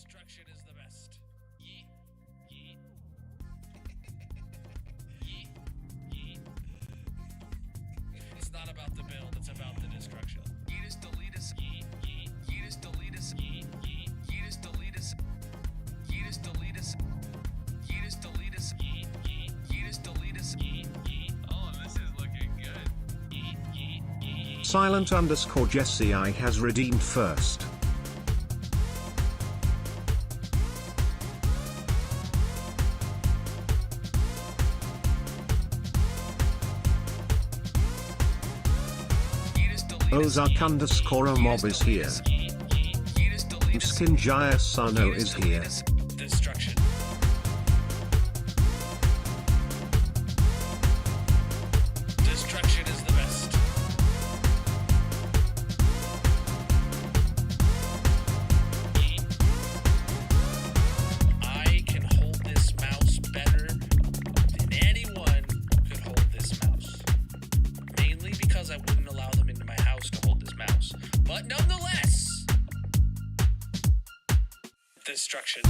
Destruction is the best. Yeet, yeet. Yeet, yeet. It's not about the build, it's about the destruction. Yeetus, deletus, yeet, yeet. Yeetus, deletus, yeet, yeet. Yeetus, deletus. Yeetus, deletus. Yeetus, deletus, yeet, yeet. Yeetus, deletus, yeet, yeet. Oh, this is looking good. Yeet, yeet, yeet. Silent_Jesse I has redeemed first. Ozark_mob is here. Skinjaya Sano is here. Destruction. Destruction is the best. I can hold this mouse better than anyone could hold this mouse. Mainly because I wouldn't allow them into my house to hold this mouse. But nonetheless, destruction.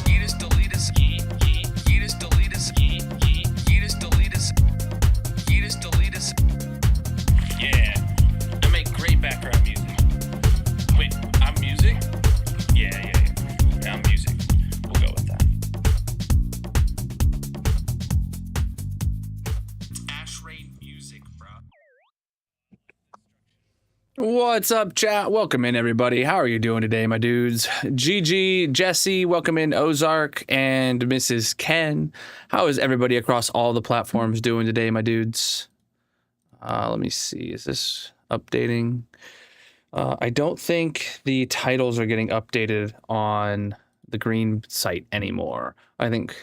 Yeetus, deletus, yeet, yeet. Yeetus, deletus, yeet, yeet. Yeetus, deletus. Yeetus, deletus. Yeah, I make great background music. Wait, I'm music? Yeah, I'm music. We'll go with that. It's Ash Rain music, bro. What's up, chat? Welcome in, everybody. How are you doing today, my dudes? GG, Jesse, welcome in, Ozark, and Mrs. Ken. How is everybody across all the platforms doing today, my dudes? Let me see. Is this updating? I don't think the titles are getting updated on the green site anymore. I think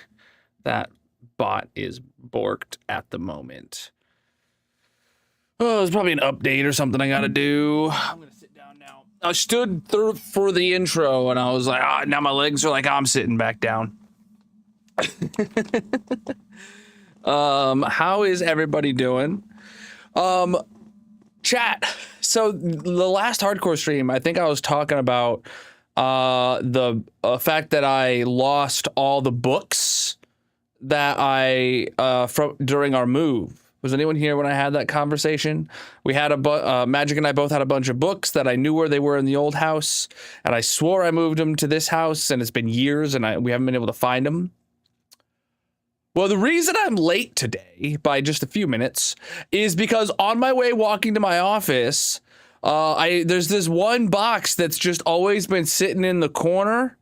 that bot is borked at the moment. Oh, there's probably an update or something I gotta do. I'm gonna sit down now. I stood through for the intro and I was like, now my legs are like, I'm sitting back down. How is everybody doing? Chat. So the last hardcore stream, I think I was talking about the fact that I lost all the books that I from during our move. Was anyone here when I had that conversation? We had Magic and I both had a bunch of books that I knew where they were in the old house, and I swore I moved them to this house, and it's been years, and we haven't been able to find them. Well, the reason I'm late today by just a few minutes is because on my way walking to my office, there's this one box that's just always been sitting in the corner.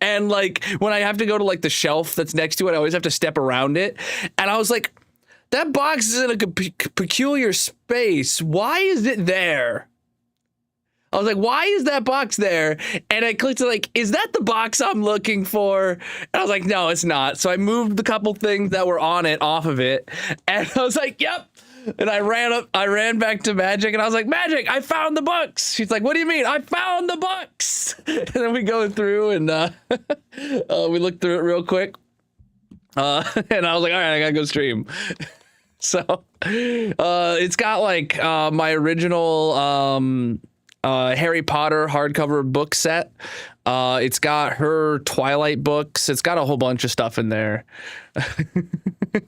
And like when I have to go to like the shelf that's next to it, I always have to step around it. And I was like, that box is in a peculiar space. Why is it there? I was like, why is that box there? And I clicked like, is that the box I'm looking for? And I was like, no, it's not. So I moved the couple things that were on it off of it. And I was like, yep. And I ran back to Magic and I was like, Magic, I found the books. She's like, what do you mean? I found the books. And then we go through and we looked through it real quick. And I was like, all right, I gotta go stream. So it's got like my original Harry Potter hardcover book set. It's got her Twilight books. It's got a whole bunch of stuff in there.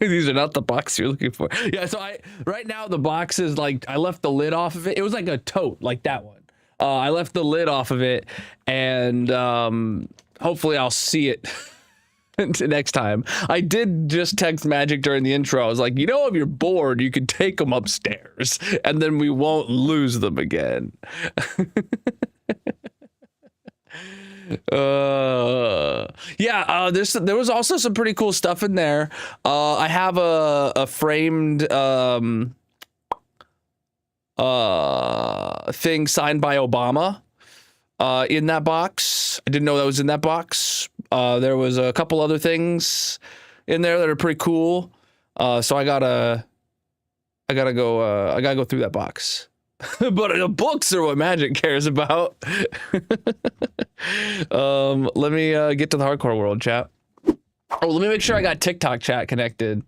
These are not the box you're looking for. Yeah, so right now the box is like, I left the lid off of it. It was like a tote, like that one. I left the lid off of it, and hopefully I'll see it next time. I did just text Magic during the intro. I was like, if you're bored, you could take them upstairs, and then we won't lose them again. There was also some pretty cool stuff in there. I have a framed thing signed by Obama in that box. I didn't know that was in that box. There was a couple other things in there that are pretty cool. So I gotta go through that box. But the books are what Magic cares about. Let me get to the hardcore world, chat. Oh, let me make sure I got TikTok chat connected.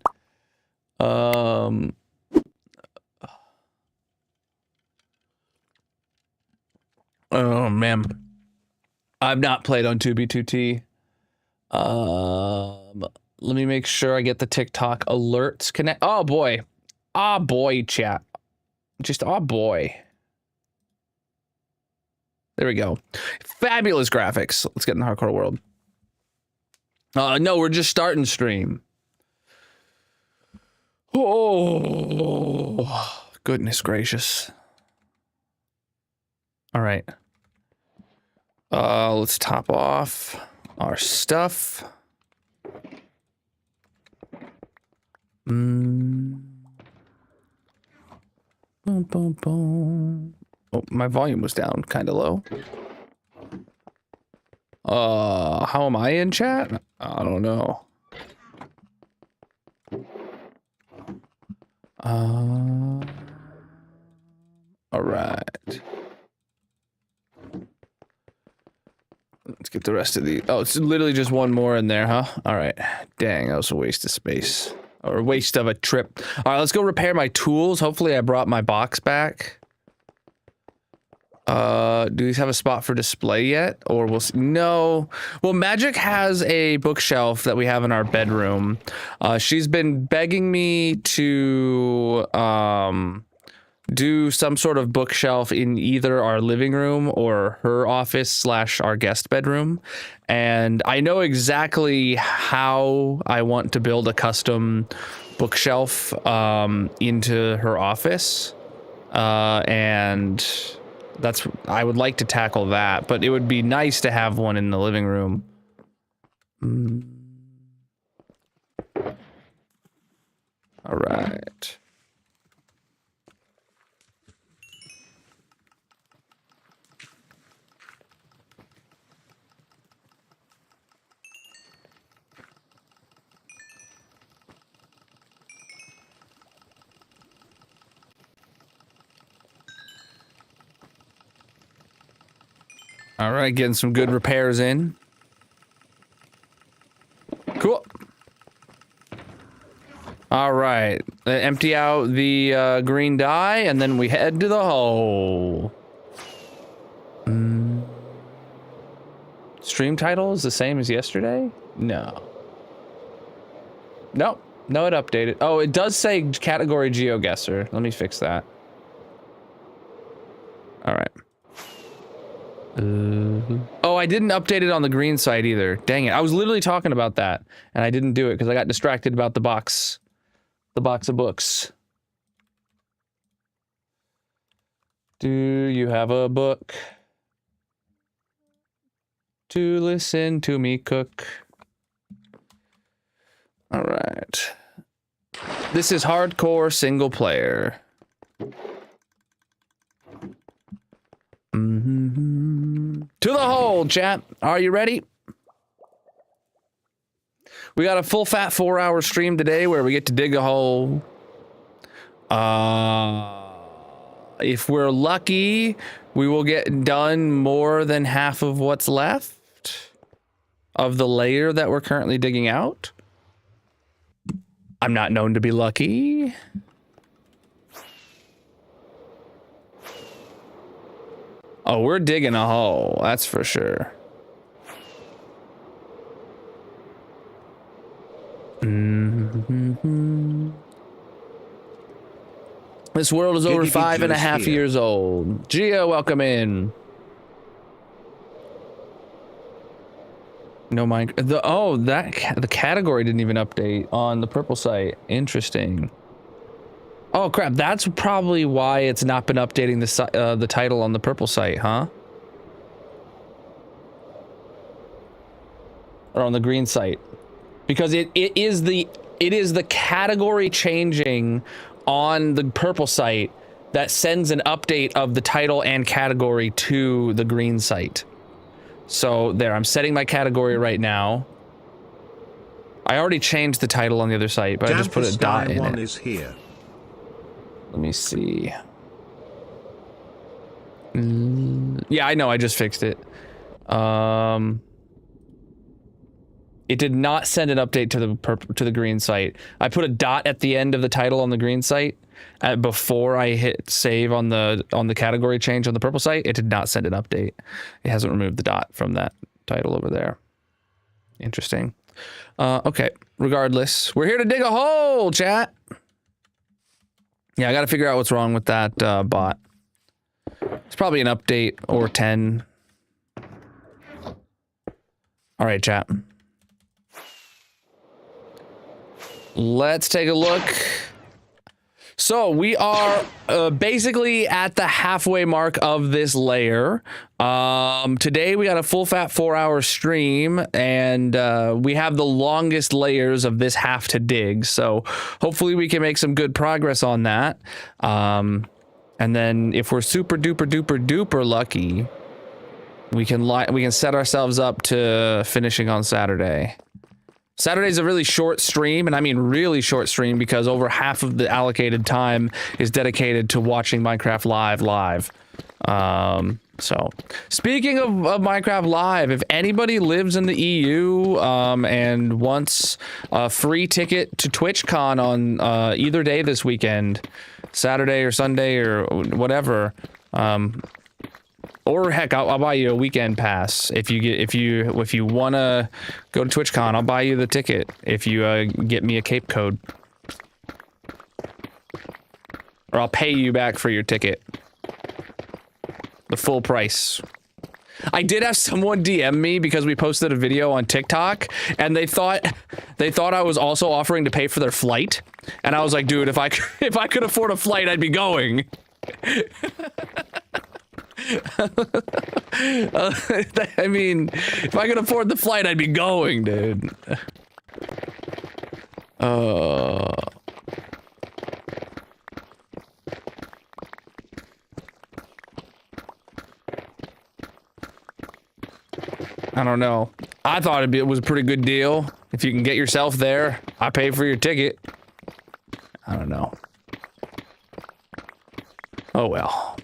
Oh man, I've not played on 2B2T. Let me make sure I get the TikTok alerts connect. Oh boy, chat. Just oh boy. There we go. Fabulous graphics. Let's get in the hardcore world. No, we're just starting stream. Oh, goodness gracious. All right. Let's top off our stuff. Boom, boom, boom. Oh, my volume was down kind of low. How am I in chat? I don't know. All right. Let's get the rest of the. Oh, it's literally just one more in there, huh? All right. Dang, that was a waste of space. Or a waste of a trip. All right, let's go repair my tools. Hopefully I brought my box back. Do these have a spot for display yet? Or we'll see. No. Well, Magic has a bookshelf that we have in our bedroom. She's been begging me to do some sort of bookshelf in either our living room or her office / our guest bedroom. And I know exactly how I want to build a custom bookshelf into her office. And that's, I would like to tackle that, but it would be nice to have one in the living room. All right. All right, getting some good repairs in. Cool. All right, empty out the green dye, and then we head to the hole. Stream title is the same as yesterday? No. Nope. No, it updated. Oh, it does say category GeoGuessr. Let me fix that. All right. Oh, I didn't update it on the green site either. Dang it. I was literally talking about that, and I didn't do it because I got distracted about the box of books. Do you have a book to listen to me cook? All right. This is hardcore single player. To the hole, chat. Are you ready? We got a full fat 4-hour stream today where we get to dig a hole. If we're lucky, we will get done more than half of what's left of the layer that we're currently digging out. I'm not known to be lucky. Oh, we're digging a hole, that's for sure. This world is over 5.5 years old. Gio, welcome in. No mind. The category didn't even update on the purple site. Interesting. Oh crap! That's probably why it's not been updating the title on the purple site, huh? Or on the green site, because it is the category changing on the purple site that sends an update of the title and category to the green site. So there, I'm setting my category right now. I already changed the title on the other site, but I just put a dot in it. Is here. Let me see. Yeah, I know. I just fixed it. It did not send an update to the green site. I put a dot at the end of the title on the green site before I hit save on the category change on the purple site. It did not send an update. It hasn't removed the dot from that title over there. Interesting. Okay. Regardless, we're here to dig a hole, chat. Yeah, I got to figure out what's wrong with that bot. It's probably an update or 10. All right, chat. Let's take a look. So we are basically at the halfway mark of this layer. Today we got a full fat 4-hour stream, and we have the longest layers of this half to dig. So hopefully we can make some good progress on that. And then if we're super duper duper duper lucky, we can set ourselves up to finishing on Saturday. Saturday's a really short stream, and I mean really short stream because over half of the allocated time is dedicated to watching Minecraft live. So, speaking of Minecraft Live, if anybody lives in the EU and wants a free ticket to TwitchCon on either day this weekend, Saturday or Sunday or whatever, or heck, I'll buy you a weekend pass if you wanna go to TwitchCon. I'll buy you the ticket if you get me a cape code, or I'll pay you back for your ticket, the full price. I did have someone DM me because we posted a video on TikTok, and they thought I was also offering to pay for their flight, and I was like, dude, if I could afford a flight, I'd be going. I mean, if I could afford the flight, I'd be going, dude. I don't know. I thought it was a pretty good deal. If you can get yourself there, I pay for your ticket. I don't know. Oh well.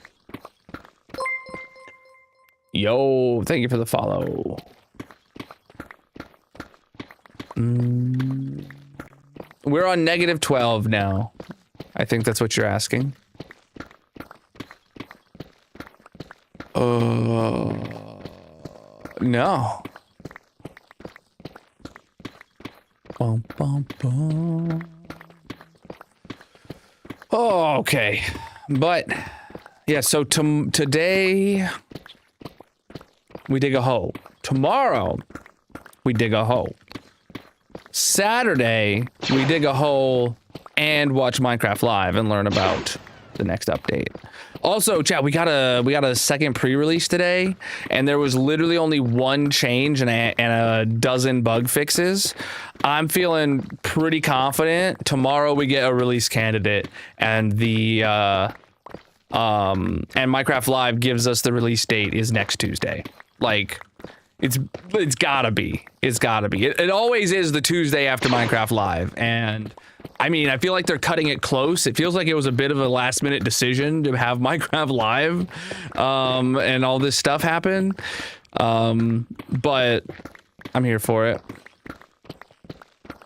Yo, thank you for the follow. We're on -12 now. I think that's what you're asking. No. Bum, bum, bum. Oh, okay. But, yeah, so today we dig a hole. Tomorrow, we dig a hole. Saturday, we dig a hole and watch Minecraft Live and learn about the next update. Also, chat, we got a second pre-release today, and there was literally only one change and a dozen bug fixes. I'm feeling pretty confident. Tomorrow we get a release candidate, and and Minecraft Live gives us the release date is next Tuesday. Like, it's gotta be. It's gotta be. It always is the Tuesday after Minecraft Live, and I mean, I feel like they're cutting it close. It feels like it was a bit of a last minute decision to have Minecraft Live, and all this stuff happen. But I'm here for it.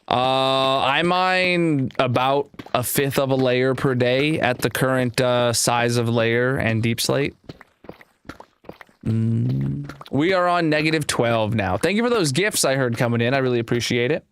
I mine about 1/5 of a layer per day at the current size of layer and deep slate. We are on -12 now. Thank you for those gifts I heard coming in. I really appreciate it.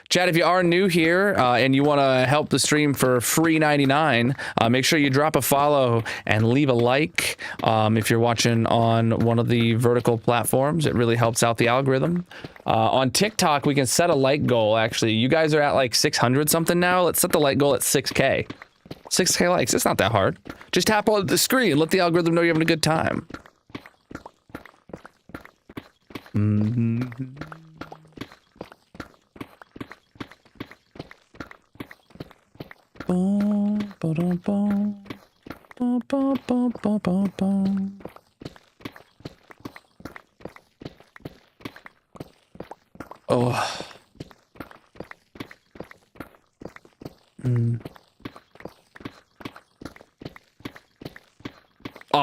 Chat, if you are new here and you want to help the stream for free 99, make sure you drop a follow and leave a like if you're watching on one of the vertical platforms. It really helps out the algorithm. On TikTok, we can set a like goal, actually. You guys are at like 600 something now. Let's set the like goal at 6K. 6K likes. It's not that hard. Just tap on the screen. Let the algorithm know you're having a good time. Oh.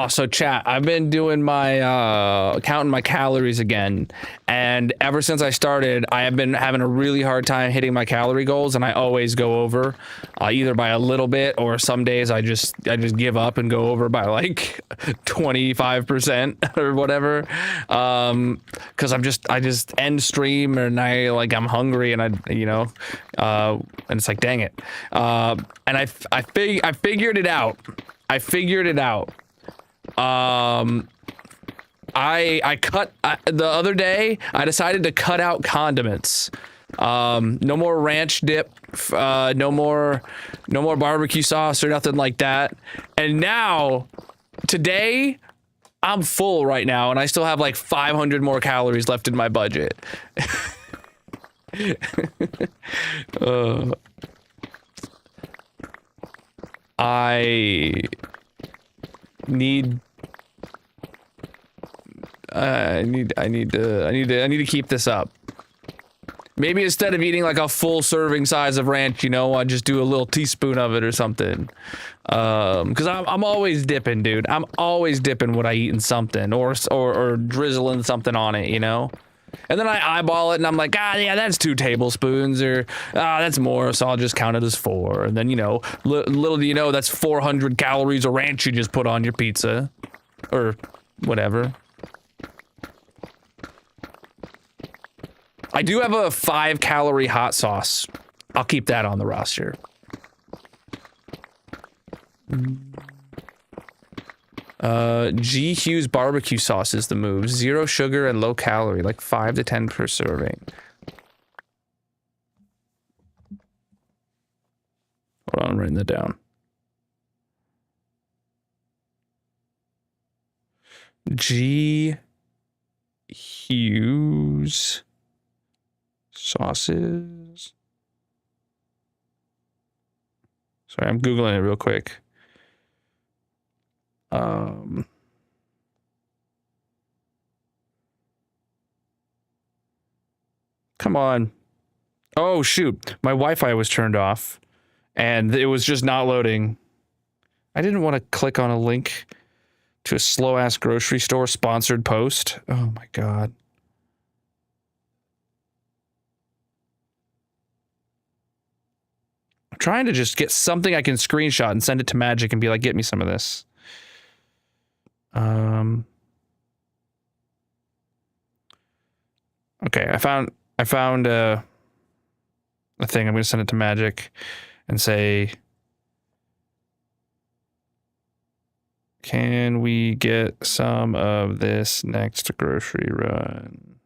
Oh, so chat, I've been doing my counting my calories again, and ever since I started, I have been having a really hard time hitting my calorie goals, and I always go over, either by a little bit, or some days I just give up and go over by like 25% or whatever, because I just end stream and I'm hungry and and it's like, dang it, and I figured it out. The other day I decided to cut out condiments. No more ranch dip, no more barbecue sauce or nothing like that. And now today I'm full right now and I still have like 500 more calories left in my budget. I need to keep this up. Maybe instead of eating like a full serving size of ranch, I just do a little teaspoon of it or something. Because I'm always dipping, dude. I'm always dipping what I eat in something or drizzling something on it, And then I eyeball it and I'm like, yeah, that's 2 tablespoons, or that's more, so I'll just count it as 4. And then, little do you know, that's 400 calories of ranch you just put on your pizza. Or whatever. I do have a 5-calorie hot sauce. I'll keep that on the roster. G. Hughes barbecue sauce is the move. 0 sugar and low calorie, like 5 to 10 per serving. Hold on, I'm writing that down. G. Hughes sauces. Sorry, I'm Googling it real quick. Come on. Oh, shoot. My Wi-Fi was turned off and it was just not loading. I didn't want to click on a link to a slow-ass grocery store sponsored post. Oh my God. I'm trying to just get something I can screenshot and send it to Magic and be like, get me some of this. Okay, I found a thing. I'm gonna send it to Magic and say, can we get some of this next grocery run?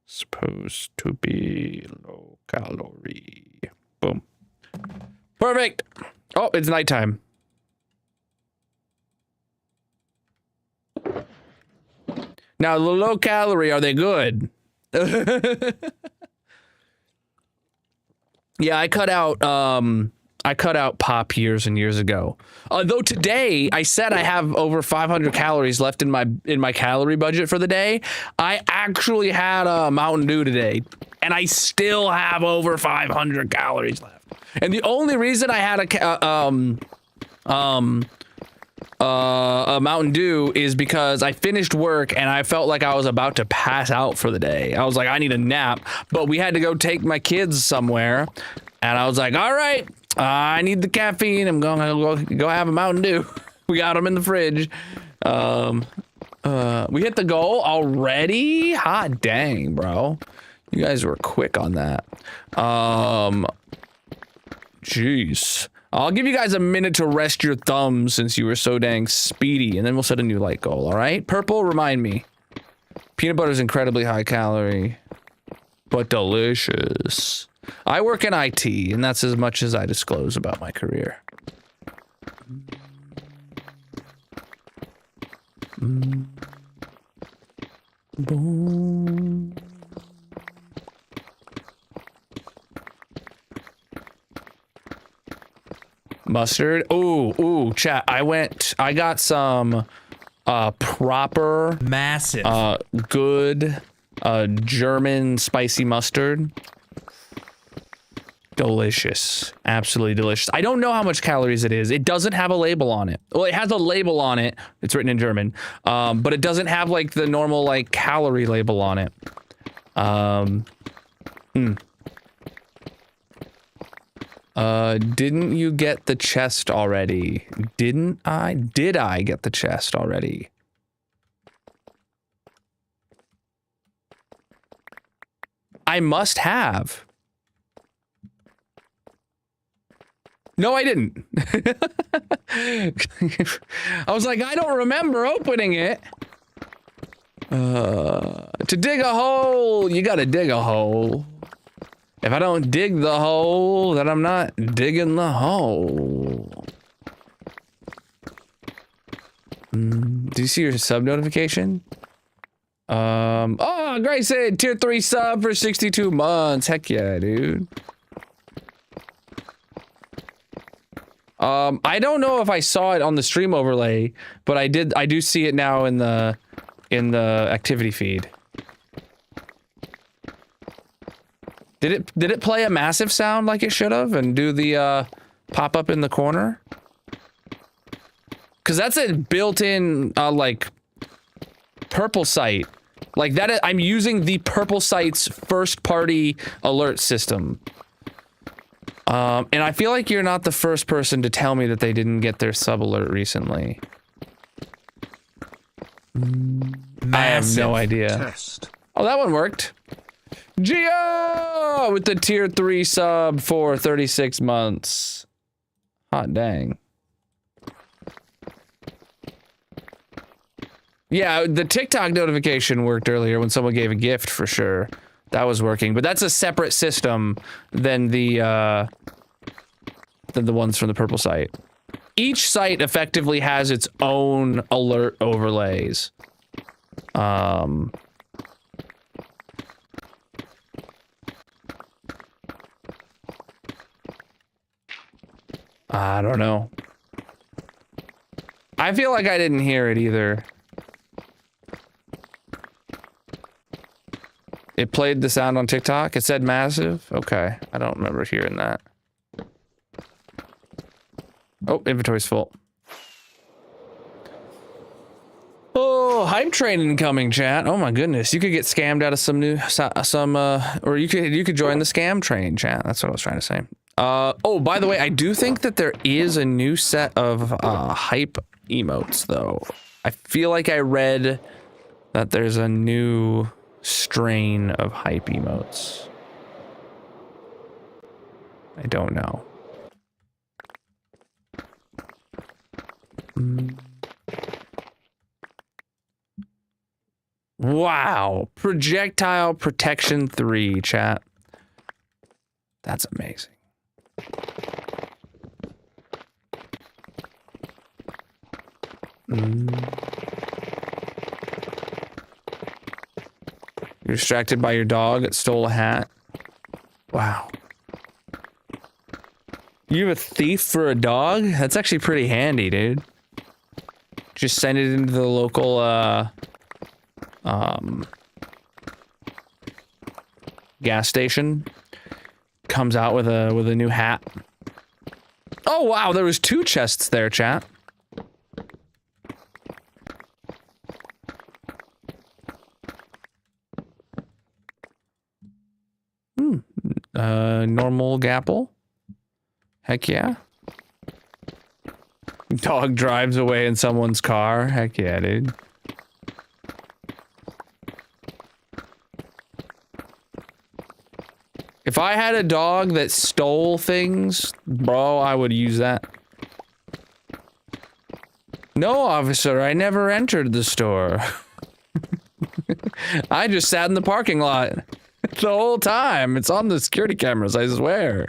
Supposed to be low calorie. Boom. Perfect. Oh, it's nighttime. Now, the low calorie, are they good? Yeah, I cut out pop years and years ago. Though today I said I have over 500 calories left in my calorie budget for the day. I actually had a Mountain Dew today, and I still have over 500 calories left. And the only reason I had a Mountain Dew is because I finished work and I felt like I was about to pass out for the day. I was like, I need a nap, but we had to go take my kids somewhere, and I was like, all right, I need the caffeine. I'm going to go have a Mountain Dew. We got them in the fridge. We hit the goal already? Hot dang, bro. You guys were quick on that. Jeez. I'll give you guys a minute to rest your thumbs since you were so dang speedy, and then we'll set a new light goal, all right? Purple, remind me. Peanut butter is incredibly high calorie, but delicious. I work in IT, and that's as much as I disclose about my career. Boom. Mustard. Ooh, chat. I got some proper massive good German spicy mustard. Delicious. Absolutely delicious. I don't know how much calories it is. It doesn't have a label on it. Well, it has a label on it. It's written in German. But it doesn't have like the normal like calorie label on it. Didn't you get the chest already? Didn't I? Did I get the chest already? I must have. No, I didn't. I was like, I don't remember opening it. To dig a hole, you gotta dig a hole. If I don't dig the hole, then I'm not digging the hole. Do you see your sub notification? Oh, Grace said tier 3 sub for 62 months. Heck yeah, dude. I don't know if I saw it on the stream overlay, but I do see it now in the activity feed. Did it play a massive sound like it should have and do the pop up in the corner? Cause that's a built-in like purple site. Like that I'm using the purple site's first party alert system. And I feel like you're not the first person to tell me that they didn't get their sub alert recently. I have no idea. Test. Oh, that one worked. Gio with the tier 3 sub for 36 months. Hot dang. Yeah, the TikTok notification worked earlier when someone gave a gift for sure. That was working, but that's a separate system than the ones from the purple site. Each site effectively has its own alert overlays. I don't know. I feel like I didn't hear it either. It played the sound on TikTok. It said massive. Okay. I don't remember hearing that. Oh, inventory's full. Oh, hype train incoming, chat. Oh my goodness. You could get scammed out of or you could join the scam train, chat. That's what I was trying to say. Oh, by the way, I do think that there is a new set of hype emotes though. I feel like I read that there's a new strain of hype emotes. I don't know. Wow. Projectile protection 3, chat. That's amazing. You're distracted by your dog that stole a hat. Wow. You have a thief for a dog? That's actually pretty handy, dude. Just send it into the local, gas station. Comes out with a new hat. Oh, wow, there was 2 chests there, chat. Normal gapple. Heck yeah. Dog drives away in someone's car. Heck yeah, dude. If I had a dog that stole things, bro, I would use that. No, officer, I never entered the store. I just sat in the parking lot the whole time. It's on the security cameras, I swear.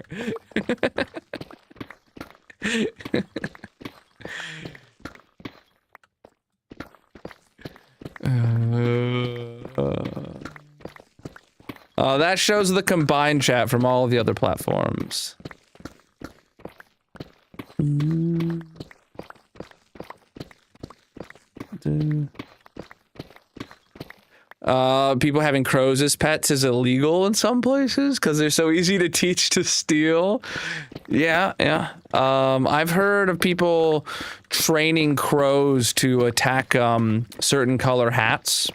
That shows the combined chat from all of the other platforms. People having crows as pets is illegal in some places because they're so easy to teach to steal. Yeah. I've heard of people training crows to attack certain color hats.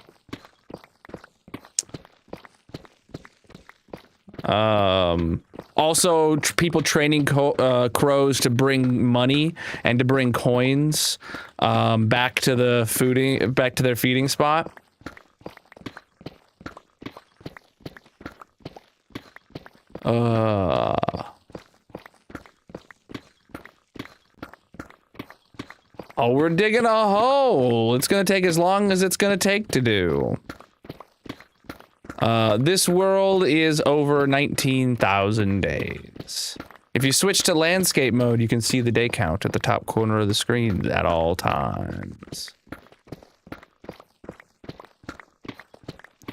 Also, people training crows to bring money and to bring coins back to their feeding spot. Oh, we're digging a hole. It's gonna take as long as it's gonna take to do. This world is over 19,000 days. If you switch to landscape mode, you can see the day count at the top corner of the screen at all times.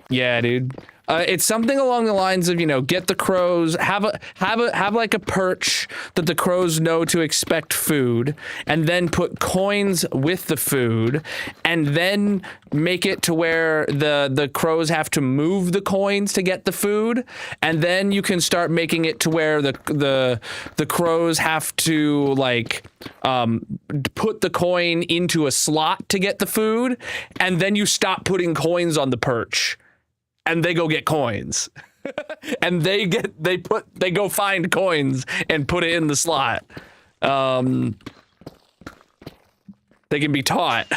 Yeah, dude. It's something along the lines of, you know, get the crows, have like a perch that the crows know to expect food, and then put coins with the food, and then make it to where the crows have to move the coins to get the food, and then you can start making it to where the crows have to like put the coin into a slot to get the food, and then you stop putting coins on the perch. And they go get coins, and they go find coins and put it in the slot. They can be taught.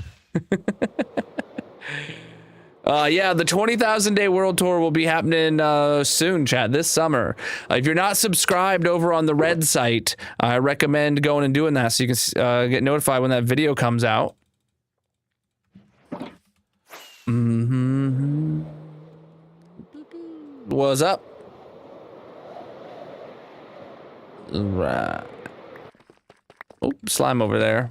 Yeah, the 20,000 day world tour will be happening soon, chat, this summer. If you're not subscribed over on the Red site, I recommend going and doing that so you can get notified when that video comes out. What's up? Right. Oh, slime over there.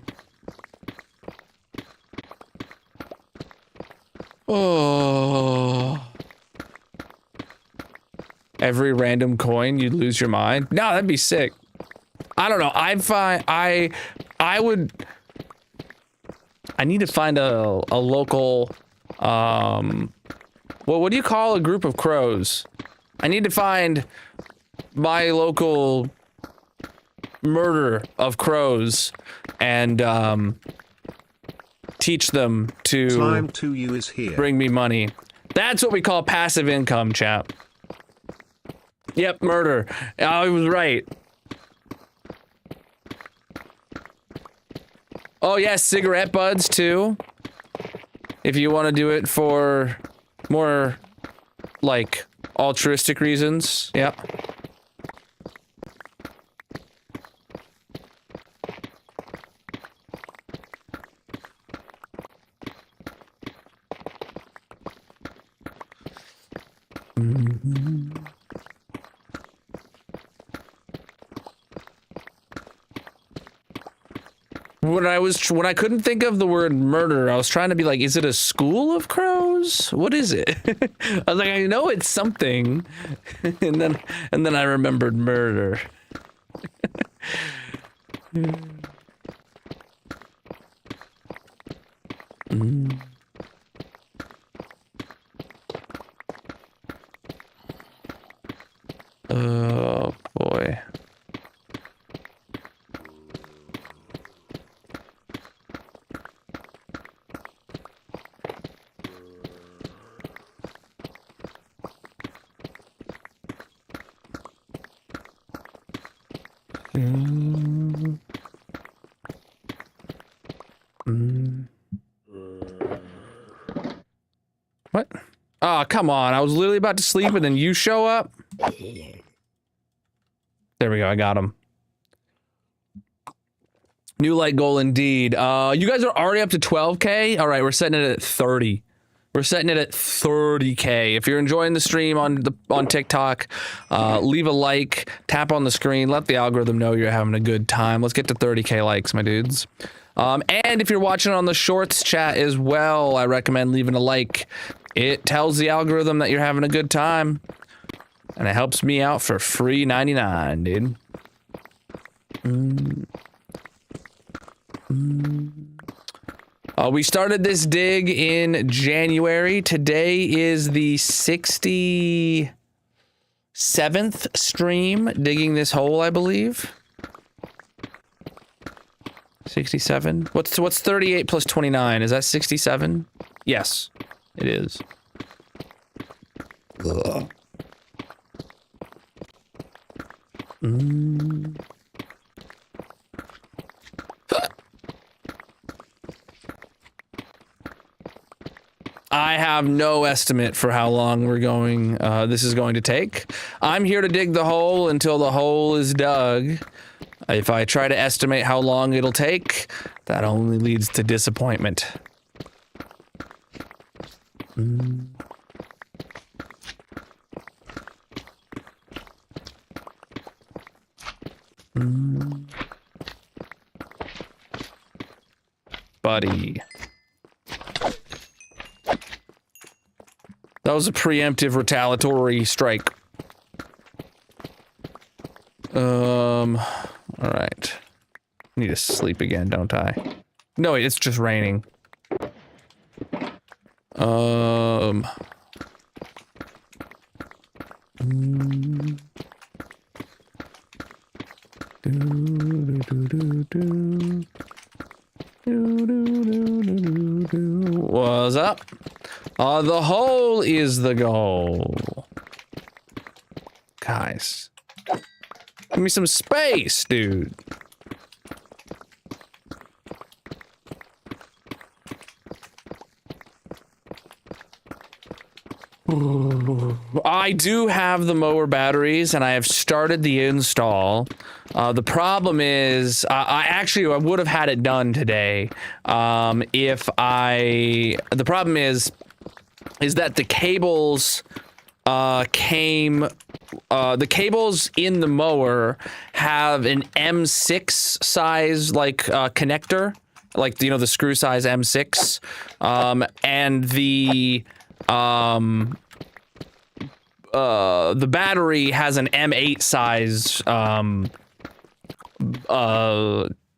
Oh. Every random coin, you'd lose your mind. No, that'd be sick. I don't know. I need to find a local, well, what do you call a group of crows? I need to find my local murder of crows and teach them to Slime to you is here. Bring me money. That's what we call passive income, chap. Yep, murder. I was right. Oh, yeah, cigarette buds, too. If you want to do it for more, like, altruistic reasons. Yeah. When I couldn't think of the word murder, I was trying to be like, is it a school of crows? What is it? I was like, I know it's something, and then I remembered murder. Oh boy. What? Oh, come on. I was literally about to sleep and then you show up. There we go. I got him. New light goal indeed. You guys are already up to 12K. All right, we're setting it at 30. We're setting it at 30K. If you're enjoying the stream on TikTok, leave a like, tap on the screen, let the algorithm know you're having a good time. Let's get to 30K likes, my dudes. And if you're watching on the shorts chat as well, I recommend leaving a like. It tells the algorithm that you're having a good time. And it helps me out for free 99, dude. We started this dig in January. Today is the 67th stream digging this hole, I believe. 67. What's 38 plus 29? Is that 67? Yes, it is. Ugh. I have no estimate for how long this is going to take. I'm here to dig the hole until the hole is dug. If I try to estimate how long it'll take, that only leads to disappointment. Buddy. That was a preemptive retaliatory strike. All right. Need to sleep again, don't I? No, it's just raining. What's up? The hole is the goal. Guys. Give me some space, dude. I do have the mower batteries and I have started the install. The problem is I would have had it done today. The problem is that the cables the cables in the mower have an M6 size connector, the screw size M6, and the battery has an M8 size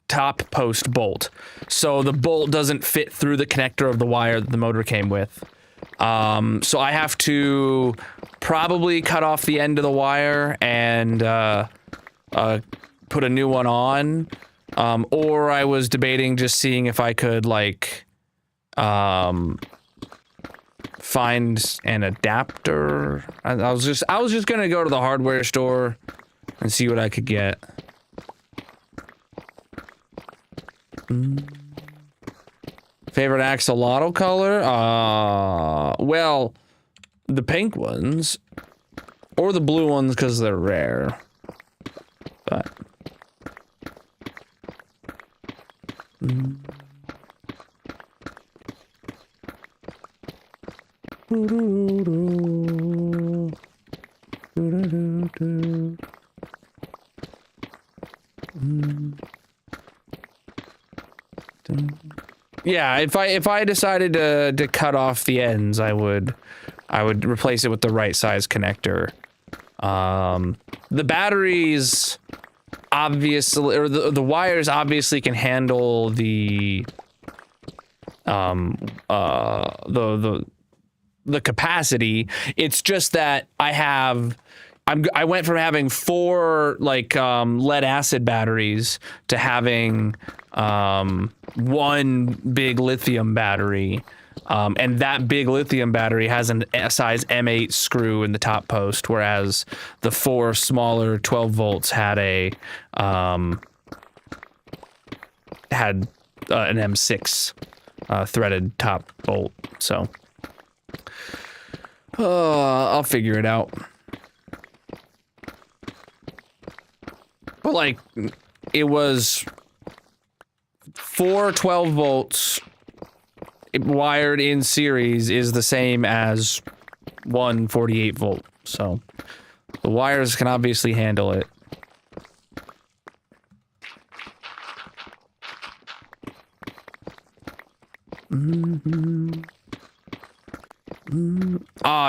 top post bolt, so the bolt doesn't fit through the connector of the wire that the motor came with. So I have to probably cut off the end of the wire and put a new one on, or I was debating just seeing if I could find an adapter. I was just gonna go to the hardware store and see what I could get. Favorite axolotl color? Well, the pink ones or the blue ones because they're rare. But yeah, if I decided to cut off the ends, I would replace it with the right size connector. The batteries obviously, or the wires obviously can handle the capacity. It's just that I went from having 4 lead acid batteries to having 1 big lithium battery, and that big lithium battery has a size M8 screw in the top post, whereas the 4 smaller 12 volts had an M6 threaded top bolt. So I'll figure it out. But it was 4 12 volts wired in series is the same as 1 48 volt. So the wires can obviously handle it.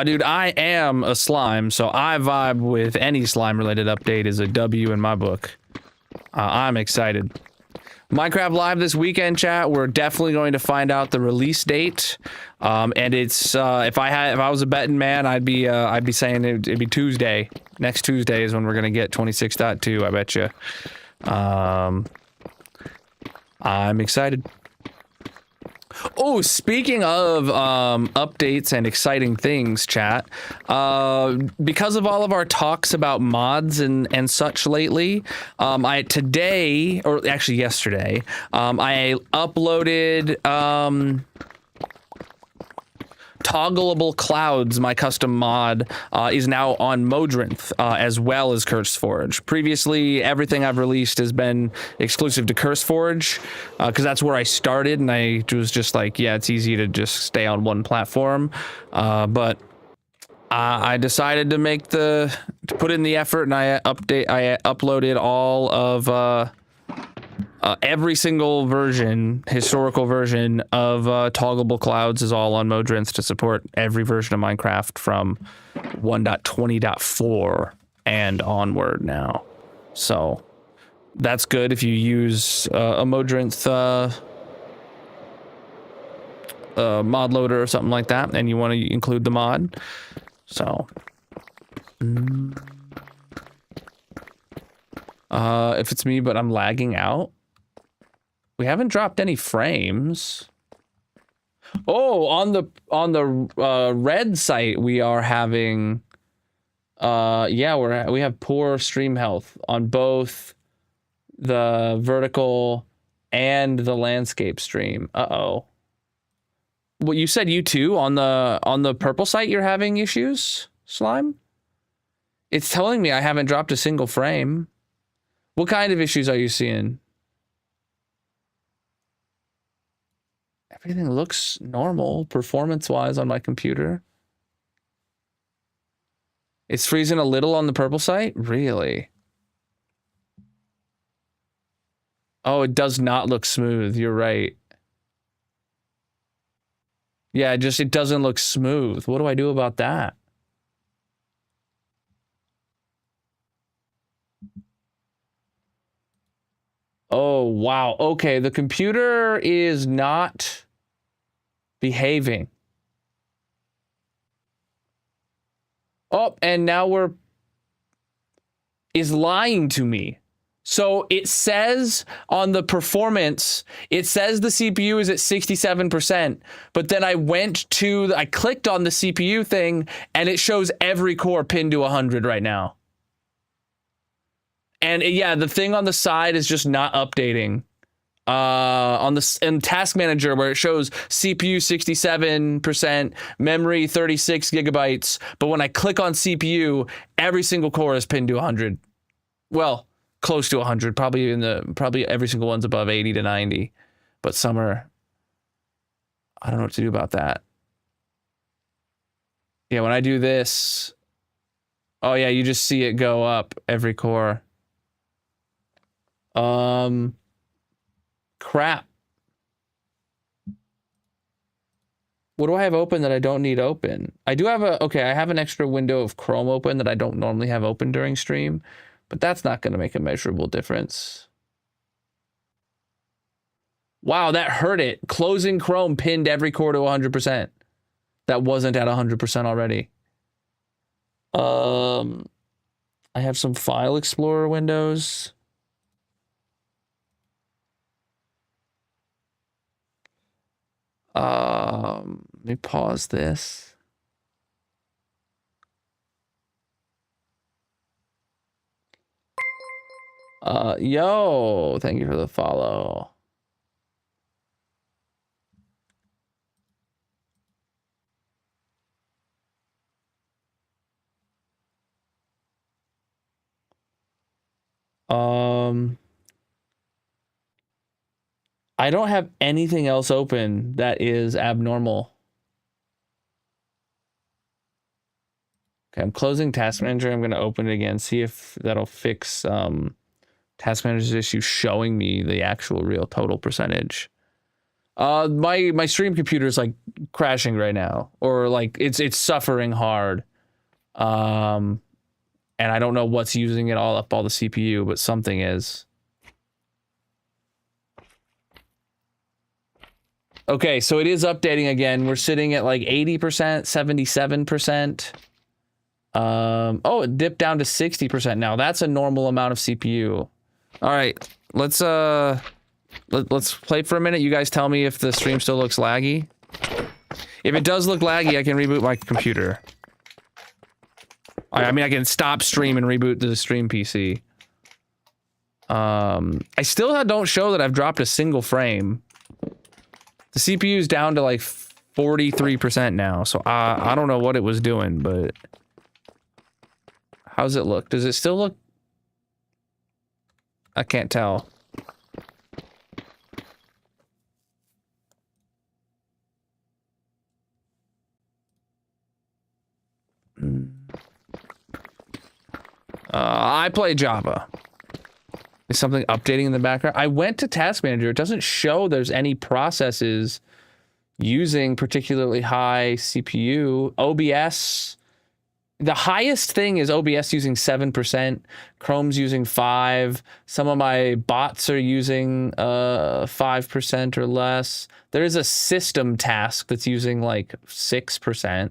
Dude, I am a slime, so I vibe with any slime related update is a W in my book. I'm excited. Minecraft Live this weekend, chat. We're definitely going to find out the release date. And it's if I was a betting man, I'd be saying it'd be Tuesday. Next Tuesday is when we're gonna get 26.2. I bet you. I'm excited. Oh, speaking of updates and exciting things, chat, because of all of our talks about mods and such lately, today, or actually yesterday, I uploaded Toggleable Clouds, my custom mod, is now on Modrinth, as well as CurseForge. Previously, everything I've released has been exclusive to CurseForge, because that's where I started, and I was just like, yeah, it's easy to just stay on one platform. But I decided to put in the effort, and I uploaded all of every single historical version of Toggleable Clouds is all on Modrinth to support every version of Minecraft from 1.20.4 and onward now. So that's good if you use a Modrinth mod loader or something like that, and you want to include the mod. So if it's me, but I'm lagging out. We haven't dropped any frames. Oh, on the red site we are having we have poor stream health on both the vertical and the landscape stream. Uh-oh. Well, you said you too on the purple site you're having issues, Slime? It's telling me I haven't dropped a single frame. What kind of issues are you seeing? Everything looks normal performance-wise on my computer. It's freezing a little on the purple site? Really? Oh, it does not look smooth. You're right. Yeah, it doesn't look smooth. What do I do about that? Oh, wow. Okay, the computer is not behaving. Oh, and now is lying to me. So it says on the performance, it says the CPU is at 67%, but then I clicked on the CPU thing and it shows every core pinned to 100 right now. And yeah, the thing on the side is just not updating. In Task Manager, where it shows CPU 67%, memory 36 gigabytes, but when I click on CPU, every single core is pinned to 100. Well, close to 100. Probably every single one's above 80 to 90, but some are. I don't know what to do about that. Yeah, when I do this, oh yeah, you just see it go up every core. Crap. What do I have open that I don't need open? I do have I have an extra window of Chrome open that I don't normally have open during stream, but that's not going to make a measurable difference. Wow, that hurt it. Closing Chrome pinned every core to 100%. That wasn't at 100% already. I have some File Explorer windows. Let me pause this. Yo, thank you for the follow. I don't have anything else open that is abnormal. Okay, I'm closing Task Manager. I'm going to open it again, see if that'll fix Task Manager's issue showing me the actual real total percentage. My stream computer is like crashing right now, or like it's suffering hard. And I don't know what's using it all the CPU, but something is. Okay, so it is updating again. We're sitting at like 80%, 77%. Oh, it dipped down to 60% now. That's a normal amount of CPU. All right, let's play for a minute. You guys tell me if the stream still looks laggy. If it does look laggy, I can reboot my computer. I mean, I can stop stream and reboot the stream PC. I still don't show that I've dropped a single frame. The CPU is down to like 43% now, so I don't know what it was doing, but how's it look? Does it still look? I can't tell. I play Java. Is something updating in the background? I went to Task Manager. It doesn't show there's any processes using particularly high CPU. OBS, the highest thing is OBS using 7%. Chrome's using 5%. Some of my bots are using 5% or less. There is a system task that's using like 6%.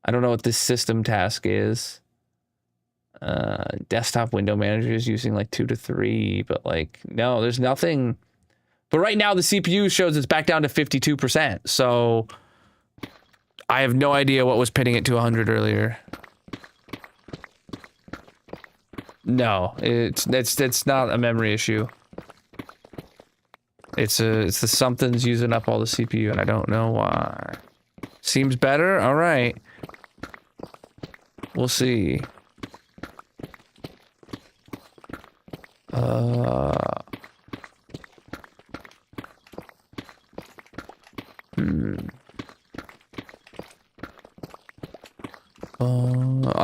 I don't know what this system task is. Desktop window manager is using like 2 to 3, but like, no, there's nothing. But right now the CPU shows it's back down to 52%. So I have no idea what was pitting it to 100 earlier. No, it's not a memory issue. It's the something's using up all the CPU and I don't know why. Seems better? All right. We'll see.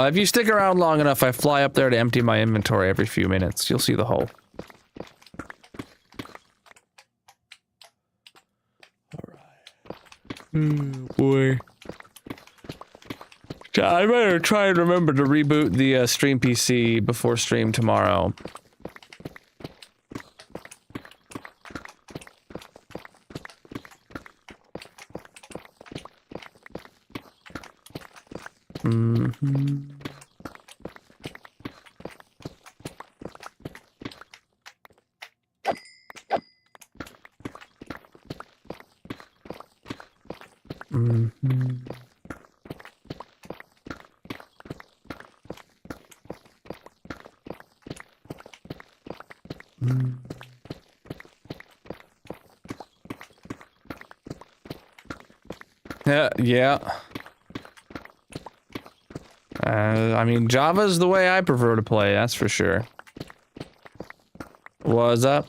If you stick around long enough, I fly up there to empty my inventory every few minutes. You'll see the hole. Alright. Boy. I better try and remember to reboot the stream PC before stream tomorrow. Yeah. I mean, Java's the way I prefer to play, that's for sure. What's up?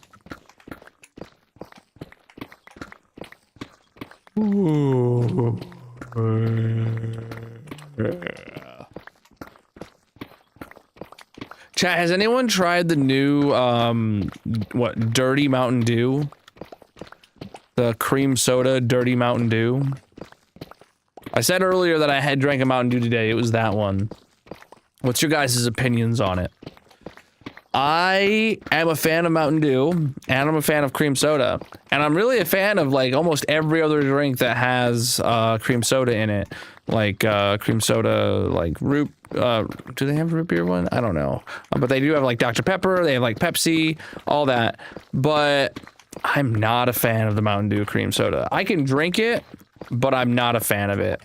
Ooh. Chat, has anyone tried the new, Dirty Mountain Dew? The cream soda Dirty Mountain Dew? I said earlier that I had drank a Mountain Dew today. It was that one. What's your guys' opinions on it? I am a fan of Mountain Dew, and I'm a fan of cream soda. And I'm really a fan of, like, almost every other drink that has cream soda in it. Like, cream soda, like, do they have root beer one? I don't know. But they do have, like, Dr. Pepper, they have, like, Pepsi, all that. But I'm not a fan of the Mountain Dew cream soda. I can drink it, but I'm not a fan of it.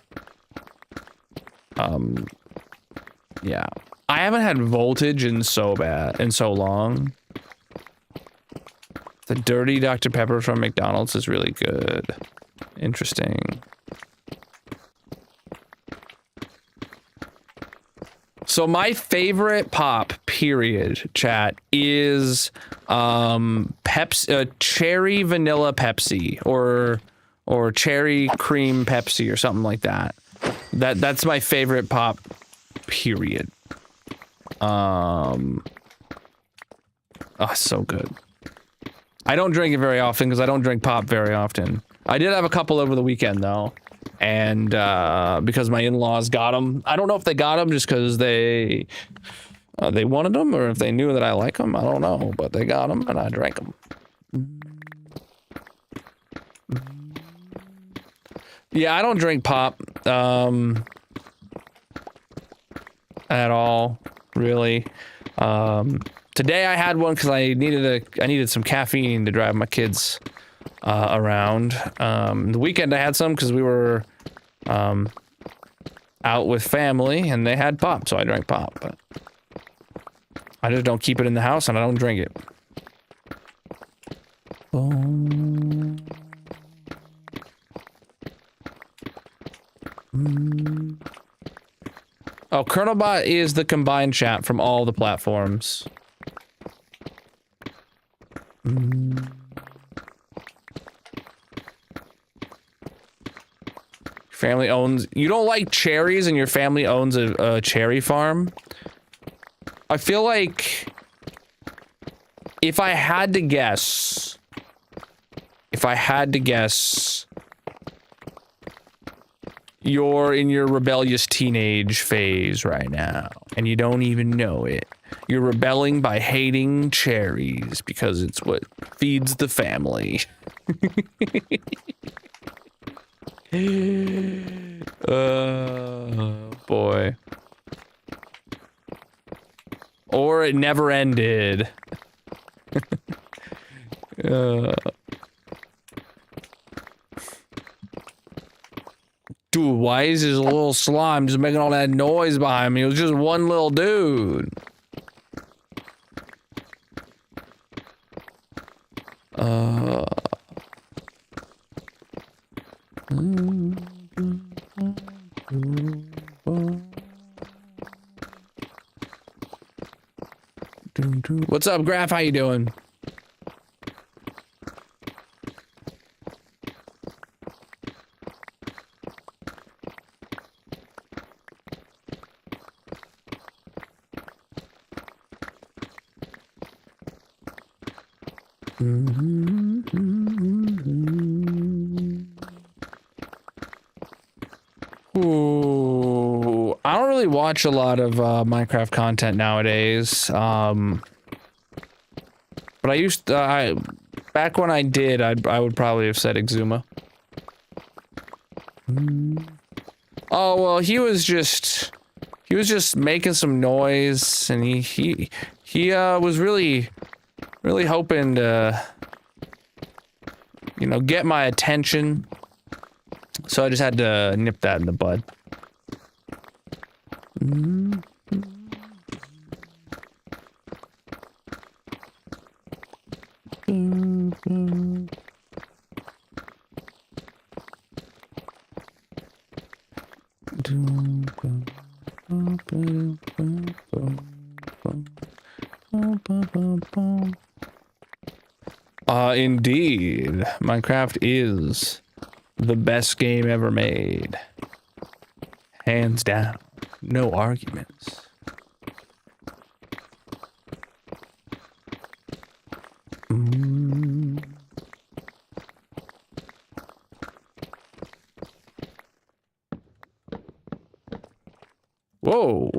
Yeah. I haven't had voltage in so long. The dirty Dr. Pepper from McDonald's is really good. Interesting. So my favorite pop, period, chat, is cherry vanilla Pepsi or cherry cream Pepsi or something like that. That's my favorite pop, period. Oh, so good. I don't drink it very often because I don't drink pop very often. I did have a couple over the weekend though, and because my in-laws got them. I don't know if they got them just because they wanted them or if they knew that I like them. I don't know, but they got them and I drank them. Yeah, I don't drink pop at all, really. Today I had one because I needed some caffeine to drive my kids around. The weekend I had some because we were out with family and they had pop, so I drank pop. But I just don't keep it in the house and I don't drink it. Oh, Colonel Bot is the combined chat from all the platforms. Family owns... You don't like cherries and your family owns a cherry farm? I feel like... If I had to guess... You're in your rebellious teenage phase right now, and you don't even know it. You're rebelling by hating cherries because it's what feeds the family. Boy. Or it never ended. Dude, why is this little slime just making all that noise behind me? It was just one little dude. What's up, Graph? How you doing? Ooh, I don't really watch a lot of Minecraft content nowadays. But I used to, back when I did, I would probably have said Exuma. Oh well, he was just making some noise, and he was really hoping to, you know, get my attention. So I just had to nip that in the bud. Indeed, Minecraft is the best game ever made. Hands down. No arguments. Whoa.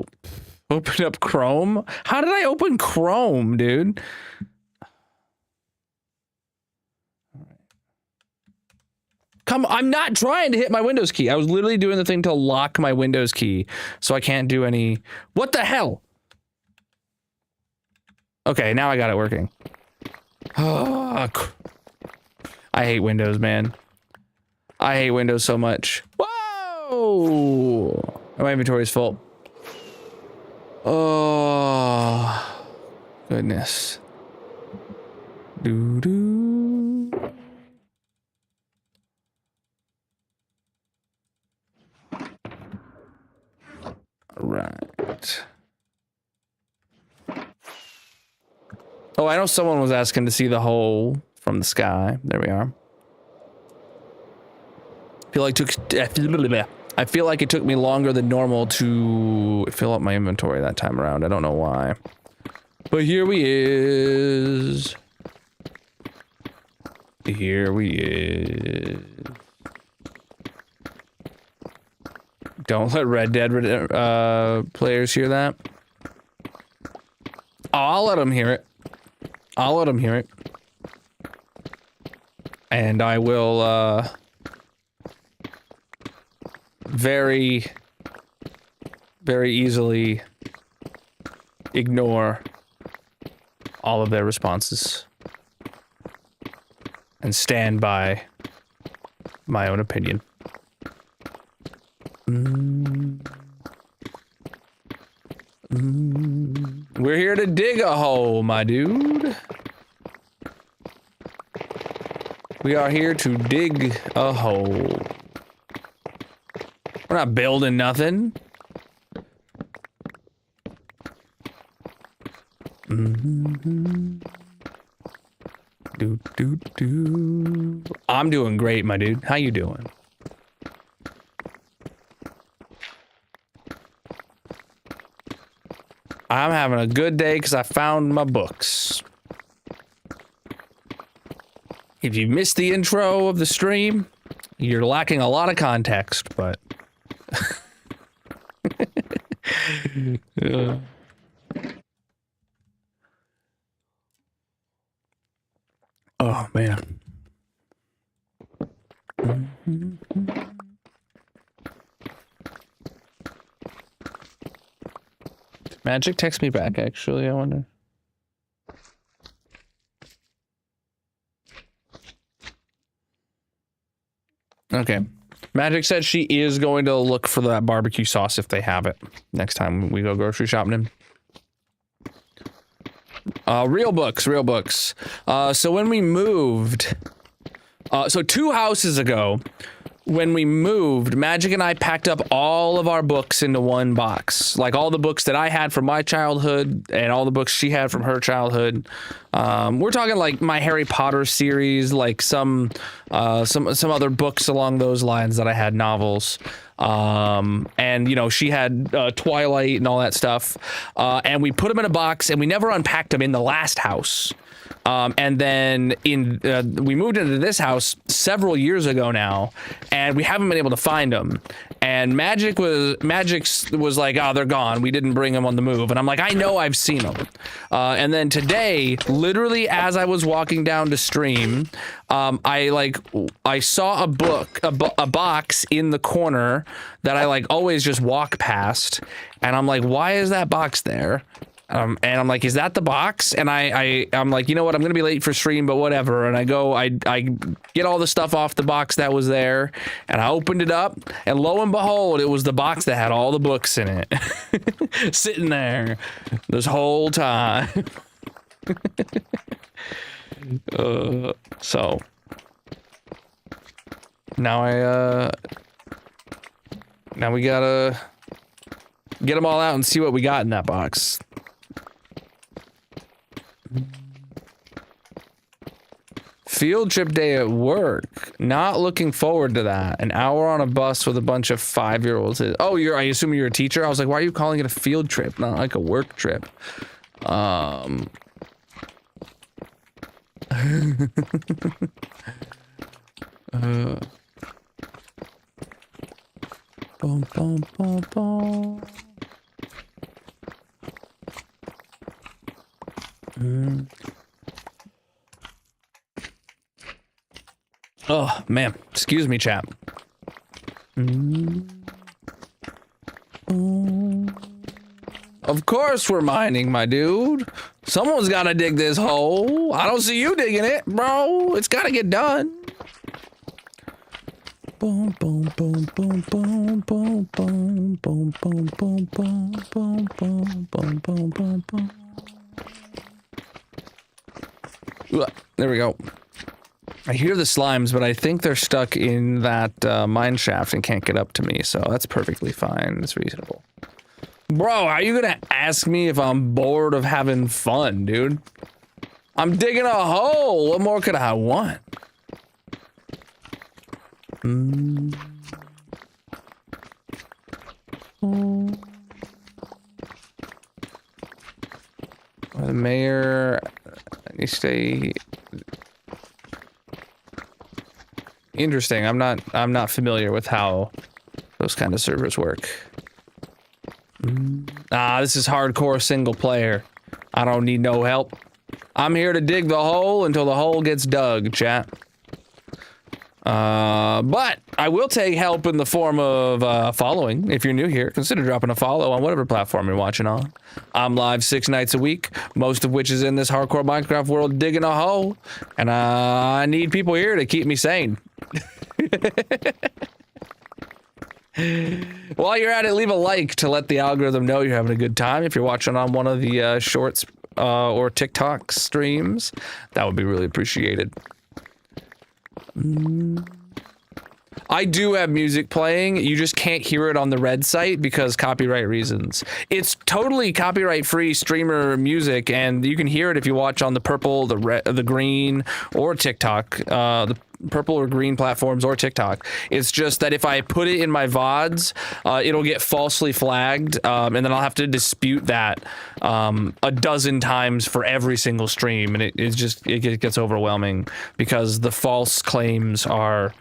Open up Chrome? How did I open Chrome, dude? Come, I'm not trying to hit my Windows key. I was literally doing the thing to lock my Windows key, so I can't do any... What the hell? Okay, now I got it working. I hate Windows, man. I hate Windows so much. Whoa! My inventory is full. Oh, goodness. Doo-doo. Right. Oh, I know someone was asking to see the hole from the sky. There we are. I feel like it took me longer than normal to fill up my inventory that time around. I don't know why. But here we is. Here we is. Don't let Red Dead players hear that. Oh, I'll let them hear it. I'll let them hear it. and I will very, very easily ignore all of their responses and stand by my own opinion. We're here to dig a hole, my dude. We are here to dig a hole. We're not building nothing. I'm doing great, my dude. How you doing? I'm having a good day because I found my books. If you missed the intro of the stream, you're lacking a lot of context, but... Yeah. Oh, man. Magic text me back, actually, I wonder. Okay. Magic said she is going to look for that barbecue sauce if they have it next time we go grocery shopping. Real books. So when we moved, so 2 houses ago, when we moved, Magic and I packed up all of our books into one box. Like all the books that I had from my childhood and all the books she had from her childhood. We're talking like my Harry Potter series, like some other books along those lines that I had, novels. And you know, she had Twilight and all that stuff. And we put them in a box and we never unpacked them in the last house. And then we moved into this house several years ago now, and we haven't been able to find them. And Magic was like, oh, they're gone. We didn't bring them on the move. And I'm like, I know I've seen them. And then today, literally as I was walking down to stream, I saw a box in the corner that I like always just walk past. And I'm like, why is that box there? And I'm like, is that the box? And I'm like, you know what? I'm going to be late for stream, but whatever. And I get all the stuff off the box that was there, and I opened it up, and lo and behold, it was the box that had all the books in it. Sitting there this whole time. So now now we gotta get them all out and see what we got in that box. Field trip day at work. Not looking forward to that. An hour on a bus with a bunch of 5-year-olds. Oh, I assume you're a teacher? I was like, why are you calling it a field trip, not like a work trip? Boom, boom, boom, boom. Oh, man. Excuse me, chap. Of course we're mining, my dude. Someone's got to dig this hole. I don't see you digging it, bro. It's got to get done. Boom, boom, boom, boom, boom, boom, boom, boom, boom, boom, boom, boom, boom, boom, boom, boom, boom. There we go. I hear the slimes, but I think they're stuck in that mine shaft and can't get up to me, so that's perfectly fine. It's reasonable. Bro, are you gonna ask me if I'm bored of having fun, dude? I'm digging a hole. What more could I want? The mayor, you stay. Interesting. I'm not familiar with how those kind of servers work. This is hardcore single player. I don't need no help. I'm here to dig the hole until the hole gets dug, chat. But I will take help in the form of following. If you're new here, consider dropping a follow on whatever platform you're watching on. I'm live 6 nights a week, most of which is in this hardcore Minecraft world digging a hole. And I need people here to keep me sane. While you're at it, leave a like to let the algorithm know you're having a good time. If you're watching on one of the shorts or TikTok streams, that would be really appreciated. I do have music playing. You just can't hear it on the red site because copyright reasons. It's totally copyright free streamer music, and you can hear it if you watch on the purple, the red, the green, or TikTok. The purple or green platforms or TikTok. It's just that if I put it in my VODs, it'll get falsely flagged, and then I'll have to dispute that a dozen times for every single stream, and it gets overwhelming because the false claims are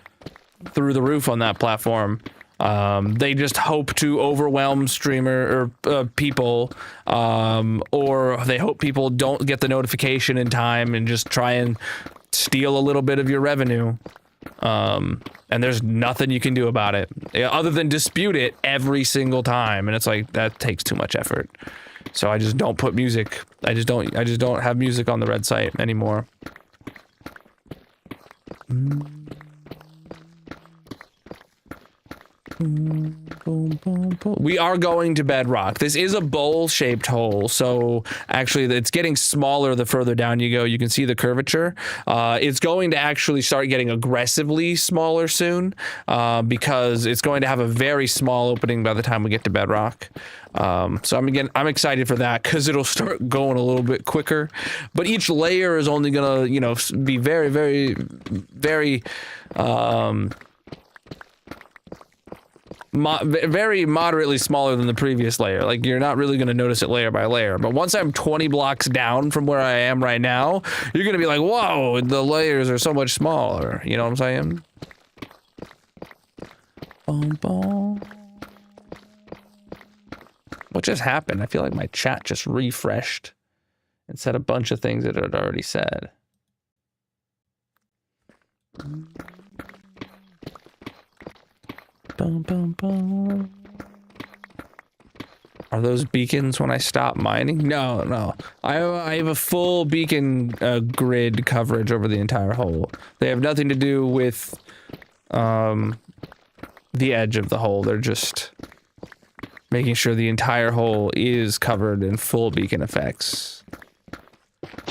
through the roof on that platform. They just hope to overwhelm streamer or people, or they hope people don't get the notification in time and just try and steal a little bit of your revenue. And there's nothing you can do about it other than dispute it every single time. And it's like, that takes too much effort. So I just don't put music. I just don't have music on the red site anymore. We are going to bedrock. This is a bowl-shaped hole, so actually it's getting smaller the further down you go. You can see the curvature. It's going to actually start getting aggressively smaller soon, because it's going to have a very small opening by the time we get to bedrock. So I'm excited for that because it'll start going a little bit quicker. But each layer is only gonna, be very, very, very very moderately smaller than the previous layer. Like, you're not really going to notice it layer by layer. But once I'm 20 blocks down from where I am right now, you're going to be like, whoa, the layers are so much smaller. You know what I'm saying? What just happened? I feel like my chat just refreshed and said a bunch of things that it had already said. Are those beacons when I stop mining? No. I have a full beacon grid coverage over the entire hole. They have nothing to do with the edge of the hole. They're just making sure the entire hole is covered in full beacon effects.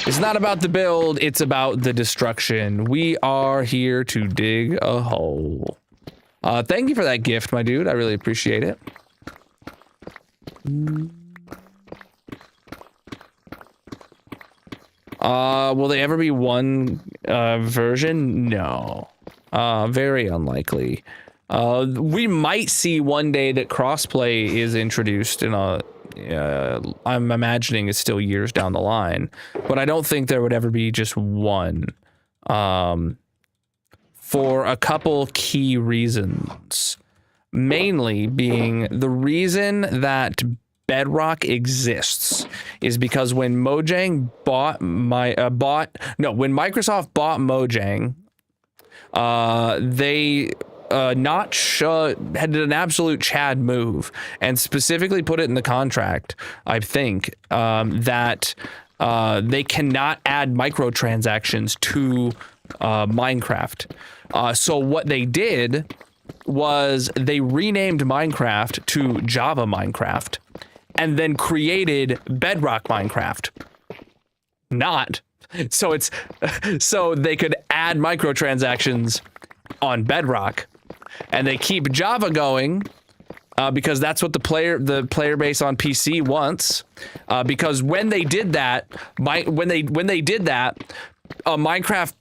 It's not about the build, it's about the destruction. We are here to dig a hole. Thank you for that gift, my dude. I really appreciate it. Will they ever be one version? No. Very unlikely. We might see one day that crossplay is introduced in a... I'm imagining it's still years down the line, but I don't think there would ever be just one. For a couple key reasons. Mainly being the reason that Bedrock exists is because when Mojang when Microsoft bought Mojang, they had an absolute Chad move and specifically put it in the contract, I think, that they cannot add microtransactions to Minecraft. So what they did was they renamed Minecraft to Java Minecraft and then created Bedrock Minecraft. So they could add microtransactions on Bedrock, and they keep Java going because that's what the player base on PC wants. Because when they did that, Minecraft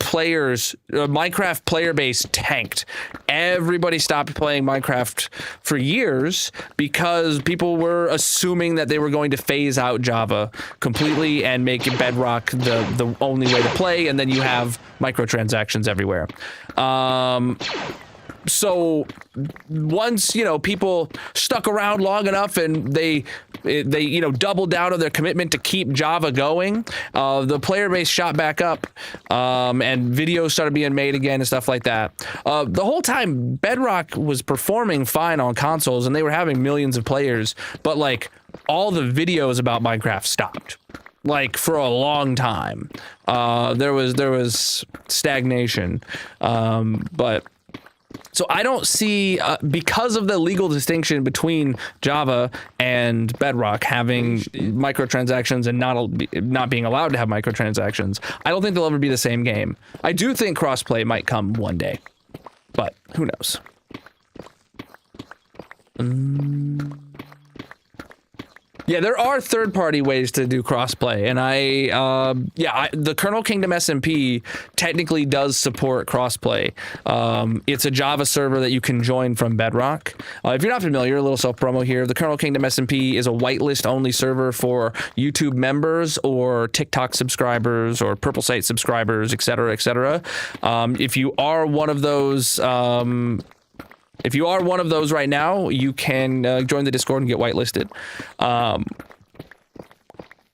player base tanked. Everybody stopped playing Minecraft for years because people were assuming that they were going to phase out Java completely and make Bedrock the only way to play, and then you have microtransactions everywhere. So once, people stuck around long enough and they doubled down on their commitment to keep Java going, the player base shot back up, and videos started being made again and stuff like that. The whole time Bedrock was performing fine on consoles and they were having millions of players, but like all the videos about Minecraft stopped. Like for a long time, there was stagnation, but so I don't see, because of the legal distinction between Java and Bedrock having microtransactions and not being allowed to have microtransactions, I don't think they'll ever be the same game. I do think crossplay might come one day, but who knows? Yeah, there are third-party ways to do crossplay, and the Colonel Kingdom SMP technically does support crossplay. It's a Java server that you can join from Bedrock. If you're not familiar, a little self-promo here, the Colonel Kingdom SMP is a whitelist-only server for YouTube members or TikTok subscribers or Purple Site subscribers, et cetera, et cetera. If you are one of those... If you are one of those right now, you can join the Discord and get whitelisted.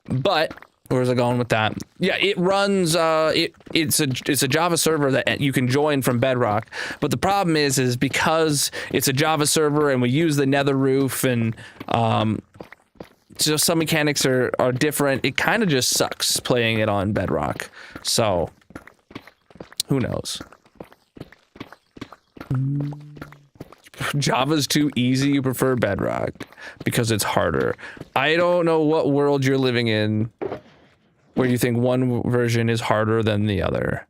But where's I going with that? Yeah, it runs. It's a Java server that you can join from Bedrock. But the problem is because it's a Java server and we use the Nether roof and so some mechanics are different. It kind of just sucks playing it on Bedrock. So who knows? Java's too easy, you prefer Bedrock because it's harder. I don't know what world you're living in where you think one version is harder than the other.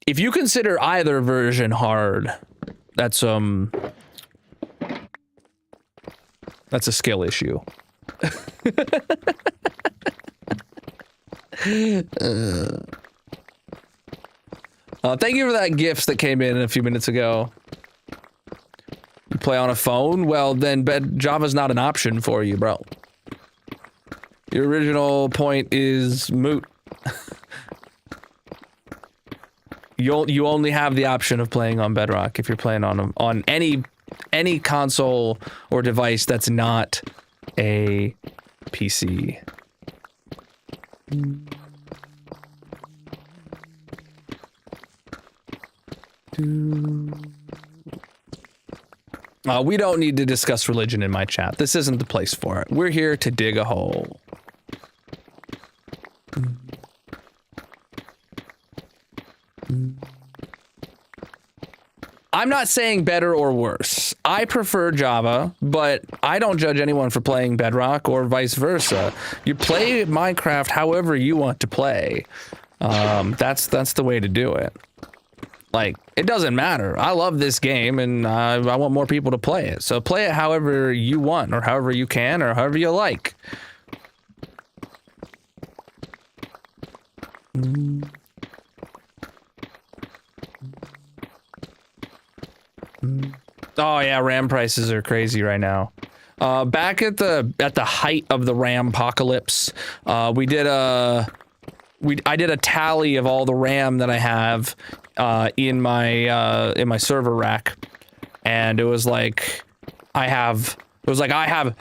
If you consider either version hard, that's a skill issue. Thank you for that gifts that came in a few minutes ago. You play on a phone? Well, then Java's not an option for you, bro. Your original point is moot. You only have the option of playing on Bedrock if you're playing on any console or device that's not a PC. We don't need to discuss religion in my chat. This isn't the place for it. We're here to dig a hole. I'm not saying better or worse. I prefer Java, but I don't judge anyone for playing Bedrock or vice versa. You play Minecraft however you want to play. That's the way to do it. Like, it doesn't matter. I love this game, and I want more people to play it. So play it however you want, or however you can, or however you like. Oh yeah, RAM prices are crazy right now. Back at the height of the RAM apocalypse, I did a tally of all the RAM that I have in my server rack, and it was like I have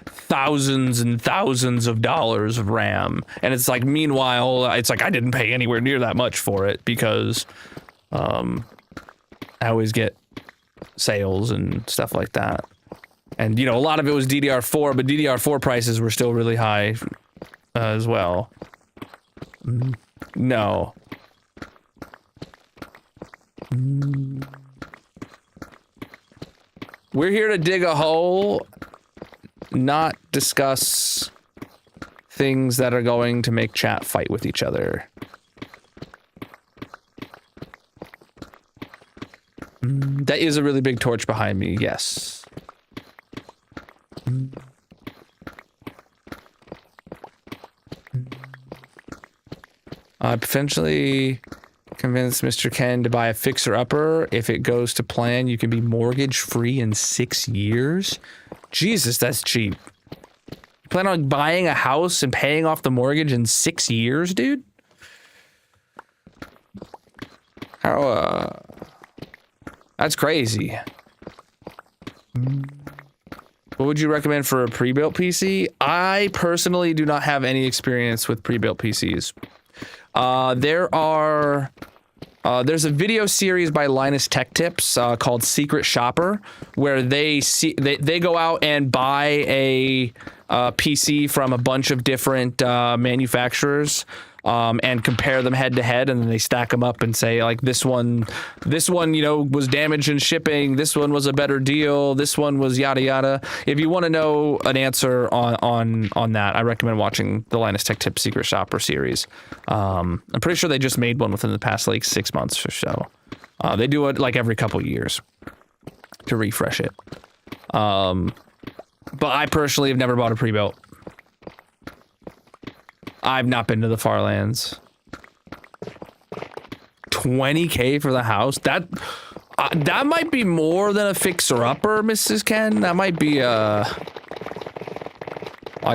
thousands and thousands of dollars of RAM, and it's like meanwhile it's like I didn't pay anywhere near that much for it because I always get sales and stuff like that, and a lot of it was DDR4, but DDR4 prices were still really high as well. No. We're here to dig a hole, not discuss things that are going to make chat fight with each other. That is a really big torch behind me, yes. I potentially convinced Mr. Ken to buy a fixer-upper. If it goes to plan, you can be mortgage-free in 6 years. Jesus, that's cheap. You plan on buying a house and paying off the mortgage in 6 years, dude? How that's crazy. What would you recommend for a pre-built PC? I personally do not have any experience with pre-built PCs. There's a video series by Linus Tech Tips called Secret Shopper, where they go out and buy a PC from a bunch of different manufacturers and compare them head to head, and then they stack them up and say, like, this one, you know, was damaged in shipping. This one was a better deal. This one was yada yada. If you want to know an answer on that, I recommend watching the Linus Tech Tips Secret Shopper series. I'm pretty sure they just made one within the past like 6 months or so. They do it like every couple years to refresh it. But I personally have never bought a pre-built. I've not been to the far lands. $20K for the house? That might be more than a fixer-upper, Mrs. Ken. That might be like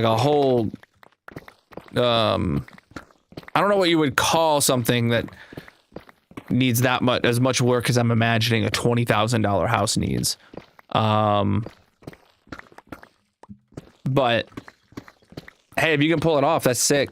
a whole I don't know what you would call something that needs that much as much work as I'm imagining a $20,000 house needs. But hey, if you can pull it off, that's sick.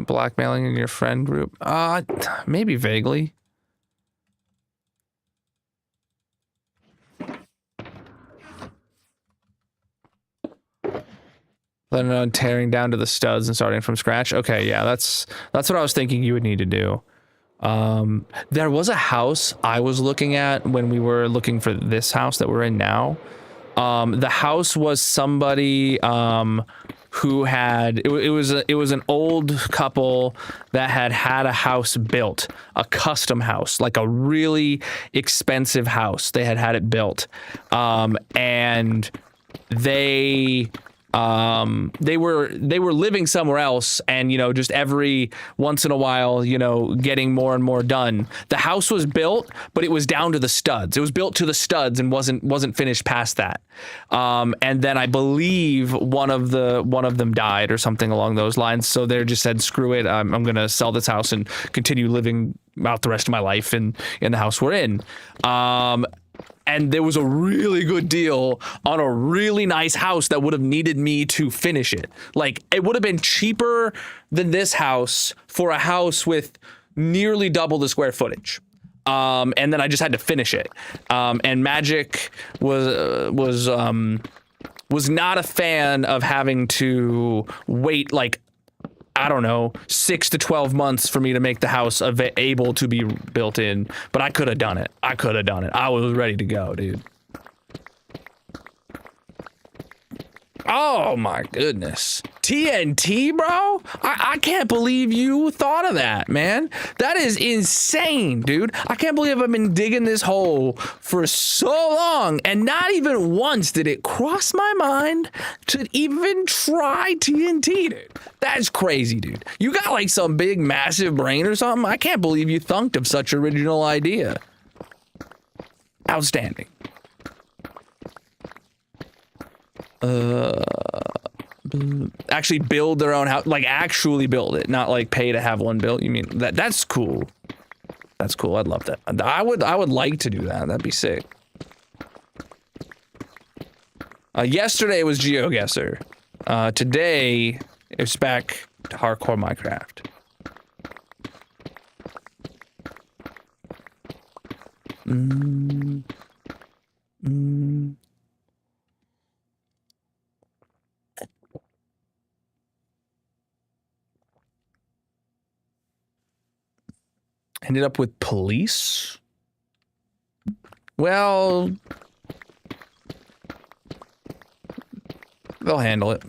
Blackmailing in your friend group? Maybe vaguely. Planning on tearing down to the studs and starting from scratch. Okay, yeah, that's what I was thinking you would need to do. There was a house I was looking at when we were looking for this house that we're in now. The house was somebody who had it was an old couple that had a house built, a custom house, like a really expensive house. They had it built, and they were living somewhere else, and, you know, just every once in a while, you know, getting more and more done. The house was built, but it was down to the studs. It was built to the studs and wasn't finished past that. And then I believe one of them died or something along those lines. So they just said, screw it. I'm going to sell this house and continue living out the rest of my life in the house we're in. And there was a really good deal on a really nice house that would have needed me to finish it. Like, it would have been cheaper than this house for a house with nearly double the square footage. And then I just had to finish it. And Magic was not a fan of having to wait, like, I don't know, 6 to 12 months for me to make the house able to be built in, but I could have done it. I was ready to go, dude. Oh my goodness. TNT, bro? I can't believe you thought of that, man. That is insane, dude. I can't believe I've been digging this hole for so long, and not even once did it cross my mind to even try TNT, dude. That's crazy, dude. You got like some big massive brain or something? I can't believe you thunked of such original idea. Outstanding. Actually build their own house, like actually build it, not like pay to have one built. You mean that's cool. That's cool. I'd love that. I would like to do that. That'd be sick. Yesterday was GeoGuessr. Today it's back to hardcore Minecraft. Ended up with police? Well, they'll handle it.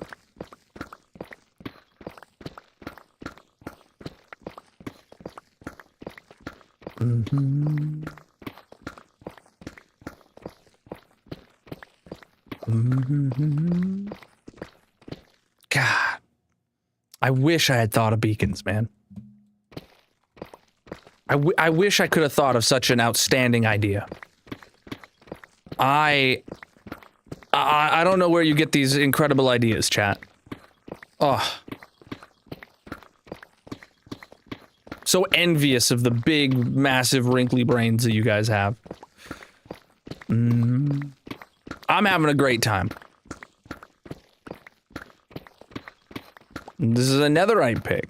God, I wish I had thought of beacons, man. I wish I could have thought of such an outstanding idea. I don't know where you get these incredible ideas, chat. Oh. So envious of the big, massive, wrinkly brains that you guys have. I'm having a great time. This is a netherite pick.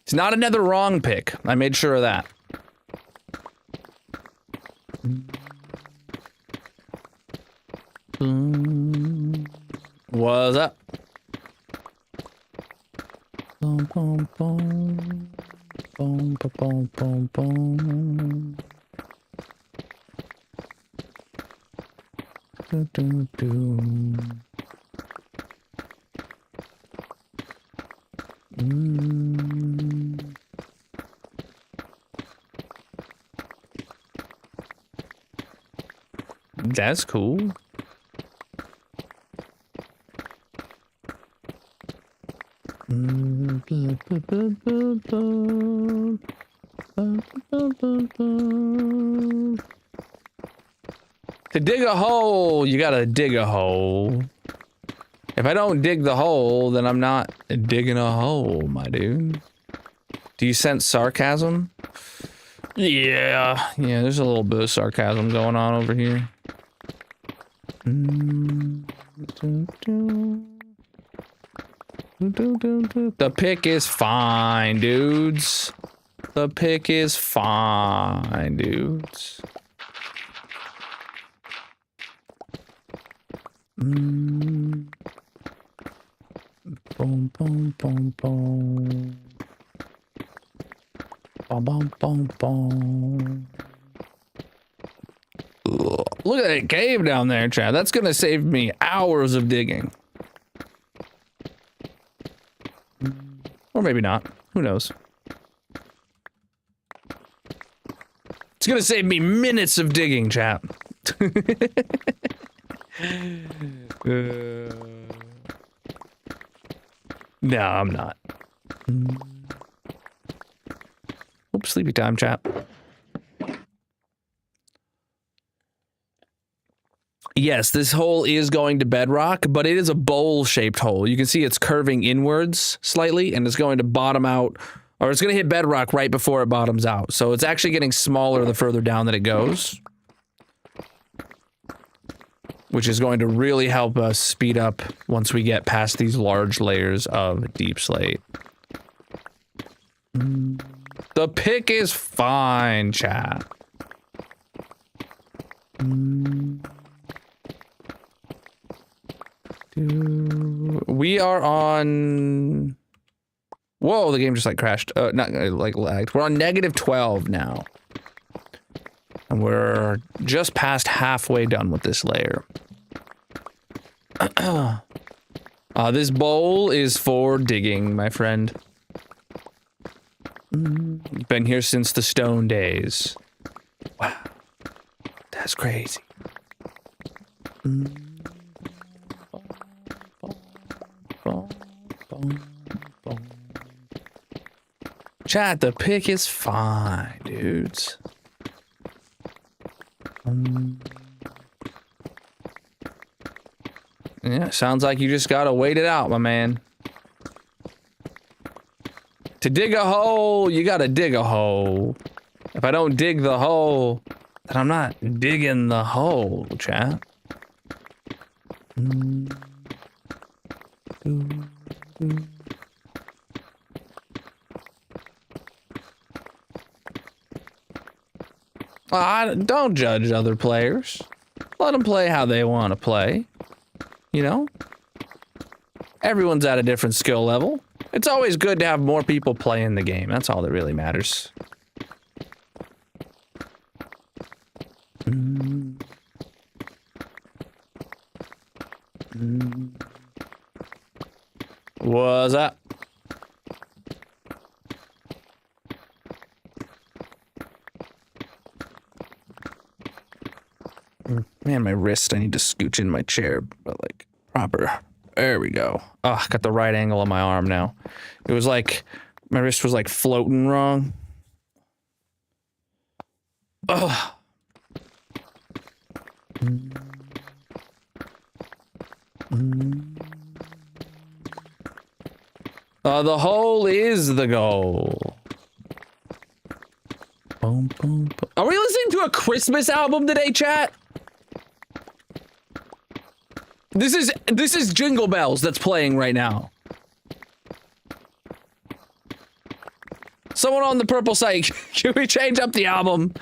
It's not another wrong pick. I made sure of that. What's up? Boom, boom, boom. Boom, boom, boom, boom. Do, do, do. That's cool. To dig a hole, you gotta dig a hole. If I don't dig the hole, then I'm not digging a hole, my dude. Do you sense sarcasm? Yeah, there's a little bit of sarcasm going on over here. The pick is fine, dudes. The pick is fine, dudes. Boom, boom, boom, boom. Boom, boom, boom, boom. Ugh. Look at that cave down there, Chad. That's gonna save me hours of digging. Or maybe not. Who knows? It's gonna save me minutes of digging, chat. No, I'm not. Oops, sleepy time, chat. Yes, this hole is going to bedrock, but it is a bowl-shaped hole. You can see it's curving inwards slightly, and it's going to bottom out, or it's going to hit bedrock right before it bottoms out. So it's actually getting smaller the further down that it goes, which is going to really help us speed up once we get past these large layers of deep slate. The pick is fine, chat. We are on... Whoa, the game just like crashed. Not like lagged. We're on -12 now. And we're just past halfway done with this layer. This bowl is for digging, my friend. Been here since the stone days. Wow. That's crazy. Chat, the pick is fine, dudes. Yeah, sounds like you just gotta wait it out, my man. To dig a hole, you gotta dig a hole. If I don't dig the hole, then I'm not digging the hole, chat. Don't judge other players. Let them play how they want to play. You know? Everyone's at a different skill level. It's always good to have more people playing the game. That's all that really matters. What's up? Man, my wrist, I need to scooch in my chair, but like proper. There we go. Oh, got the right angle on my arm now. It was like My wrist was like floating wrong. Ugh. The hole is the goal. Boom, boom, boom. Are we listening to a Christmas album today, chat? This is Jingle Bells that's playing right now. Someone on the purple site, can we change up the album?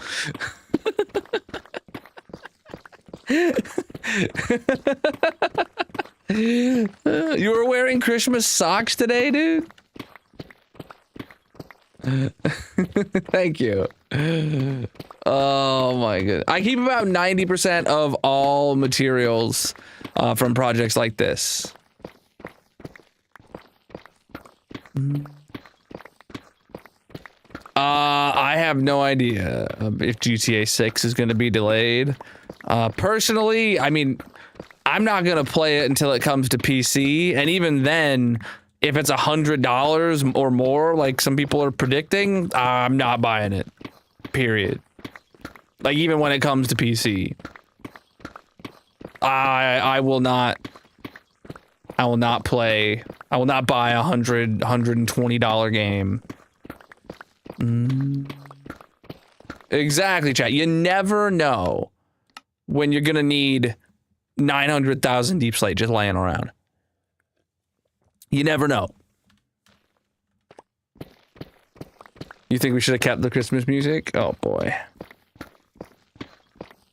You were wearing Christmas socks today, dude? Thank you. Oh my god. I keep about 90% of all materials from projects like this. I have no idea if GTA 6 is going to be delayed. Personally, I mean, I'm not going to play it until it comes to PC, and even then, if it's $100 or more, like some people are predicting, I'm not buying it. Period. Like, even when it comes to PC. I will not play. I will not buy a $120 game. Exactly, chat. You never know when you're gonna need 900,000 deep slate just laying around. You never know. You think we should have kept the Christmas music? Oh boy.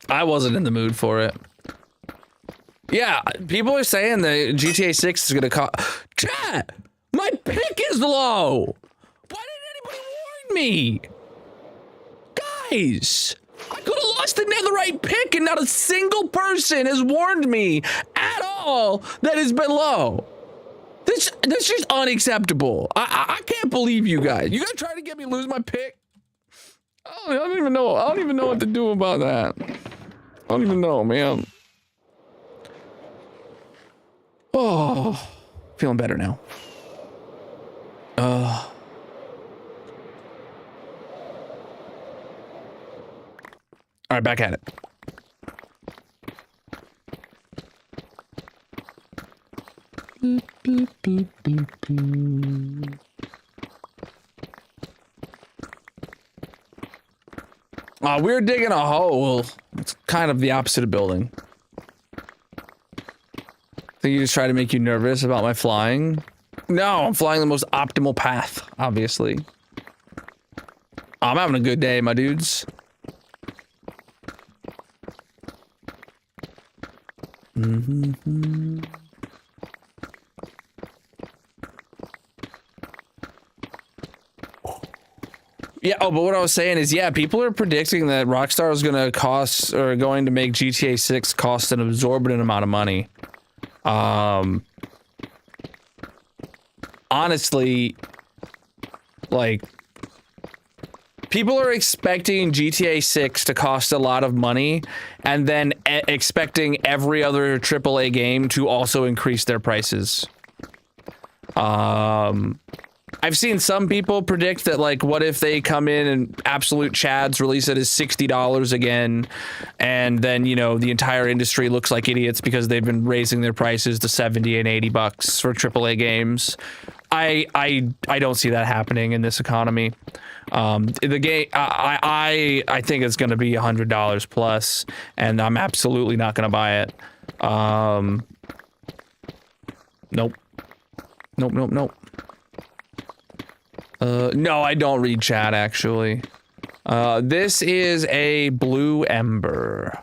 I wasn't in the mood for it. Yeah, people are saying that GTA 6 is gonna cost. Chat! My pick is low! Why didn't anybody warn me? Guys! I could have lost the netherite pick and not a single person has warned me at all that it's been low. That's just unacceptable. I can't believe you guys. You guys trying to get me lose my pick? I don't even know. I don't even know what to do about that. I don't even know, man. Oh, feeling better now. All right, back at it. We're digging a hole. It's kind of the opposite of building. Think you just try to make you nervous about my flying? No, I'm flying the most optimal path, obviously. I'm having a good day, my dudes. Yeah, oh, but what I was saying is, yeah, people are predicting that Rockstar is going to make GTA 6 cost an exorbitant amount of money. Honestly, like, people are expecting GTA 6 to cost a lot of money and then expecting every other AAA game to also increase their prices. I've seen some people predict that, like, what if they come in and absolute chads release it as $60 again, and then, you know, the entire industry looks like idiots because they've been raising their prices to 70 and 80 bucks for AAA games. I don't see that happening in this economy. The game, I think it's going to be $100 plus, and I'm absolutely not going to buy it. Nope. Nope. No, I don't read chat, actually. This is a blue ember.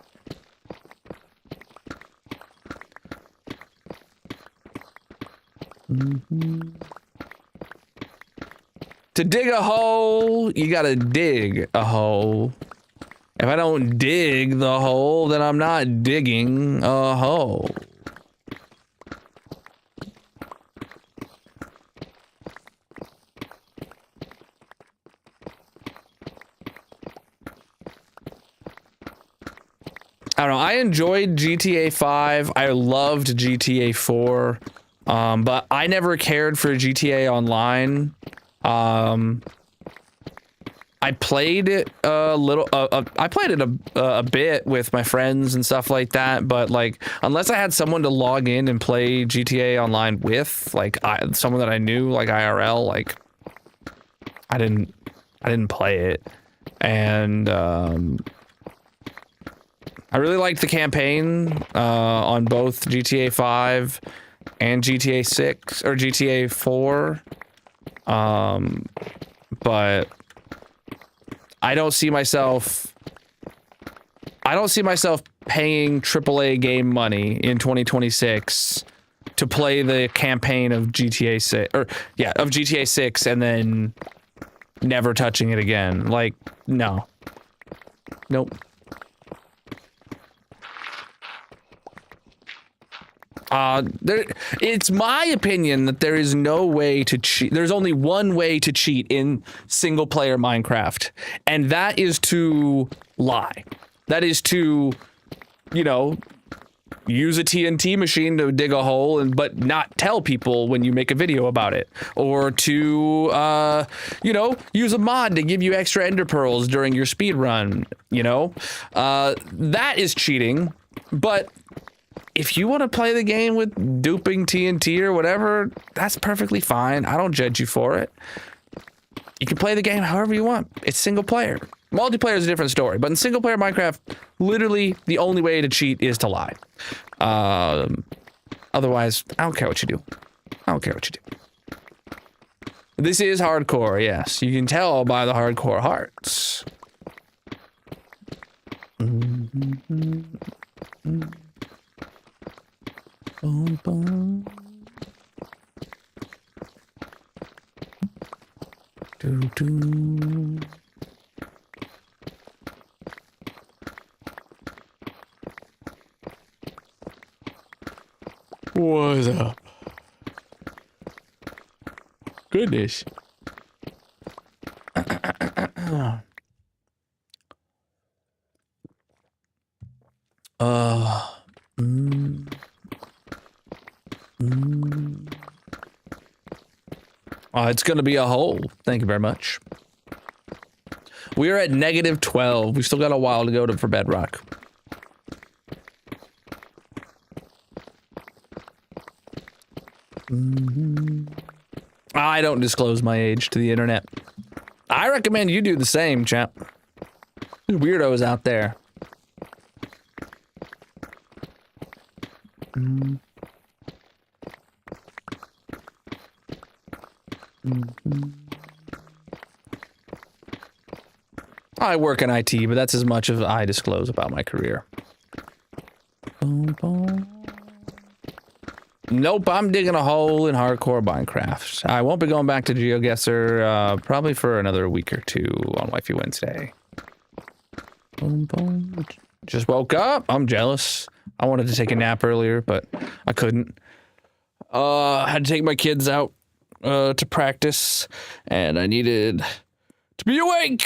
To dig a hole, you gotta dig a hole. If I don't dig the hole, then I'm not digging a hole. I don't know. I enjoyed GTA 5. I loved GTA 4. But I never cared for GTA Online. I played it a little. I played it a bit with my friends and stuff like that. But like, unless I had someone to log in and play GTA Online with, like someone that I knew, like IRL, like I didn't play it. And I really liked the campaign on both GTA 5 and GTA 6 or GTA 4. But I don't see myself paying AAA game money in 2026 to play the campaign of GTA 6 of GTA 6 and then never touching it again. Like, no. Nope. It's my opinion that there is no way to cheat. There's only one way to cheat in single player Minecraft, and that is to lie. That is to, use a TNT machine to dig a hole but not tell people when you make a video about it, or to use a mod to give you extra ender pearls during your speed run. That is cheating. But if you want to play the game with duping TNT or whatever, that's perfectly fine. I don't judge you for it. You can play the game however you want. It's single player. Multiplayer is a different story, but in single player Minecraft, literally the only way to cheat is to lie. Otherwise, I don't care what you do. I don't care what you do. This is hardcore, yes. You can tell by the hardcore hearts. Boom, boom. Do, do. What's up? Goodness. It's going to be a hole. Thank you very much. We're at -12. We still got a while to go for bedrock. I don't disclose my age to the internet. I recommend you do the same, chap. There's weirdos out there. I work in IT, but that's as much as I disclose about my career. Nope, I'm digging a hole in hardcore Minecraft. I won't be going back to GeoGuessr probably for another week or two on Wifey Wednesday. Just woke up. I'm jealous. I wanted to take a nap earlier, but I couldn't. I had to take my kids out to practice, and I needed to be awake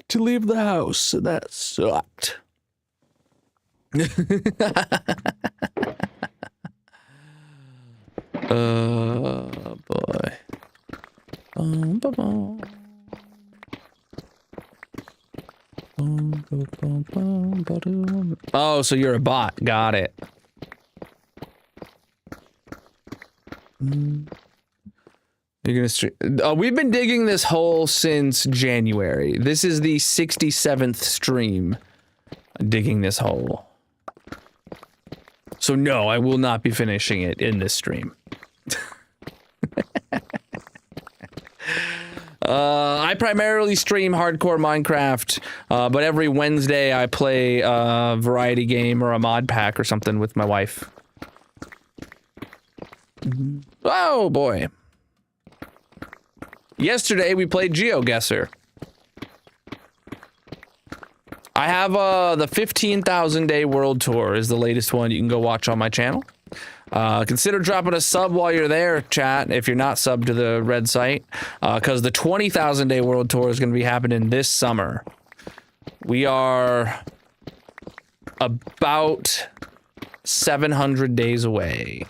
to leave the house, and that sucked. Boy. Oh, so you're a bot. Got it. You're gonna stream. We've been digging this hole since January. This is the 67th stream digging this hole. So no, I will not be finishing it in this stream. I primarily stream hardcore Minecraft, but every Wednesday I play a variety game or a mod pack or something with my wife. Oh boy. Yesterday we played GeoGuessr. I have the 15,000 Day World Tour is the latest one you can go watch on my channel. Consider dropping a sub while you're there, chat, if you're not subbed to the red site, because the 20,000 Day World Tour is going to be happening this summer. We are about 700 days away.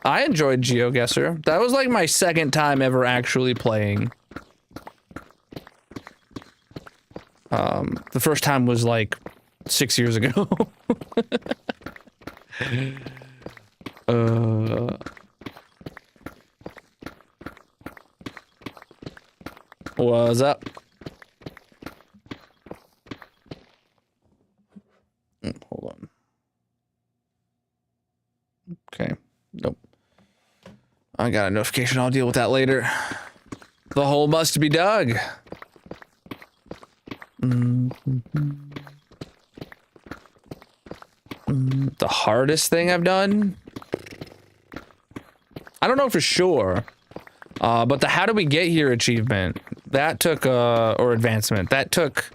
I enjoyed GeoGuessr. That was like my second time ever actually playing. The first time was like 6 years ago. What's up? Hold on. Okay. Nope. I got a notification. I'll deal with that later. The hole must be dug. The hardest thing I've done? I don't know for sure. But the how do we get here achievement, that took, or advancement, that took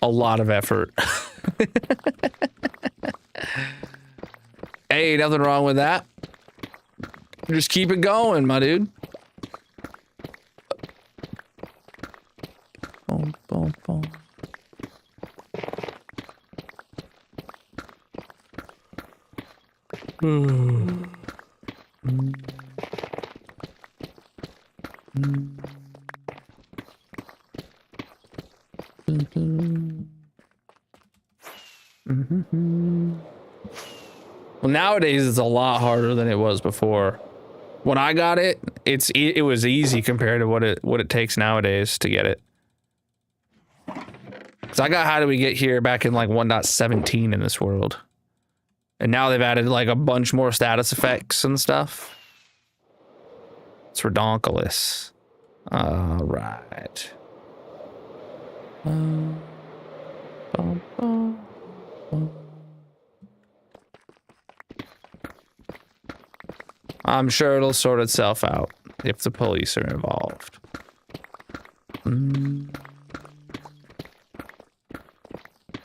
a lot of effort. Hey, nothing wrong with that. Just keep it going, my dude. Boom, boom, boom. Well, nowadays it's a lot harder than it was before. When I got it, it was easy compared to what it takes nowadays to get it. So I got how do we get here back in like 1.17 in this world. And now they've added like a bunch more status effects and stuff. It's redonkulous. All right. I'm sure it'll sort itself out if the police are involved.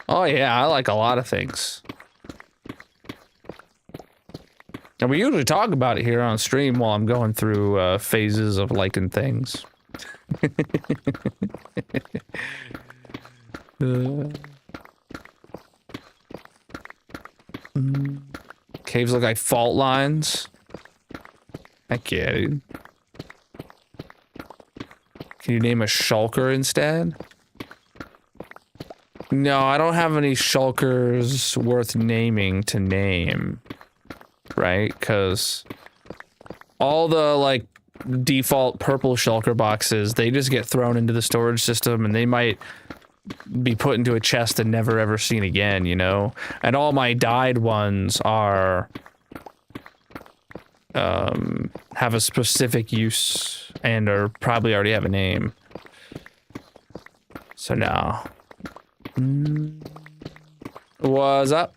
Oh yeah, I like a lot of things. And we usually talk about it here on stream while I'm going through phases of liking things. Caves look like fault lines. Heck yeah, dude. Can you name a shulker instead? No, I don't have any shulkers worth naming to name. Right? Because all the, like, default purple shulker boxes, they just get thrown into the storage system and they might be put into a chest and never ever seen again, you know? And all my dyed ones are... have a specific use and are probably already have a name. So now, what's up?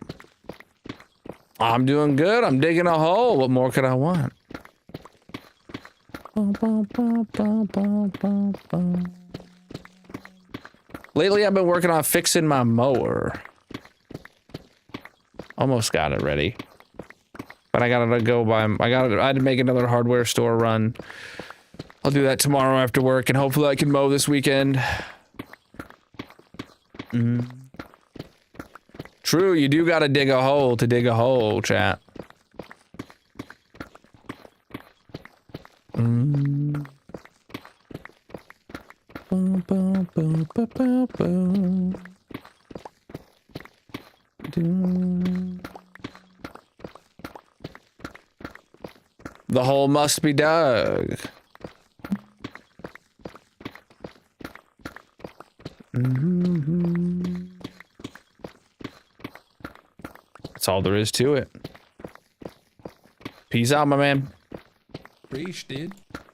I'm doing good. I'm digging a hole. What more could I want? Lately, I've been working on fixing my mower. Almost got it ready. But I gotta go by, I had to make another hardware store run. I'll do that tomorrow after work, and hopefully I can mow this weekend. True, you do gotta dig a hole to dig a hole, chat. The hole must be dug. That's all there is to it. Peace out, my man. Preach, dude.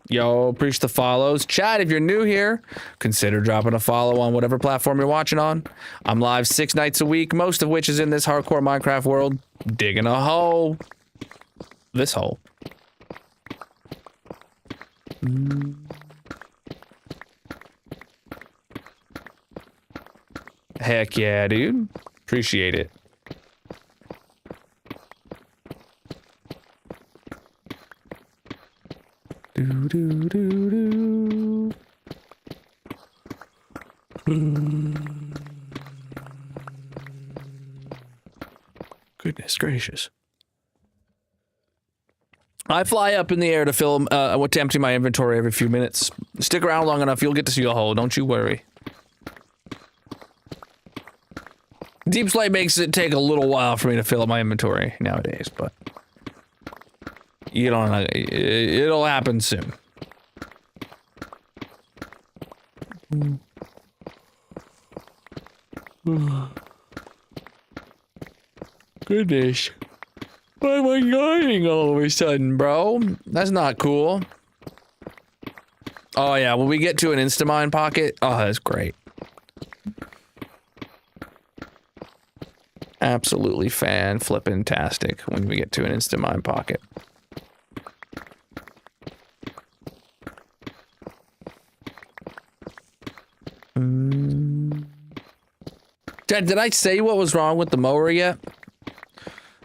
Yo, preach the follows. Chat, if you're new here, consider dropping a follow on whatever platform you're watching on. I'm live 6 nights a week, most of which is in this hardcore Minecraft world, digging a hole. This hole. Heck yeah, dude. Appreciate it. Do do do do. Goodness gracious. I fly up in the air to film, to empty my inventory every few minutes. Stick around long enough, you'll get to see a hole, don't you worry. Deep Slate makes it take a little while for me to fill up my inventory nowadays, but you don't know, it'll happen soon. Goodness. Why am I yawning all of a sudden, bro? That's not cool. Oh yeah, when we get to an Instamine pocket, oh, that's great. Absolutely fan-flippin-tastic when we get to an Instamine pocket. Did I say what was wrong with the mower yet?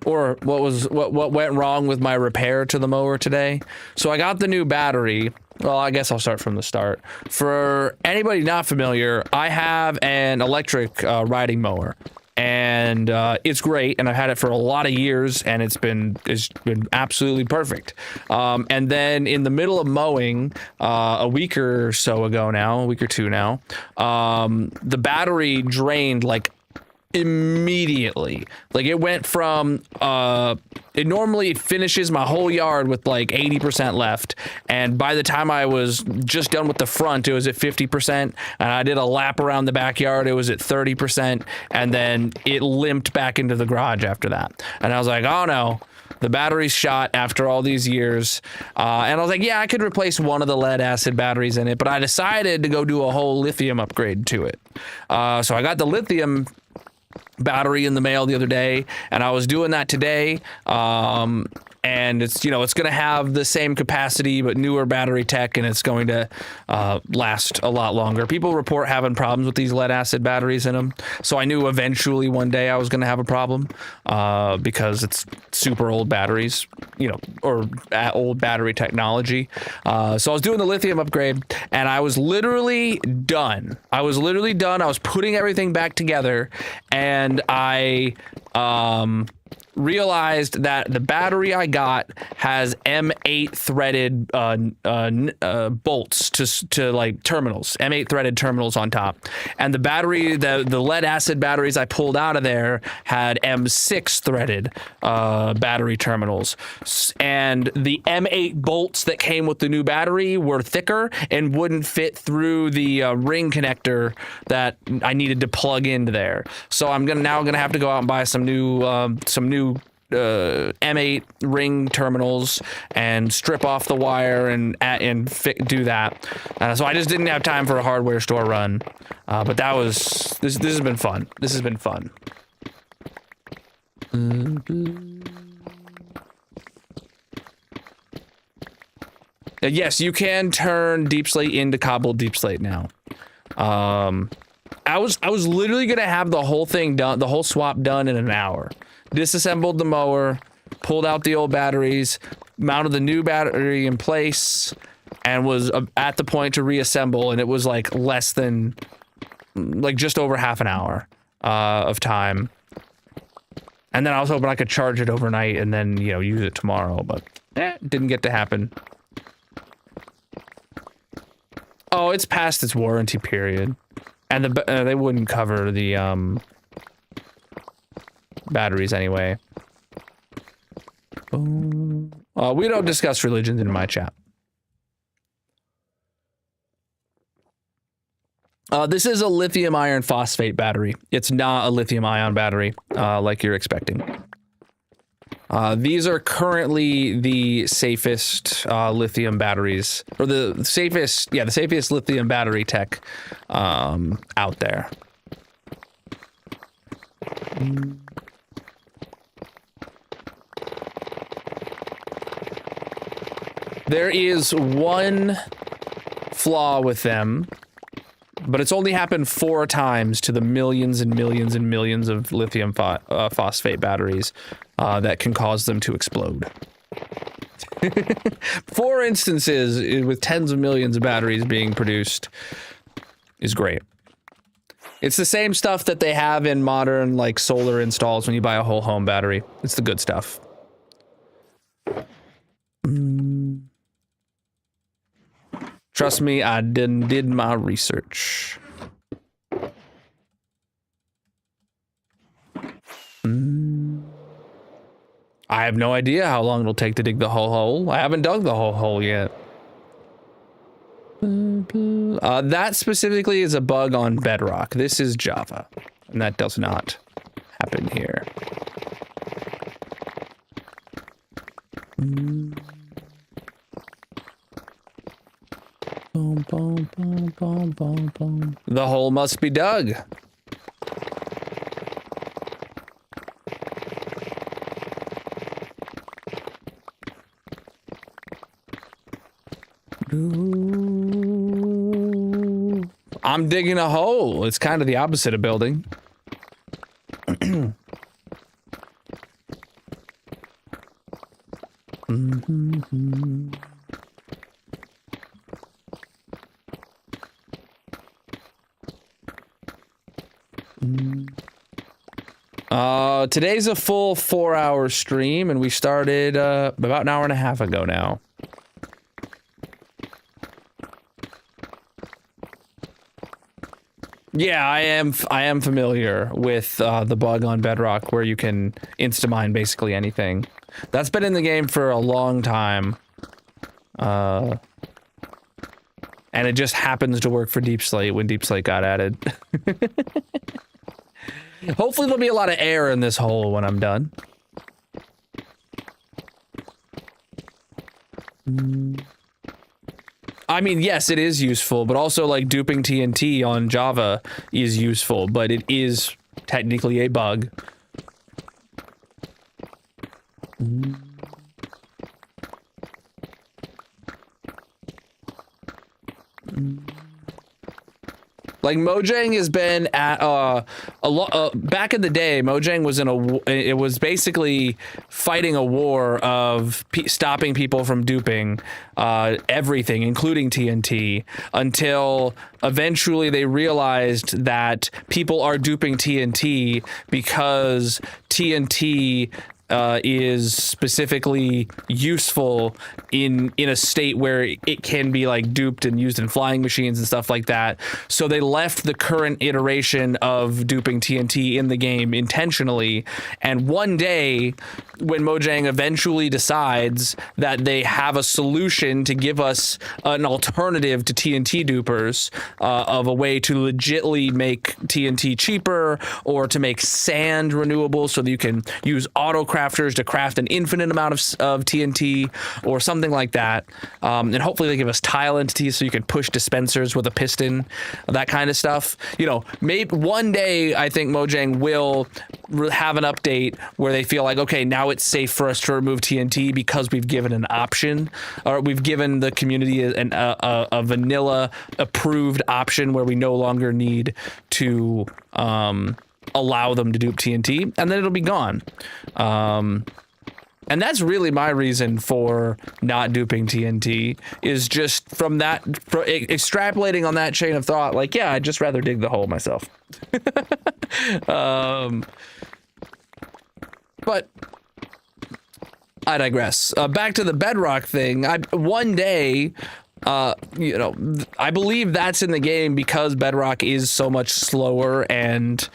Or what went wrong with my repair to the mower today? So I got the new battery. Well, I guess I'll start from the start. For anybody not familiar, I have an electric riding mower. And it's great, and I've had it for a lot of years, and it's been absolutely perfect. And then in the middle of mowing, a week or so ago now, a week or two now, the battery drained like immediately. Like it went from it normally finishes my whole yard with like 80% left, and by the time I was just done with the front, it was at 50%, and I did a lap around the backyard, it was at 30%, and then it limped back into the garage after that. And I was like, oh no, the battery's shot after all these years. And I was like, yeah, I could replace one of the lead acid batteries in it, but I decided to go do a whole lithium upgrade to it. So I got the lithium battery in the mail the other day, and I was doing that today. And it's, you know, it's going to have the same capacity but newer battery tech, and it's going to last a lot longer. People report having problems with these lead acid batteries in them, so I knew eventually one day I was going to have a problem because it's super old batteries, you know, or old battery technology. So I was doing the lithium upgrade, and I was literally done. I was putting everything back together, and I realized that the battery I got has M8 threaded bolts to like terminals, M8 threaded terminals on top, and the battery, the lead acid batteries I pulled out of there had M6 threaded battery terminals, and the M8 bolts that came with the new battery were thicker and wouldn't fit through the ring connector that I needed to plug into there. So I'm now gonna have to go out and buy some new M8 ring terminals and strip off the wire and do that. So I just didn't have time for a hardware store run. But this has been fun. This has been fun. Yes, you can turn Deep Slate into cobbled Deep Slate now. I was literally gonna have the whole thing done, the whole swap done in an hour. Disassembled the mower, pulled out the old batteries, mounted the new battery in place, and was at the point to reassemble, and it was like just over half an hour of time. And then I was hoping I could charge it overnight and then, you know, use it tomorrow, but it didn't get to happen. Oh, it's past its warranty period. And they wouldn't cover the batteries anyway. We don't discuss religions in my chat. This is a lithium iron phosphate battery. It's not a lithium ion battery like you're expecting. These are currently the safest lithium batteries, or the safest lithium battery tech out there. There is one flaw with them, but it's only happened 4 times to the millions and millions and millions of lithium phosphate batteries that can cause them to explode. 4 instances with tens of millions of batteries being produced is great. It's the same stuff that they have in modern like solar installs when you buy a whole home battery. It's the good stuff. Trust me, I did my research. I have no idea how long it'll take to dig the whole hole. I haven't dug the whole hole yet. That specifically is a bug on Bedrock. This is Java, and that does not happen here. The hole must be dug. I'm digging a hole. It's kind of the opposite of building. Today's a full 4-hour stream, and we started about an hour and a half ago now. Yeah, I am familiar with the bug on Bedrock where you can insta-mine basically anything. That's been in the game for a long time. And it just happens to work for Deep Slate when Deep Slate got added. Hopefully there'll be a lot of air in this hole when I'm done. I mean, yes, it is useful, but also like duping TNT on Java is useful, but it is technically a bug. Like Mojang has been at back in the day. Mojang was it was basically fighting a war of stopping people from duping everything, including TNT, until eventually they realized that people are duping TNT because TNT is specifically useful in a state where it can be like duped and used in flying machines and stuff like that. So they left the current iteration of duping TNT in the game intentionally. And one day, when Mojang eventually decides that they have a solution to give us an alternative to TNT dupers, of a way to legitly make TNT cheaper or to make sand renewable so that you can use autocrafters to craft an infinite amount of TNT or something like that. And hopefully they give us tile entities so you can push dispensers with a piston, that kind of stuff. You know, maybe one day I think Mojang will have an update where they feel like, okay, now it's safe for us to remove TNT because we've given an option, or we've given the community a vanilla approved option where we no longer need to allow them to dupe TNT, and then it'll be gone. And that's really my reason for not duping TNT, is just from that, extrapolating on that chain of thought, like, yeah, I'd just rather dig the hole myself. But I digress. Back to the Bedrock thing. One day, you know, I believe that's in the game because Bedrock is so much slower and,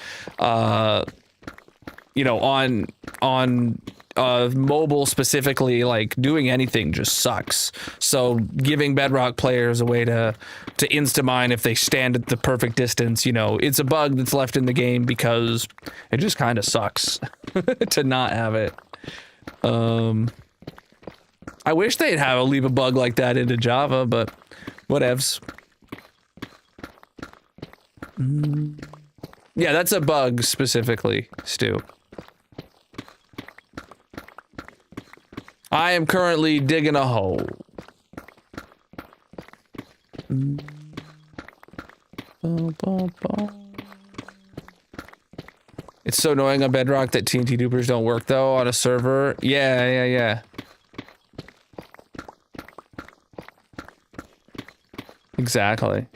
you know, on mobile specifically, like doing anything just sucks. So giving Bedrock players a way to insta-mine if they stand at the perfect distance, you know, it's a bug that's left in the game because it just kind of sucks to not have it. I wish they'd leave a bug like that into Java, but whatevs. Yeah, that's a bug specifically, Stu. I am currently digging a hole. It's so annoying on Bedrock that TNT dupers don't work though on a server. Yeah. Exactly.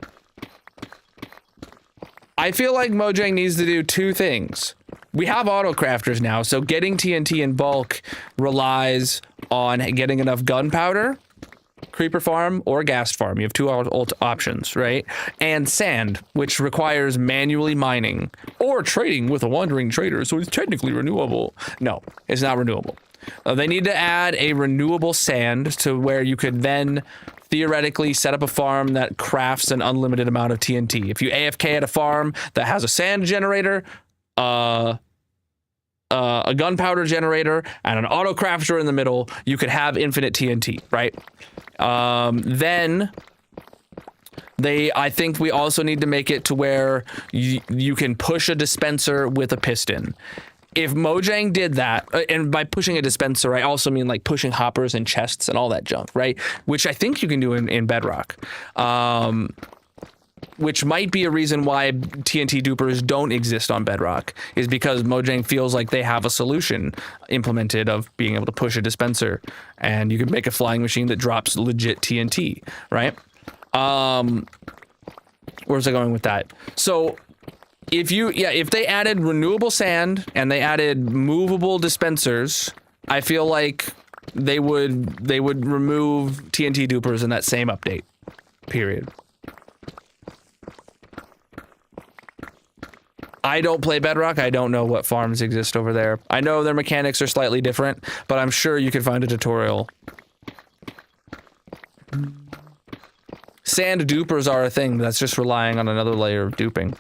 I feel like Mojang needs to do two things. We have auto crafters now, so getting TNT in bulk relies on getting enough gunpowder, creeper farm, or gas farm. You have two options, right? And sand, which requires manually mining or trading with a wandering trader, so it's technically renewable. No, it's not renewable. They need to add a renewable sand to where you could then theoretically set up a farm that crafts an unlimited amount of TNT. If you AFK at a farm that has a sand generator, a gunpowder generator, and an auto crafter in the middle, you could have infinite TNT, right? Then I think we also need to make it to where you can push a dispenser with a piston. If Mojang did that, and by pushing a dispenser, I also mean like pushing hoppers and chests and all that junk, right? Which I think you can do in Bedrock. Which might be a reason why TNT dupers don't exist on Bedrock, is because Mojang feels like they have a solution implemented of being able to push a dispenser, and you can make a flying machine that drops legit TNT, right? Where's I going with that? So if they added renewable sand and they added movable dispensers, I feel like they would remove TNT dupers in that same update, period. I don't play Bedrock. I don't know what farms exist over there. I know their mechanics are slightly different, but I'm sure you could find a tutorial. Sand dupers are a thing that's just relying on another layer of duping.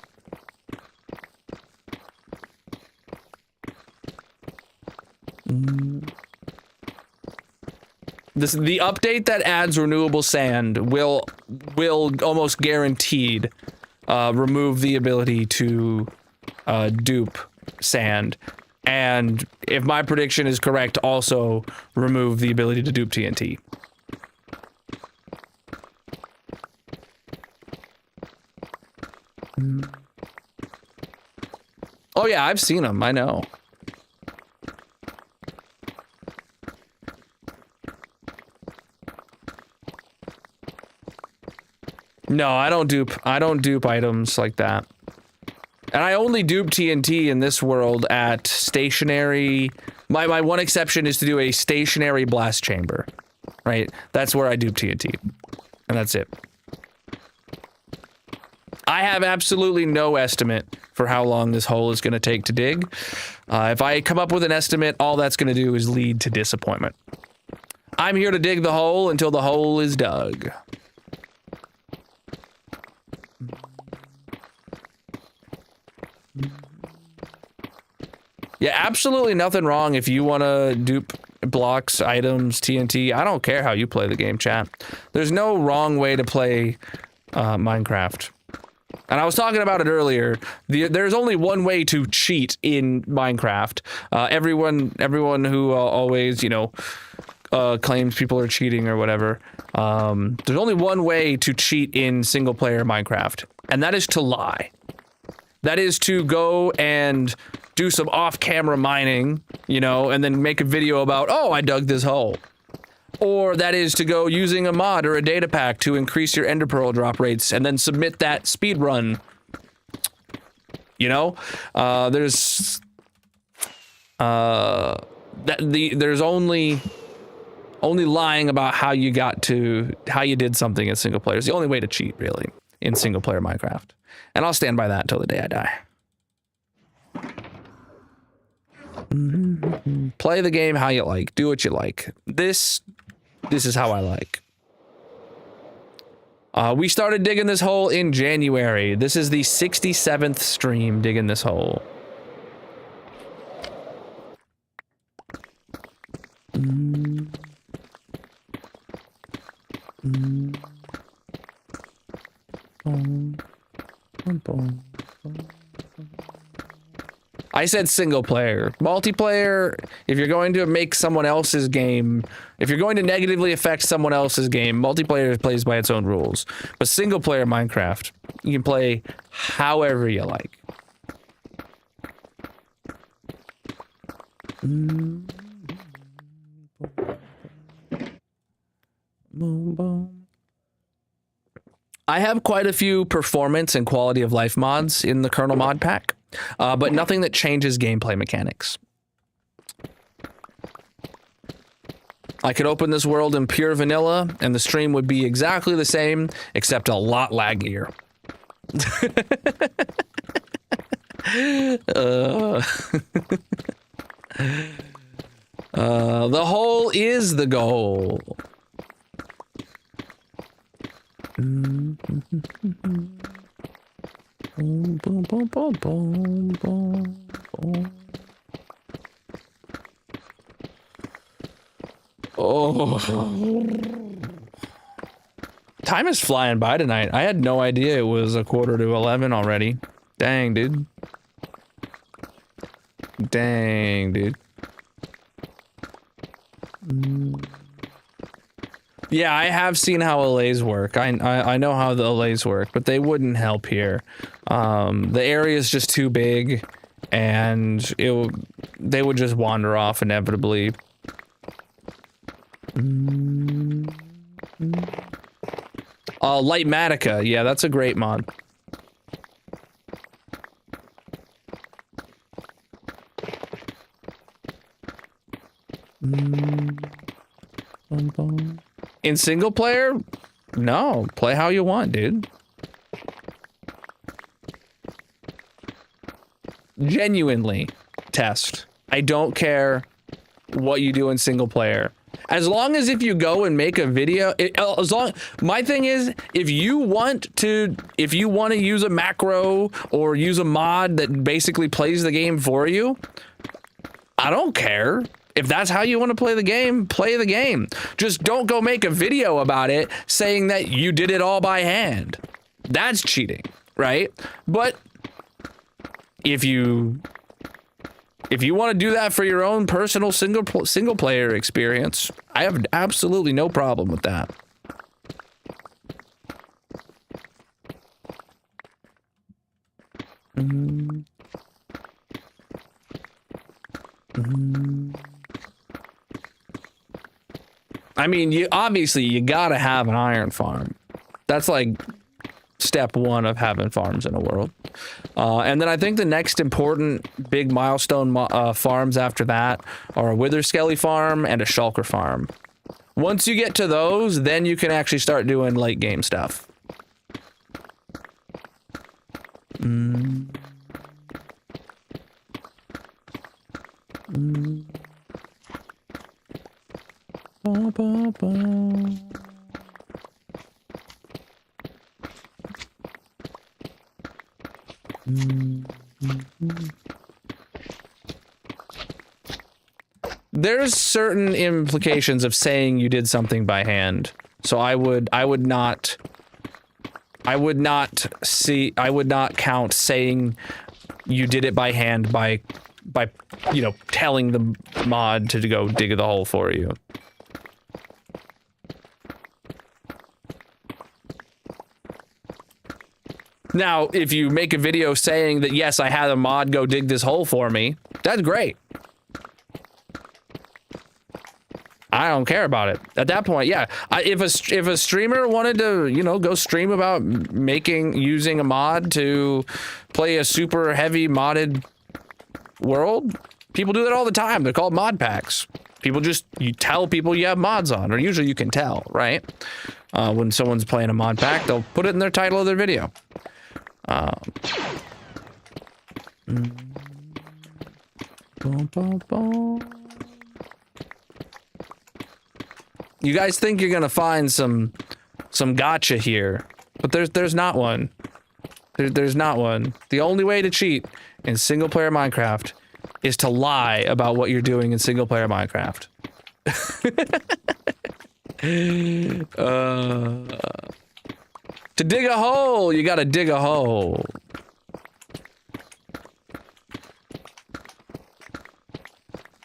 The update that adds renewable sand will almost guaranteed remove the ability to dupe sand, and if my prediction is correct, also remove the ability to dupe TNT. Oh yeah, I've seen them, I know. No, I don't dupe items like that. And I only dupe TNT in this world at stationary. My one exception is to do a stationary blast chamber, right? That's where I dupe TNT, and that's it. I have absolutely no estimate for how long this hole is going to take to dig. If I come up with an estimate, all that's going to do is lead to disappointment. I'm here to dig the hole until the hole is dug. Yeah, absolutely nothing wrong if you want to dupe blocks, items, TNT. I don't care how you play the game, chat. There's no wrong way to play Minecraft. And I was talking about it earlier. There's only one way to cheat in Minecraft. Everyone who always, claims people are cheating or whatever. There's only one way to cheat in single player Minecraft, and that is to lie. That is to go and do some off-camera mining, and then make a video about, oh, I dug this hole. Or that is to go using a mod or a data pack to increase your ender pearl drop rates and then submit that speed run. There's only lying about how you did something in single player is the only way to cheat, really, in single player Minecraft. And I'll stand by that until the day I die. Play the game how you like. Do what you like. This is how I like. We started digging this hole in January. This is the 67th stream digging this hole. I said single player. Multiplayer, if you're going to make someone else's game, if you're going to negatively affect someone else's game, multiplayer plays by its own rules. But single player Minecraft, you can play however you like. I have quite a few performance and quality of life mods in the Colonel mod pack, but nothing that changes gameplay mechanics. I could open this world in pure vanilla, and the stream would be exactly the same, except a lot laggier. The hole is the goal. Oh. Time is flying by tonight. I had no idea it was 11:15 already. Dang, dude. Dang, dude. Yeah, I have seen how allays work. I know how the allays work, but they wouldn't help here. The area is just too big, and they would just wander off inevitably. Lightmatica, yeah, that's a great mod. In single player? No, play how you want, dude. Genuinely, test. I don't care what you do in single player. As long as if you go and make a video, my thing is, if you want to use a macro or use a mod that basically plays the game for you, I don't care. If that's how you want to play the game, play the game. Just don't go make a video about it saying that you did it all by hand. That's cheating, right? But if you want to do that for your own personal single player experience, I have absolutely no problem with that. I mean, you gotta have an iron farm. That's like step one of having farms in a world. And then I think the next important big milestone farms after that are a Wither Skelly farm and a Shulker farm. Once you get to those, then you can actually start doing late game stuff. There's certain implications of saying you did something by hand. So I would not count saying you did it by hand by telling the mod to go dig the hole for you. Now, if you make a video saying that, yes, I had a mod go dig this hole for me, that's great. I don't care about it. At that point, yeah. If a streamer wanted to, go stream about using a mod to play a super heavy modded world, people do that all the time. They're called mod packs. You tell people you have mods on, or usually you can tell, right? When someone's playing a mod pack, they'll put it in their title of their video. You guys think you're gonna find some gotcha here, but there's not one. There's not one. The only way to cheat in single player Minecraft is to lie about what you're doing in single player Minecraft. To dig a hole, you gotta dig a hole.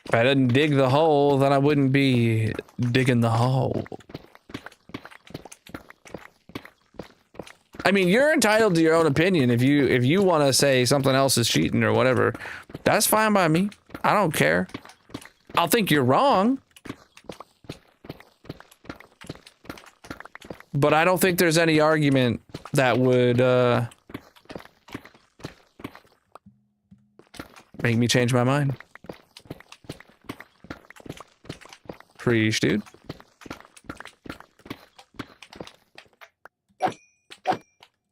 If I didn't dig the hole, then I wouldn't be digging the hole. I mean, you're entitled to your own opinion. If you want to say something else is cheating or whatever, that's fine by me. I don't care. I'll think you're wrong. but I don't think there's any argument that would make me change my mind. Preach, dude.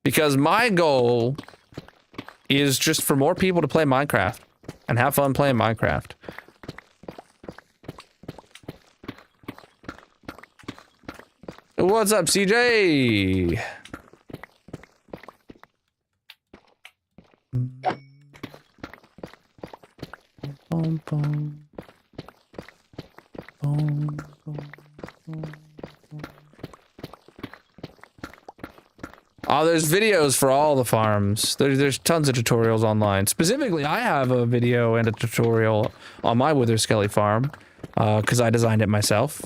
Because my goal is just for more people to play Minecraft and have fun playing Minecraft. What's up, CJ? Boom, boom. Boom, boom, boom. Oh, there's videos for all the farms. There's tons of tutorials online. Specifically, I have a video and a tutorial on my Wither Skelly farm because I designed it myself.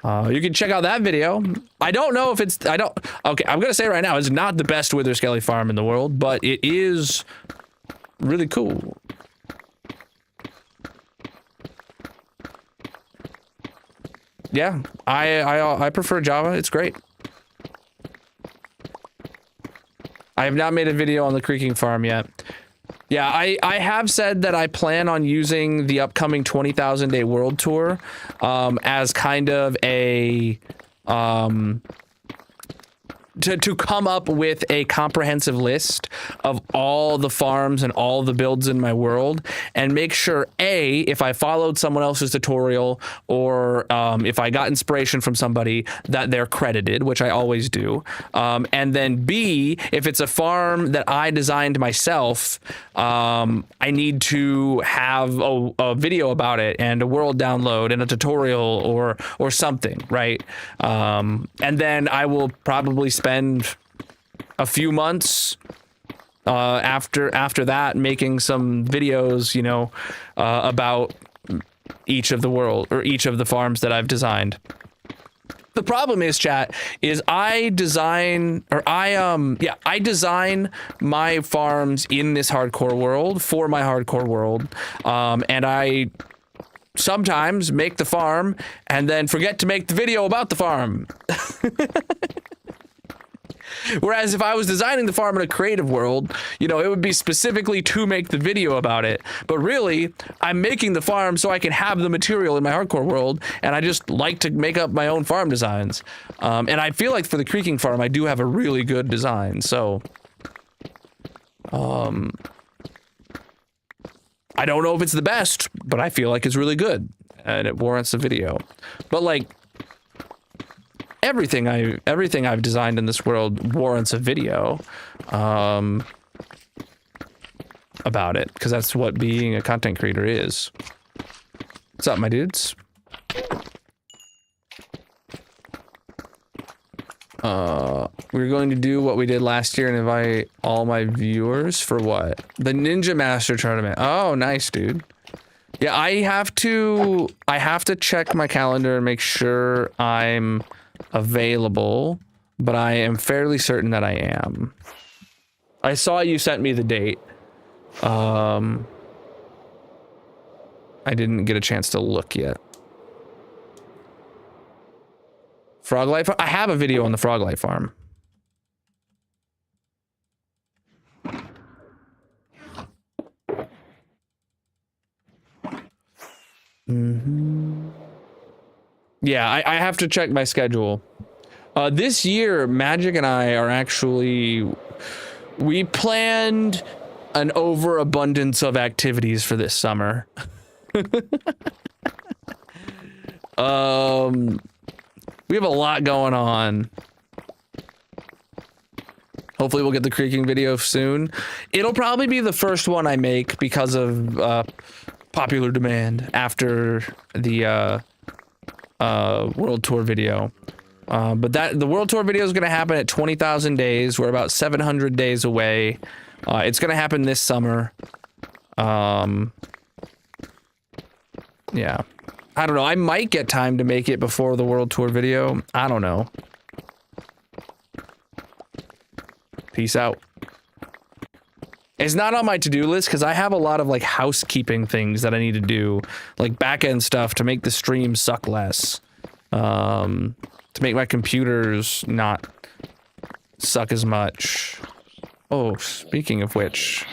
You can check out that video. I don't know if it's... Okay, I'm going to say right now, it's not the best Wither Skelly farm in the world, but it is really cool. Yeah, I prefer Java. It's great. I have not made a video on the creaking farm yet. Yeah, I have said that I plan on using the upcoming 20,000 day world tour as kind of a to come up with a comprehensive list of all the farms and all the builds in my world and make sure, A, if I followed someone else's tutorial or if I got inspiration from somebody, that they're credited, which I always do. And then B, if it's a farm that I designed myself, I need to have a video about it and a world download and a tutorial or something, right? And then I will probably spend a few months after that making some videos, you know, about each of the farms that I've designed. The problem is, chat, is I design my farms in this hardcore world for my hardcore world, and I sometimes make the farm and then forget to make the video about the farm. Whereas if I was designing the farm in a creative world, you know, it would be specifically to make the video about it. But really, I'm making the farm so I can have the material in my hardcore world, and I just like to make up my own farm designs. And I feel like for the creaking farm, I do have a really good design. So, I don't know if it's the best, but I feel like it's really good, and it warrants a video. But like, everything I've designed in this world warrants a video about it, because that's what being a content creator is. What's up, my dudes? We're going to do what we did last year and invite all my viewers for what? The Ninja Master Tournament. Oh, nice, dude. Yeah, I have to check my calendar and make sure I'm available, but I am fairly certain that I am. I saw you sent me the date. I didn't get a chance to look yet. Froglight Farm? I have a video on the Froglight Farm. Yeah, I have to check my schedule. This year, Magic and I are actually... We planned an overabundance of activities for this summer. We have a lot going on. Hopefully we'll get the creaking video soon. It'll probably be the first one I make because of popular demand after the world tour video. But the world tour video is going to happen at 20,000 days. We're about 700 days away. It's going to happen this summer. Yeah. I don't know. I might get time to make it before the world tour video. I don't know. Peace out. It's not on my to-do list because I have a lot of like housekeeping things that I need to do, like back-end stuff to make the stream suck less. to make my computers not suck as much. Oh, speaking of which,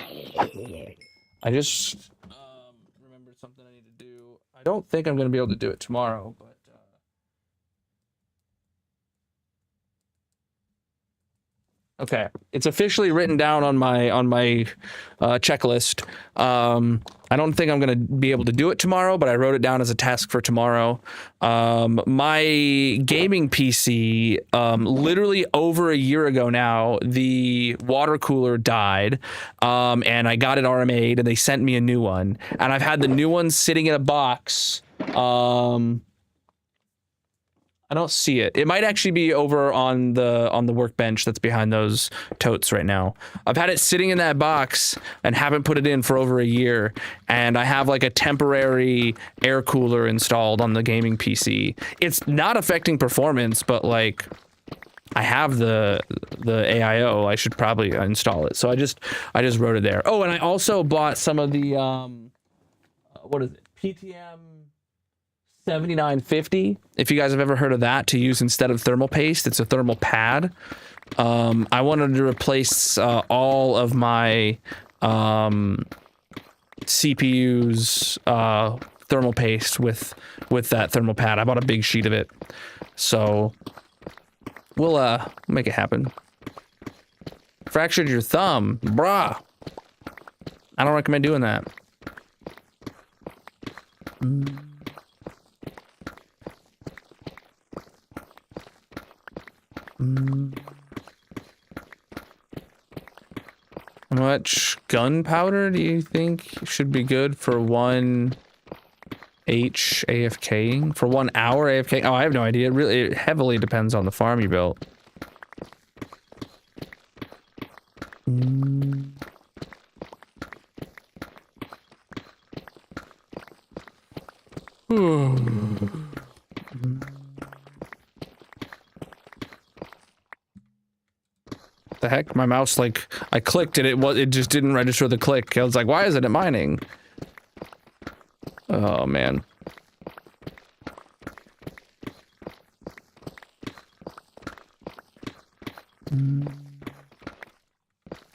I just remembered something I need to do. I don't think I'm going to be able to do it tomorrow, but okay, it's officially written down on my checklist. I don't think I'm gonna be able to do it tomorrow, but I wrote it down as a task for tomorrow. My gaming PC, literally over a year ago now, the water cooler died, and I got it RMA'd, and they sent me a new one, and I've had the new one sitting in a box. I don't see it. It might actually be over on the workbench that's behind those totes right now. I've had it sitting in that box and haven't put it in for over a year, and I have like a temporary air cooler installed on the gaming PC. It's not affecting performance, but like I have the AIO. I should probably install it. So I just wrote it there. Oh, and I also bought some of the what is it? PTM 7950, if you guys have ever heard of that, to use instead of thermal paste. It's a thermal pad. I wanted to replace all of my CPU's thermal paste with that thermal pad. I bought a big sheet of it, so we'll make it happen. Fractured your thumb, brah. I don't recommend doing that. How much gunpowder do you think should be good for 1 H AFKing? For 1 hour AFK? Oh, I have no idea. It heavily depends on the farm you built. The heck, my mouse, like, I clicked and it just didn't register the click. I was like, why isn't it mining? Oh man.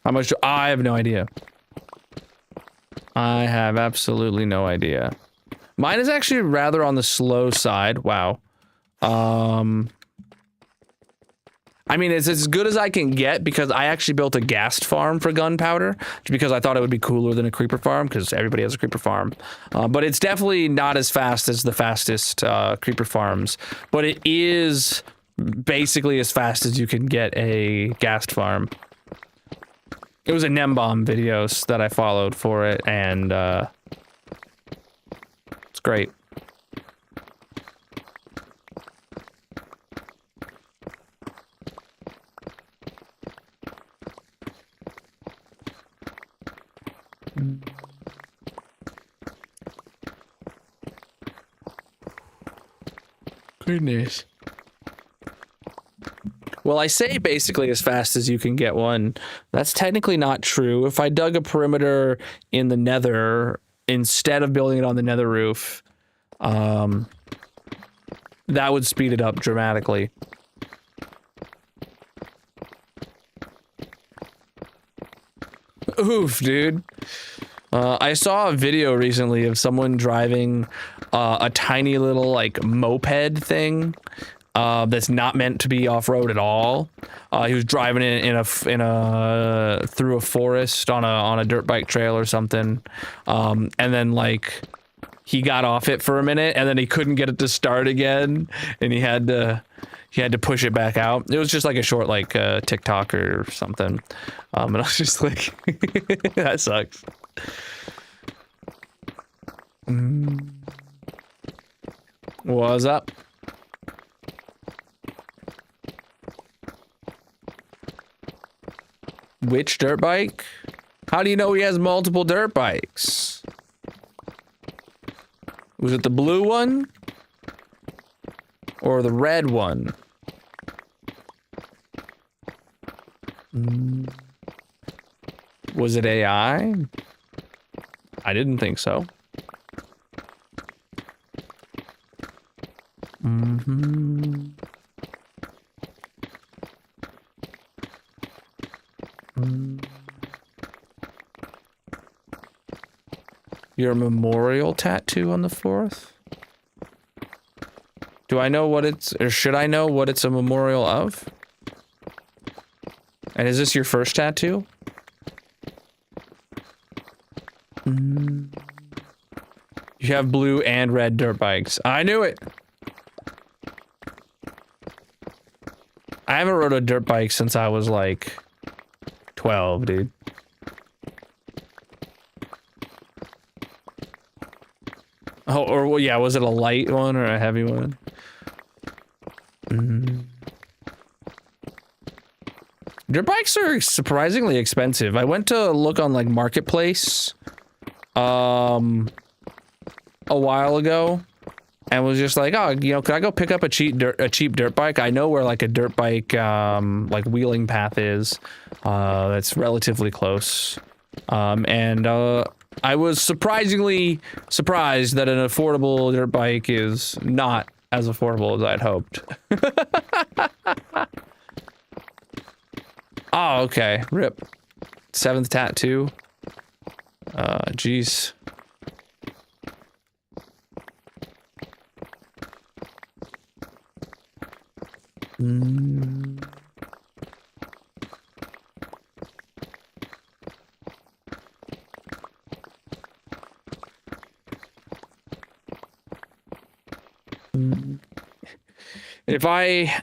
How much I have no idea. I have absolutely no idea. Mine is actually rather on the slow side. Wow. I mean, it's as good as I can get because I actually built a ghast farm for gunpowder because I thought it would be cooler than a creeper farm because everybody has a creeper farm. But it's definitely not as fast as the fastest creeper farms. But it is basically as fast as you can get a ghast farm. It was a Nembomb videos that I followed for it, and it's great. Goodness. Well, I say basically as fast as you can get one. That's technically not true. If I dug a perimeter in the nether instead of building it on the nether roof, that would speed it up dramatically. Oof, dude. I saw a video recently of someone driving a tiny little like moped thing that's not meant to be off-road at all. He was driving it through a forest on a dirt bike trail or something, and then like he got off it for a minute and then he couldn't get it to start again, and he had to push it back out. It was just like a short like TikTok or something, and I was just like, that sucks. What's up? Which dirt bike? How do you know he has multiple dirt bikes? Was it the blue one? Or the red one? Was it AI? I didn't think so. Your memorial tattoo on the 4th? Do I know what it's, or should I know what it's a memorial of? And is this your first tattoo? You have blue and red dirt bikes. I knew it! I haven't rode a dirt bike since I was like 12, dude. Oh, or well, yeah, was it a light one or a heavy one? Dirt bikes are surprisingly expensive. I went to look on like Marketplace a while ago and was just like, oh, you know, could I go pick up a cheap dirt bike? I know where like a dirt bike like wheeling path is. That's relatively close. I was surprisingly surprised that an affordable dirt bike is not as affordable as I'd hoped. Oh, okay. Rip. 7th tattoo. Jeez. If I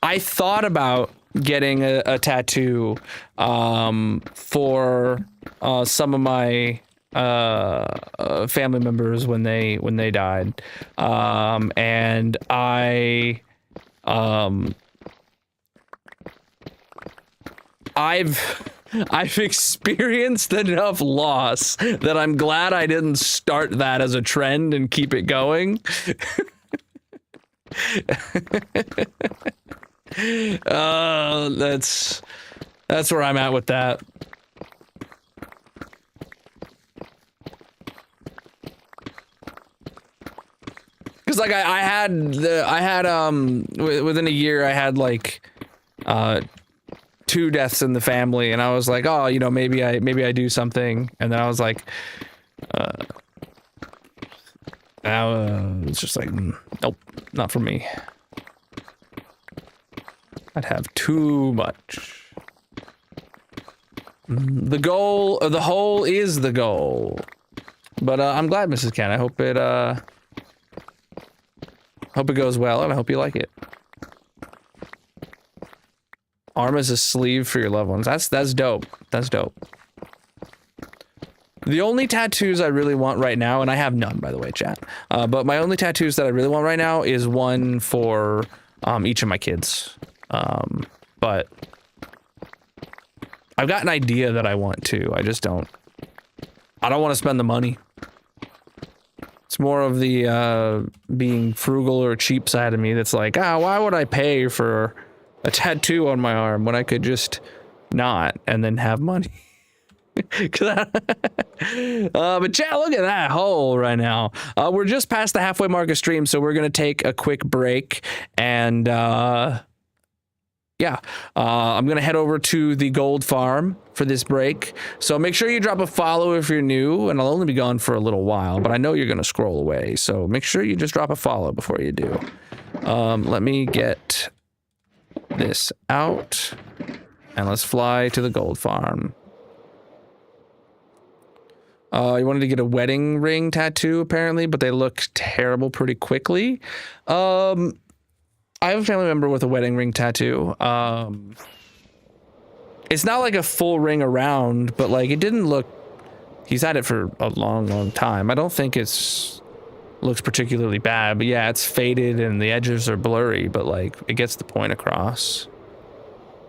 I thought about getting a tattoo for some of my family members when they died, and I've experienced enough loss that I'm glad I didn't start that as a trend and keep it going. That's where I'm at with that. Cause like I had within a year I had like 2 deaths in the family, and I was like, oh, you know, maybe I do something, and then I was like, it's just like, nope, not for me. I'd have too much. The goal, the whole is the goal. But I'm glad, Mrs. Ken. I hope it goes well, and I hope you like it. Arm as a sleeve for your loved ones. That's dope. That's dope. The only tattoos I really want right now, and I have none, by the way, chat. But my only tattoos that I really want right now is one for each of my kids. But I've got an idea that I want to. I don't want to spend the money. It's more of the being frugal or cheap side of me that's like, why would I pay for a tattoo on my arm when I could just not and then have money? But chat, look at that hole right now. We're just past the halfway mark of stream, so we're gonna take a quick break, and yeah, I'm gonna head over to the gold farm for this break. So make sure you drop a follow if you're new, and I'll only be gone for a little while, but I know you're gonna scroll away, so make sure you just drop a follow before you do. Let me get this out, and let's fly to the gold farm. You wanted to get a wedding ring tattoo, apparently, but they look terrible pretty quickly. I have a family member with a wedding ring tattoo. It's not like a full ring around, but like it didn't look, he's had it for a long time. I don't think looks particularly bad, but yeah, it's faded and the edges are blurry, but like it gets the point across.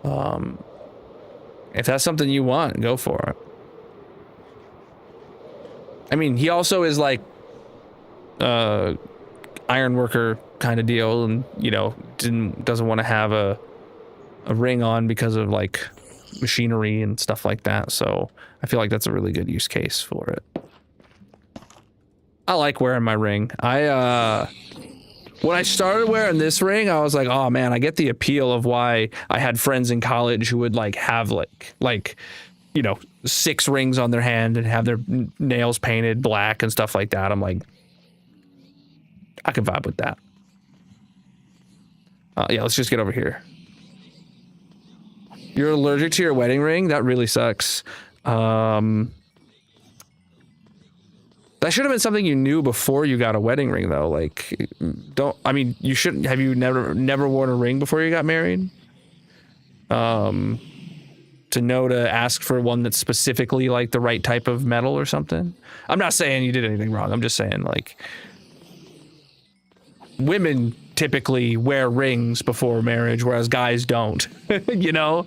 If that's something you want, go for it. I mean, he also is like iron worker kind of deal, and you know, doesn't want to have a ring on because of like machinery and stuff like that. So I feel like that's a really good use case for it. I like wearing my ring. When I started wearing this ring, I was like, oh man, I get the appeal of why I had friends in college who would like have like, you know, 6 rings on their hand and have their nails painted black and stuff like that. I'm like, I can vibe with that. Yeah, let's just get over here. You're allergic to your wedding ring? That really sucks. That should have been something you knew before you got a wedding ring, though. Like, I mean, you shouldn't, have you never worn a ring before you got married? To know to ask for one that's specifically like the right type of metal or something. I'm not saying you did anything wrong. I'm just saying, like, women typically wear rings before marriage, whereas guys don't. You know,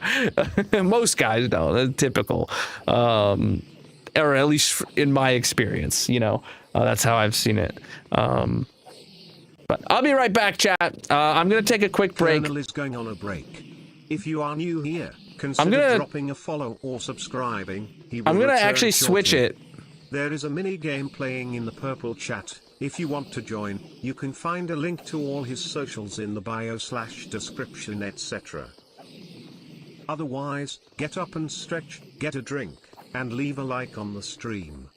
most guys don't. That's typical, or at least in my experience. You know, that's how I've seen it. But I'll be right back, chat. I'm gonna take a quick break. Colonel is going on a break. If you are new here, consider dropping a follow or subscribing. I'm gonna actually switch it. There is a mini game playing in the purple chat. If you want to join, you can find a link to all his socials in the bio/description, etc. Otherwise, get up and stretch, get a drink, and leave a like on the stream.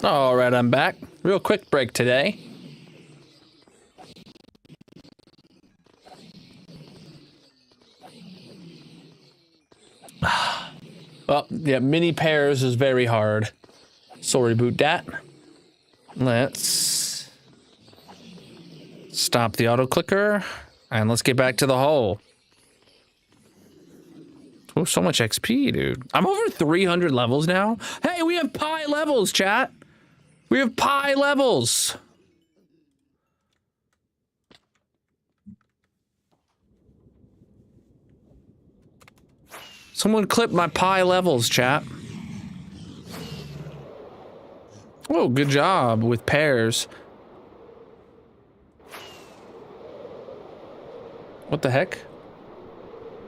All right, I'm back. Real quick break today. Well, yeah, mini pairs is very hard. Sorry about that. Let's stop the auto clicker and let's get back to the hole. Oh, so much XP, dude. I'm over 300 levels now. Hey, we have pi levels, chat. We have pi levels. Someone clip my pi levels, chat. Oh, good job with pairs. What the heck?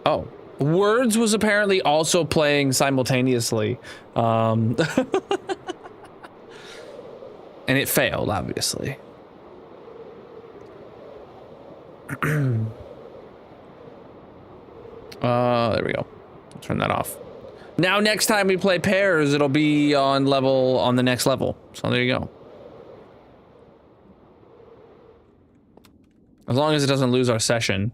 Oh, Words was apparently also playing simultaneously. And it failed, obviously. There we go. Turn that off. Now, next time we play pairs, it'll be on the next level. So there you go. As long as it doesn't lose our session.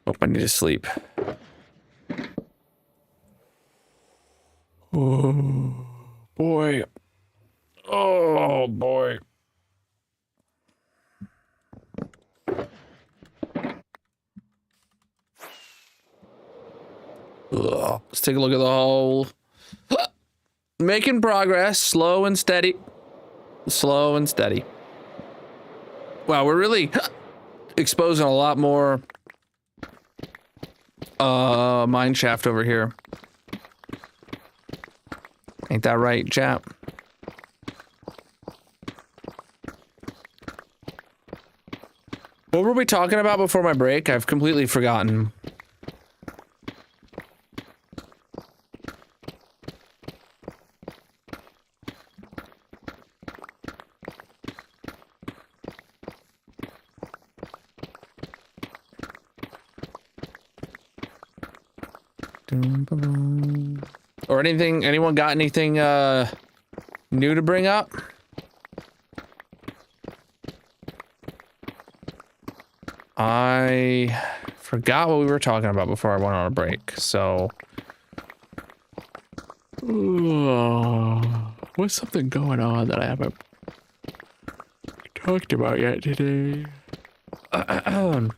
Oh, I need to sleep. Oh, boy. Oh, boy. Ugh. Let's take a look at the hole. Making progress, slow and steady. Slow and steady. Wow, we're really exposing a lot more mine shaft over here. Ain't that right, chap? What were we talking about before my break? I've completely forgotten. Or anything, anyone got anything new to bring up? I forgot what we were talking about before I went on a break, so what's something going on that I haven't talked about yet today? I'll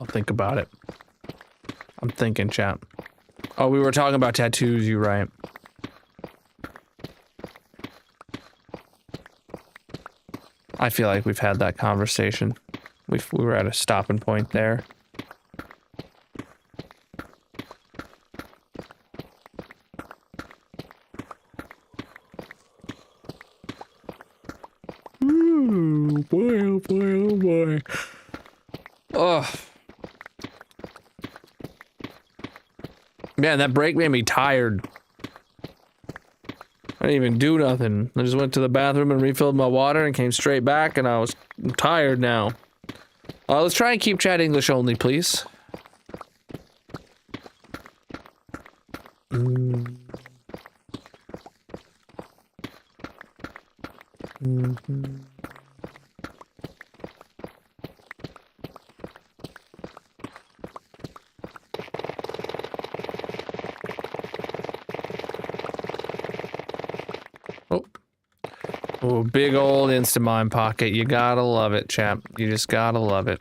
think about it. I'm thinking, chat. Oh, we were talking about tattoos, you're right. I feel like we've had that conversation. We were at a stopping point there. Ooh, boy, oh boy, oh boy. Ugh. Man, that break made me tired. I didn't even do nothing. I just went to the bathroom and refilled my water and came straight back, and I'm tired now. Let's try and keep chat English only, please. Oh, big old Instamine pocket. You gotta love it, chap. You just gotta love it.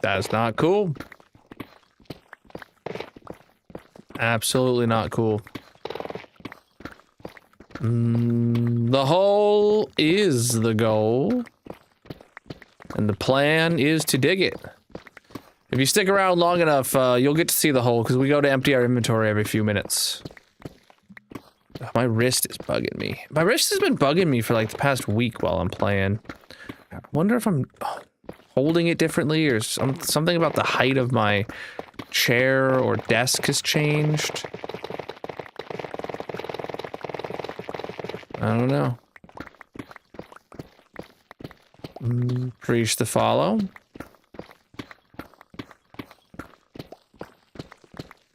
That's not cool. Absolutely not cool. The hole is the goal. And the plan is to dig it. If you stick around long enough, you'll get to see the hole, because we go to empty our inventory every few minutes. Oh, my wrist is bugging me. My wrist has been bugging me for like the past week while I'm playing. I wonder if I'm holding it differently, or something about the height of my chair or desk has changed. I don't know. Preach the follow.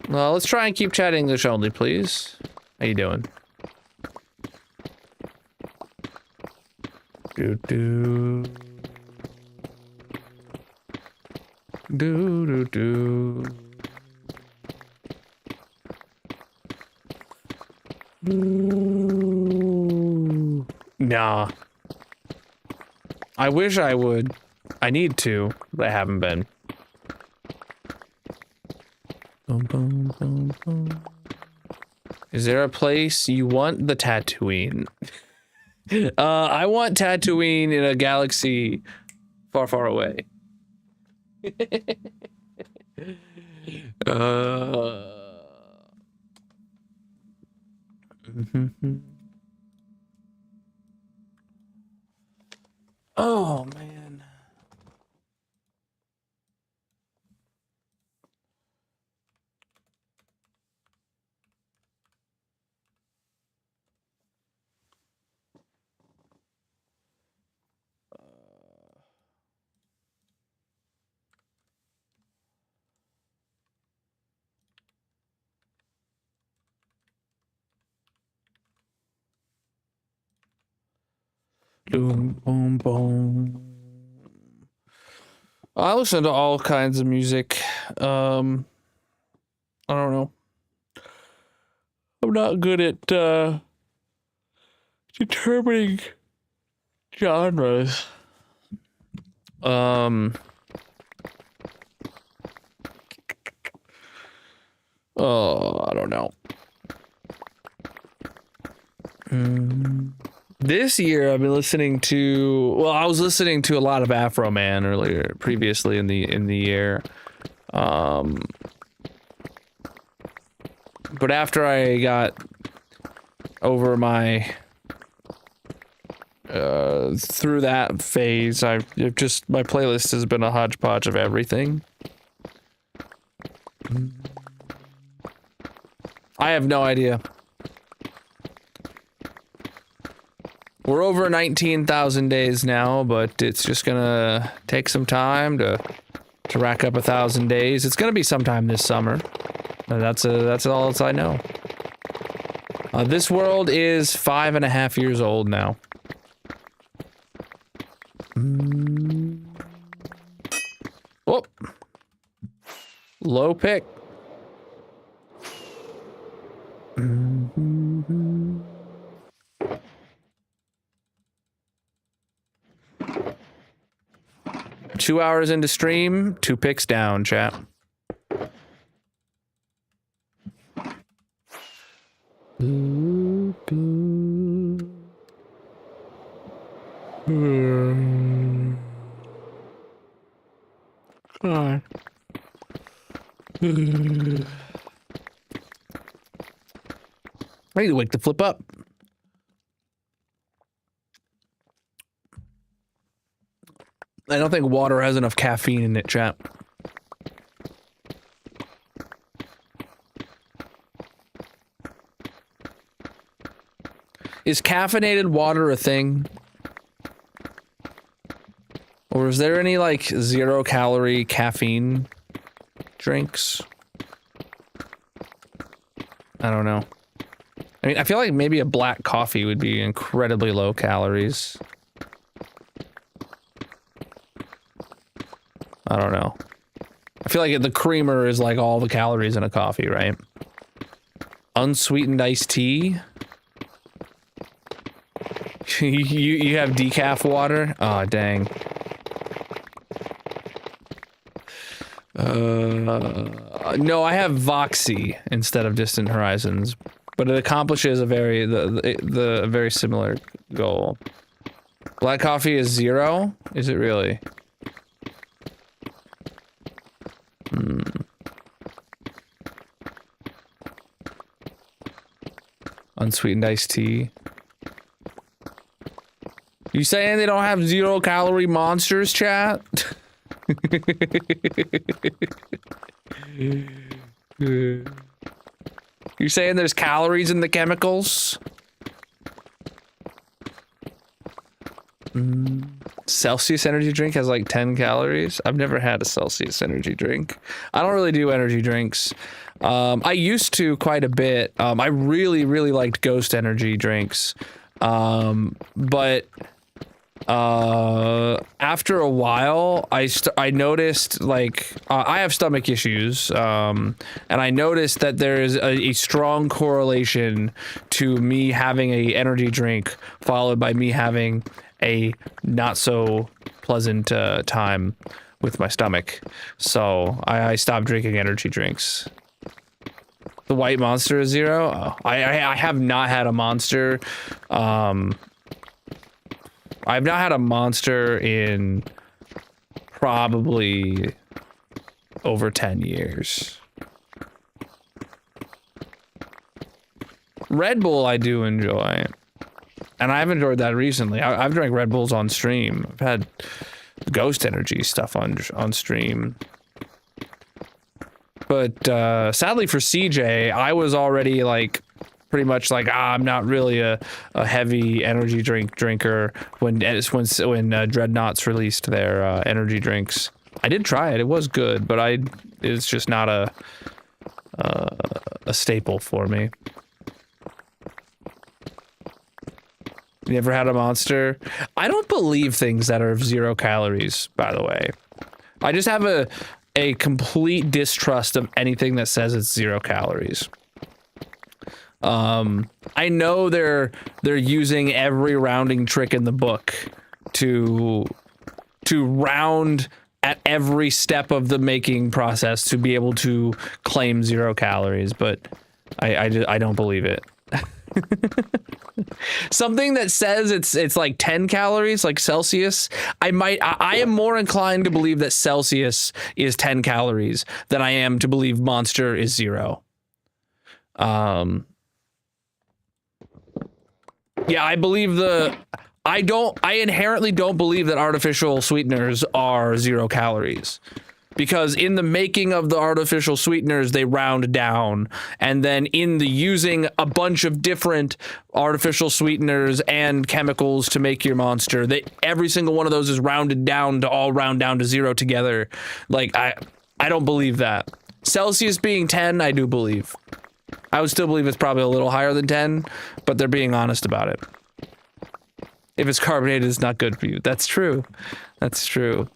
Well, let's try and keep chatting English only, please. How you doing? Do do do do do. Nah. I wish I would. I need to, but I haven't been. Boom, boom, boom, boom. Is there a place you want the Tatooine? I want Tatooine in a galaxy far, far away. Oh, man. Boom, boom, boom. I listen to all kinds of music. I don't know. I'm not good at determining genres. Oh, I don't know. This year I've been listening to, well, I was listening to a lot of Afro Man previously in the year. But after I got over my through that phase, my playlist has been a hodgepodge of everything. I have no idea. We're over 19,000 days now, but it's just gonna take some time to rack up 1,000 days. It's gonna be sometime this summer. That's all I know. This world is 5.5 years old now. Oh, low pick. 2 hours into stream, 2 picks down, chat. God. I need to wake the flip up. I don't think water has enough caffeine in it, chat. Is caffeinated water a thing? Or is there any, like, 0-calorie caffeine drinks? I don't know. I mean, I feel like maybe a black coffee would be incredibly low calories. I don't know. I feel like the creamer is like all the calories in a coffee, right? Unsweetened iced tea? you have decaf water? Oh, dang. No, I have Voxy instead of Distant Horizons, but it accomplishes a very similar goal. Black coffee is 0? Is it really? Unsweetened iced tea. You saying they don't have 0-calorie monsters, chat? You saying there's calories in the chemicals? Celsius energy drink has like 10 calories. I've never had a Celsius energy drink. I don't really do energy drinks. I used to quite a bit. I really, really liked Ghost energy drinks. But after a while, I noticed like I have stomach issues, and I noticed that there is a strong correlation to me having a energy drink followed by me having a not so pleasant time with my stomach. So I stopped drinking energy drinks. The white Monster is 0. Oh, I have not had a Monster. I've not had a Monster in probably over 10 years. Red Bull I do enjoy. And I've enjoyed that recently. I've drank Red Bulls on stream. I've had Ghost Energy stuff on stream. But sadly for CJ, I was already like pretty much like I'm not really a heavy energy drinker when Dreadnoughts released their energy drinks. I did try it. It was good, but it's just not a staple for me. You ever had a Monster? I don't believe things that are 0 calories, by the way. I just have a complete distrust of anything that says it's 0 calories. I know they're using every rounding trick in the book to round at every step of the making process to be able to claim 0 calories, but I don't believe it. Something that says it's like 10 calories, like Celsius, I am more inclined to believe that Celsius is 10 calories than I am to believe Monster is 0. Yeah, I believe I inherently don't believe that artificial sweeteners are 0 calories. Because in the making of the artificial sweeteners, they round down. And then in the using a bunch of different artificial sweeteners and chemicals to make your Monster, every single one of those is rounded down to all round down to 0 together. Like, I don't believe that. Celsius being 10, I do believe. I would still believe it's probably a little higher than 10, but they're being honest about it. If it's carbonated, it's not good for you. That's true. That's true.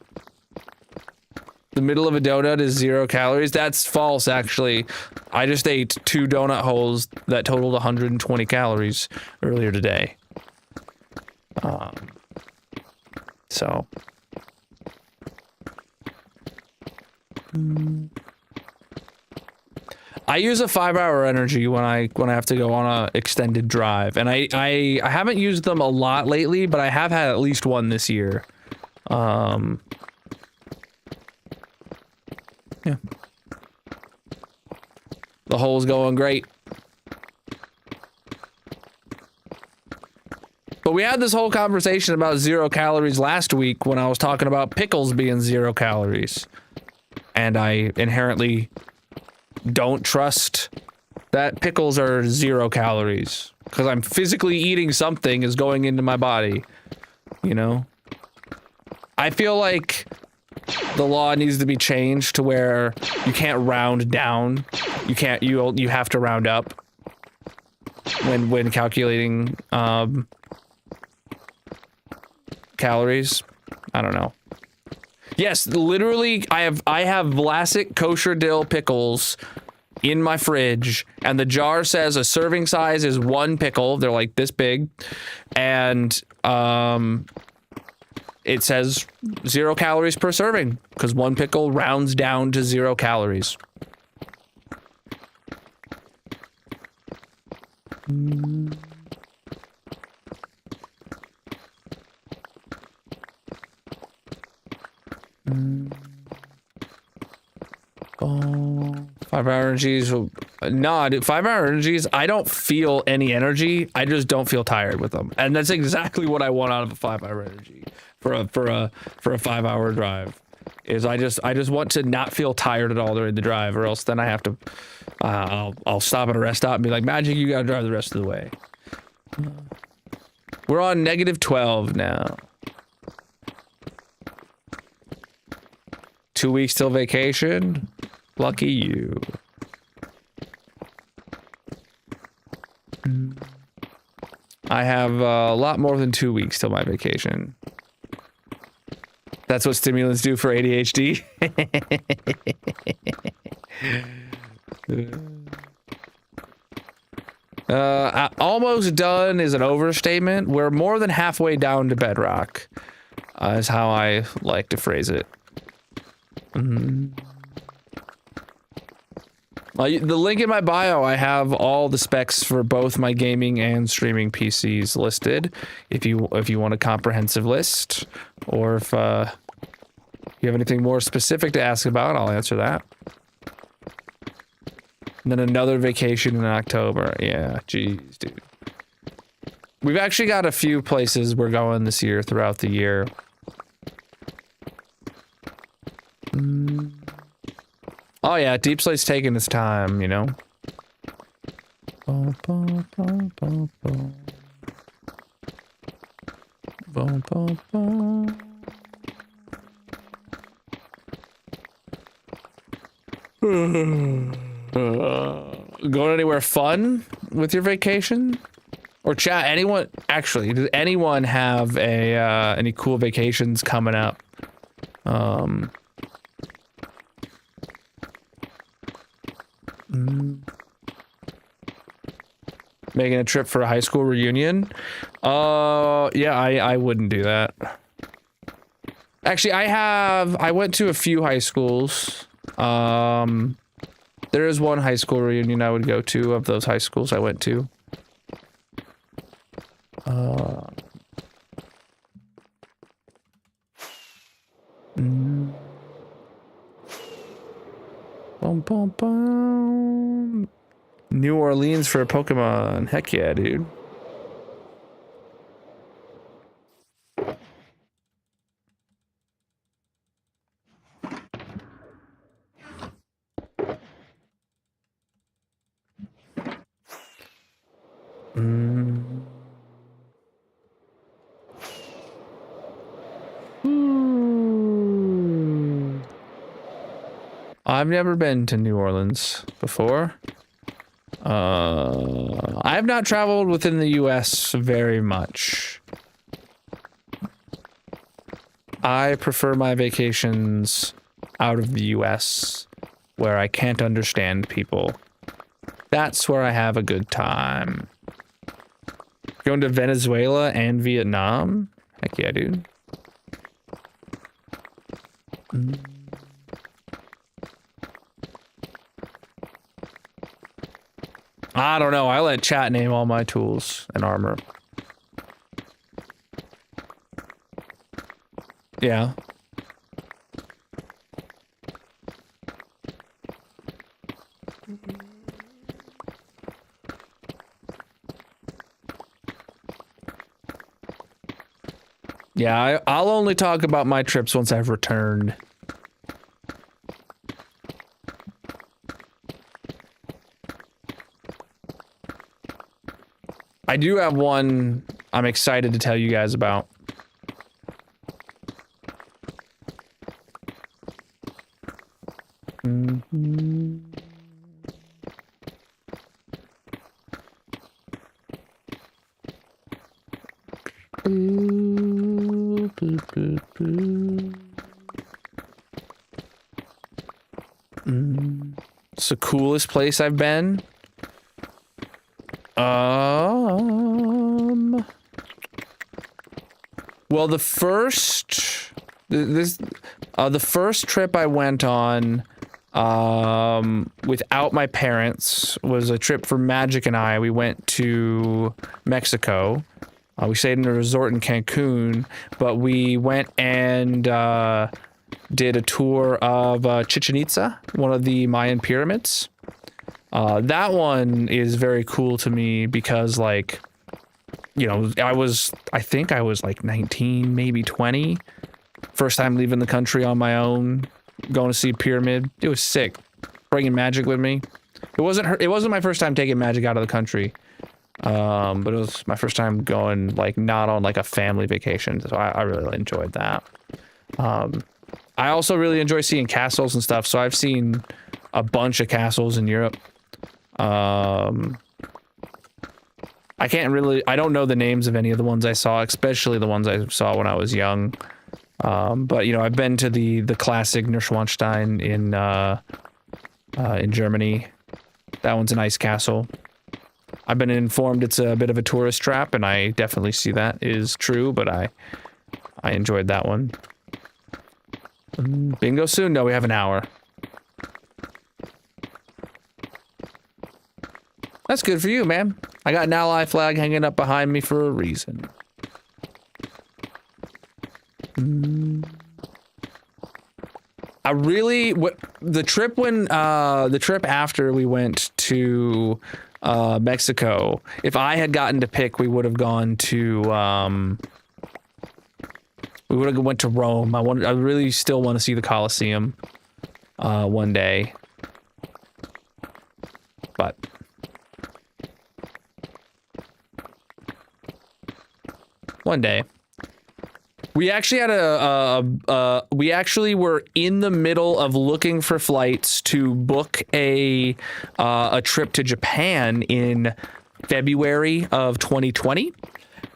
The middle of a donut is 0 calories. That's false, actually. I just ate 2 donut holes that totaled 120 calories earlier today. So. I use a 5-hour energy when I have to go on a extended drive, and I haven't used them a lot lately, but I have had at least one this year. Yeah. The hole's going great. But we had this whole conversation about 0 calories last week when I was talking about pickles being 0 calories. And I inherently don't trust that pickles are 0 calories. Because I'm physically eating something is going into my body. You know? I feel like the law needs to be changed to where you can't round down. You have to round up when calculating calories. I don't know. Yes, literally I have Vlasic kosher dill pickles in my fridge, and the jar says a serving size is 1 pickle. They're like this big, and it says 0 calories per serving because 1 pickle rounds down to 0 calories. Oh, 5-hour energies. No, dude, 5-hour energies. I don't feel any energy. I just don't feel tired with them, and that's exactly what I want out of a 5-hour energy for a 5-hour drive. Is I just want to not feel tired at all during the drive, or else then I have to. I'll stop at a rest stop and be like, Magic, you gotta drive the rest of the way. We're on -12 now. 2 weeks till vacation. Lucky you. I have a lot more than 2 weeks till my vacation. That's what stimulants do for ADHD. Almost done is an overstatement. We're more than halfway down to bedrock, is how I like to phrase it. The link in my bio, I have all the specs for both my gaming and streaming PCs listed. If you want a comprehensive list, or if you have anything more specific to ask about, I'll answer that. And then another vacation in October. Yeah, jeez, dude. We've actually got a few places we're going this year throughout the year. Oh yeah, Deep Slate's taking its time, you know. Going anywhere fun with your vacation? Or chat, anyone, actually, does anyone have any cool vacations coming up? Making a trip for a high school reunion? Yeah, I wouldn't do that. Actually, I went to a few high schools. There is one high school reunion I would go to of those high schools I went to. New Orleans for a Pokemon. Heck yeah, dude. I've never been to New Orleans before. I have not traveled within the US very much. I prefer my vacations out of the US, where I can't understand people. That's where I have a good time. Going to Venezuela and Vietnam? Heck yeah, dude. I don't know. I let chat name all my tools and armor. Yeah. Yeah, I'll only talk about my trips once I've returned. I do have one I'm excited to tell you guys about. It's the coolest place I've been. Well, the first trip I went on without my parents was a trip for Magic and I. We went to Mexico. We stayed in a resort in Cancun, but we went and did a tour of Chichen Itza, one of the Mayan pyramids. That one is very cool to me because, like, you know, I think I was like 19, maybe 20. First time leaving the country on my own, going to see a pyramid. It was sick. Bringing Magic with me. It wasn't my first time taking Magic out of the country. But it was my first time going, like, not on like a family vacation. So I really enjoyed that. I also really enjoy seeing castles and stuff. So I've seen a bunch of castles in Europe. I don't know the names of any of the ones I saw, especially the ones I saw when I was young. But you know, I've been to the classic Neuschwanstein in Germany. That one's a nice castle. I've been informed it's a bit of a tourist trap, and I definitely see that is true, but I enjoyed that one. Bingo soon? No, we have an hour. That's good for you, man. I got an ally flag hanging up behind me for a reason. The trip after we went to Mexico, if I had gotten to pick, we would have gone to went to Rome. I really still want to see the Colosseum one day, but one day. We actually had we actually were in the middle of looking for flights to book a trip to Japan in February of 2020.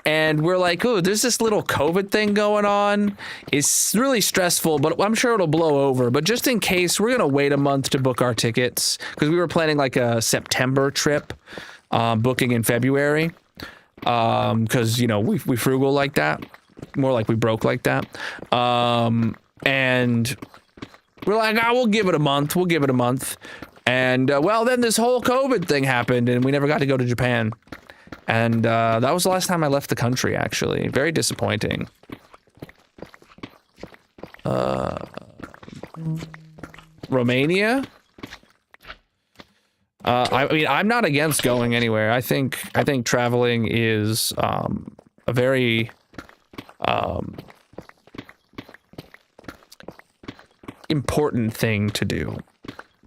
And we're like, oh, there's this little COVID thing going on. It's really stressful, but I'm sure it'll blow over. But just in case, we're going to wait a month to book our tickets, because we were planning like a September trip, booking in February. Because, you know, we frugal like that. More like we broke like that. And we're like, we'll give it a month. We'll give it a month. And, well, then this whole COVID thing happened, and we never got to go to Japan. And that was the last time I left the country, actually. Very disappointing. Romania? I mean, I'm not against going anywhere. I think traveling is a very important thing to do.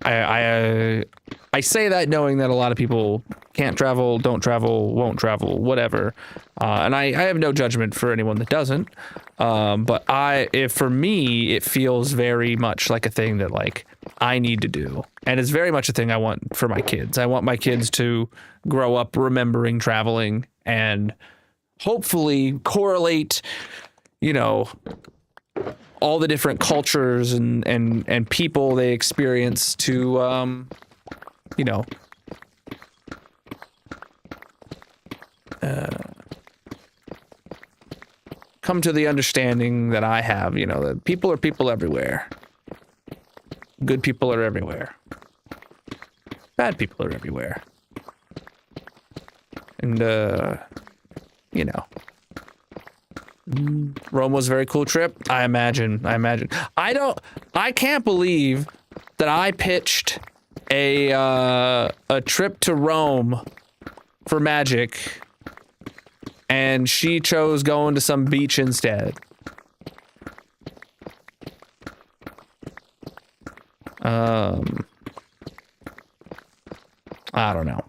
I say that knowing that a lot of people can't travel, don't travel, won't travel, whatever. And I have no judgment for anyone that doesn't. But for me, it feels very much like a thing that like I need to do. And it's very much a thing I want for my kids. I want my kids to grow up remembering traveling and hopefully correlate, you know, all the different cultures and people they experience to, you know, come to the understanding that I have, you know, that people are people everywhere. Good people are everywhere. Bad people are everywhere. And, you know. Rome was a very cool trip. I imagine. I can't believe that I pitched a trip to Rome for Magic and she chose going to some beach instead. I don't know.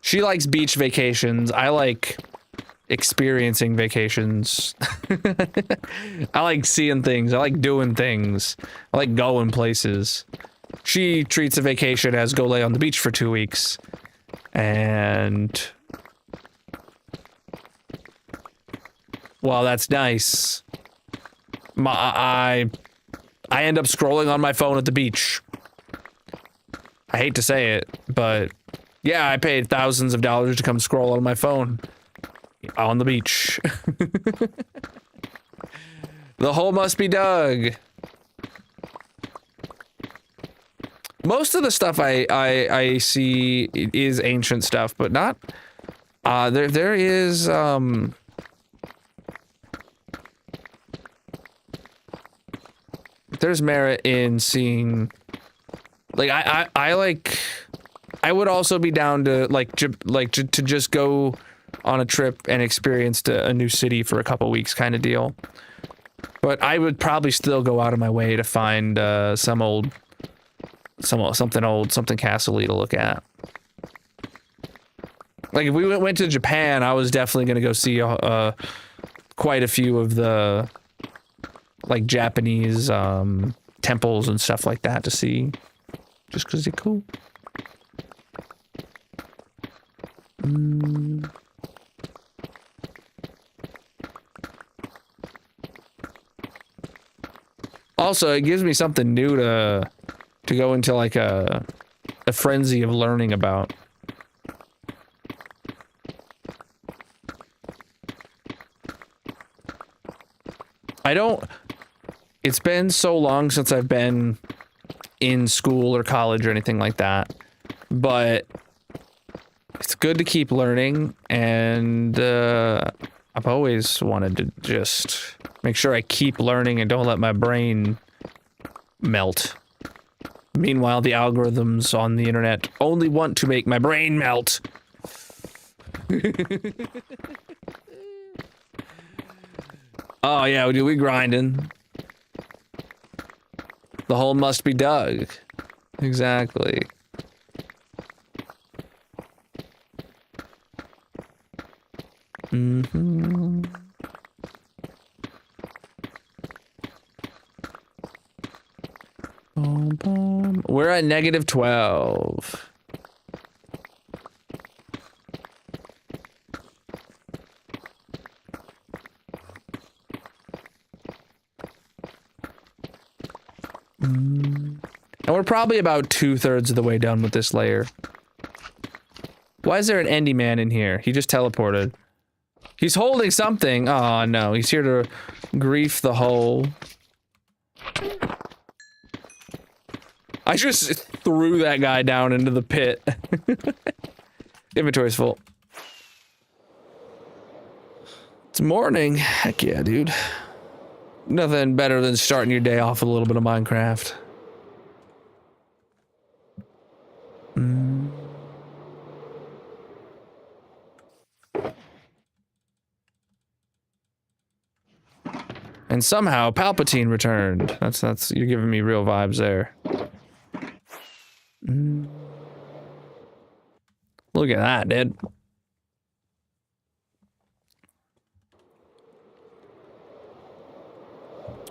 She likes beach vacations. I like experiencing vacations. I like seeing things. I like doing things. I like going places. She treats a vacation as go lay on the beach for 2 weeks. And well, that's nice. I end up scrolling on my phone at the beach. I hate to say it, but yeah, I paid thousands of dollars to come scroll on my phone on the beach. The hole must be dug. Most of the stuff I see is ancient stuff, but not. There is there's merit in seeing. Like I like. I would also be down to to just go on a trip and experience a new city for a couple weeks kind of deal. But I would probably still go out of my way to find something castle-y to look at. Like if we went to Japan, I was definitely going to go see quite a few of the like Japanese temples and stuff like that to see, just because they're cool. Also, it gives me something new to go into like a frenzy of learning about. It's been so long since I've been in school or college or anything like that, but it's good to keep learning, and I've always wanted to just make sure I keep learning and don't let my brain melt. Meanwhile, the algorithms on the internet only want to make my brain melt. Oh yeah, we grinding. The hole must be dug. Exactly. Mm-hmm. We're at -12. And we're probably about 2/3 of the way done with this layer. Why is there an Endy Man in here? He just teleported. He's holding something. Oh no, he's here to grief the hole. I just threw that guy down into the pit. Inventory's full. It's morning. Heck yeah, dude. Nothing better than starting your day off with a little bit of Minecraft. And somehow Palpatine returned. That's you're giving me real vibes there. Look at that, dude.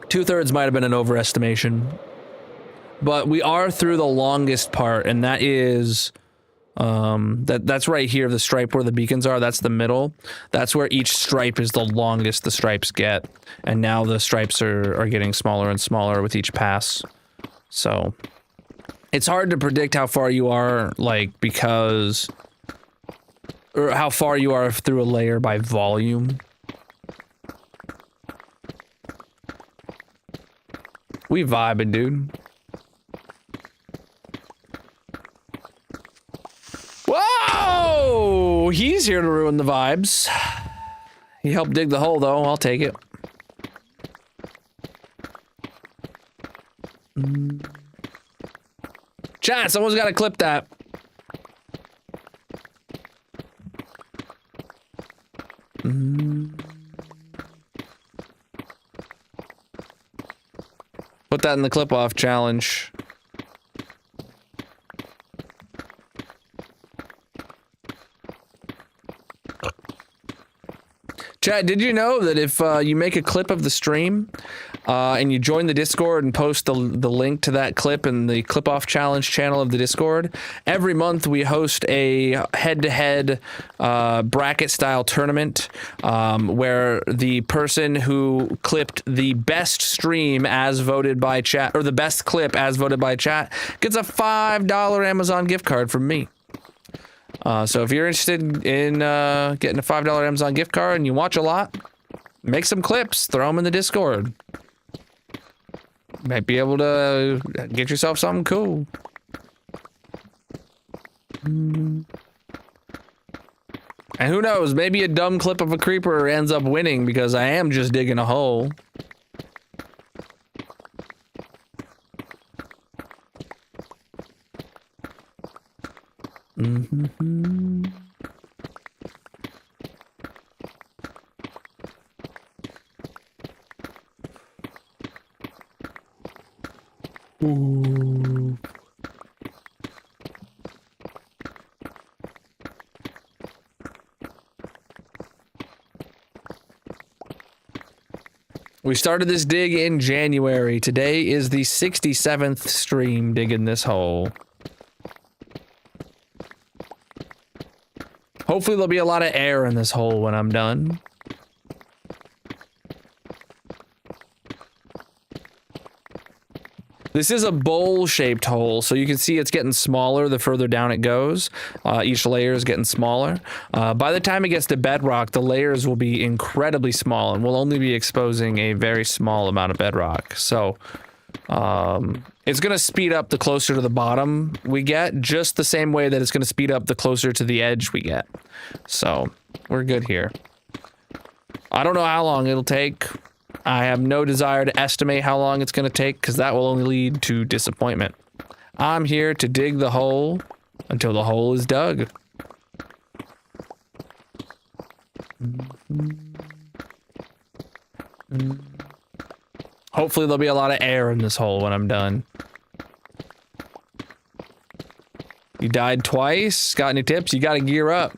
Two-thirds might have been an overestimation. But we are through the longest part, and that is that's right here, the stripe where the beacons are. That's the middle. That's where each stripe is the longest the stripes get. And now the stripes are getting smaller and smaller with each pass. So it's hard to predict how far you are, like, because, or how far you are through a layer by volume. We vibing, dude. Whoa! He's here to ruin the vibes. He helped dig the hole, though. I'll take it. Chat, someone's got to clip that. Put that in the clip-off challenge. Chat, did you know that if you make a clip of the stream and you join the Discord and post the link to that clip in the clip-off challenge channel of the Discord, every month we host a head-to-head bracket-style tournament where the person who clipped the best stream as voted by chat, or the best clip as voted by chat, gets a $5 Amazon gift card from me. So if you're interested in getting a $5 Amazon gift card and you watch a lot, make some clips, throw them in the Discord. Might be able to get yourself something cool. And who knows, maybe a dumb clip of a creeper ends up winning because I am just digging a hole. Ooh. We started this dig in January. Today is the 67th stream digging this hole. Hopefully there'll be a lot of air in this hole when I'm done. This is a bowl-shaped hole, so you can see it's getting smaller the further down it goes. Each layer is getting smaller. By the time it gets to bedrock, the layers will be incredibly small, and we'll only be exposing a very small amount of bedrock. So, it's going to speed up the closer to the bottom we get, just the same way that it's going to speed up the closer to the edge we get. So, we're good here. I don't know how long it'll take. I have no desire to estimate how long it's going to take, because that will only lead to disappointment. I'm here to dig the hole until the hole is dug. Hopefully there'll be a lot of air in this hole when I'm done. You died twice? Got any tips? You gotta gear up.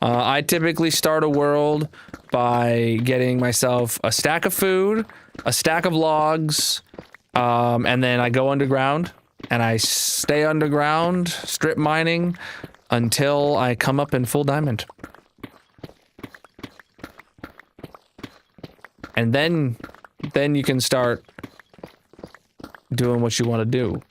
I typically start a world by getting myself a stack of food, a stack of logs, and then I go underground, and I stay underground, strip mining, until I come up in full diamond. And then you can start doing what you want to do.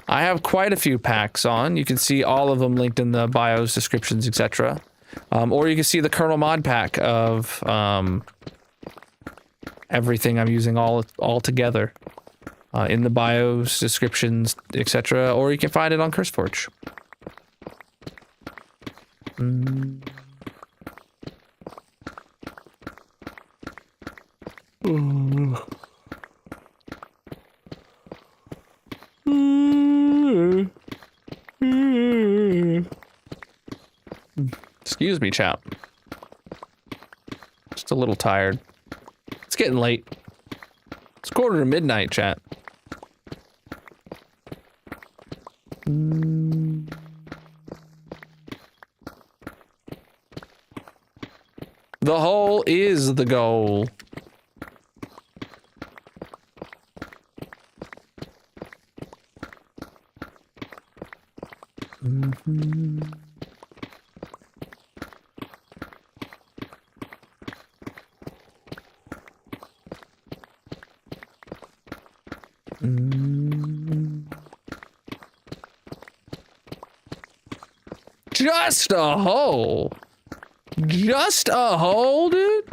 I have quite a few packs on. You can see all of them linked in the bios, descriptions, etc. Or you can see the Colonal mod pack of everything I'm using all together in the bios, descriptions, etc. Or you can find it on CurseForge. Excuse me, chap. Just a little tired. It's getting late. It's 1:45, chat. The hole is the goal. Just a hole. Just a hole, dude.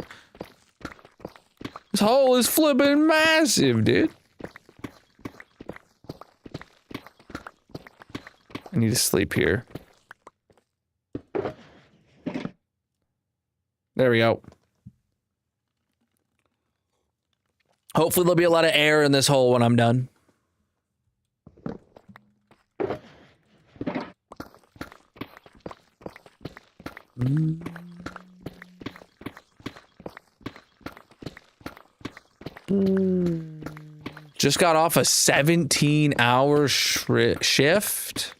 This hole is flipping massive, dude. I need to sleep here. There we go. Hopefully there'll be a lot of air in this hole when I'm done. Just got off a 17-hour shift.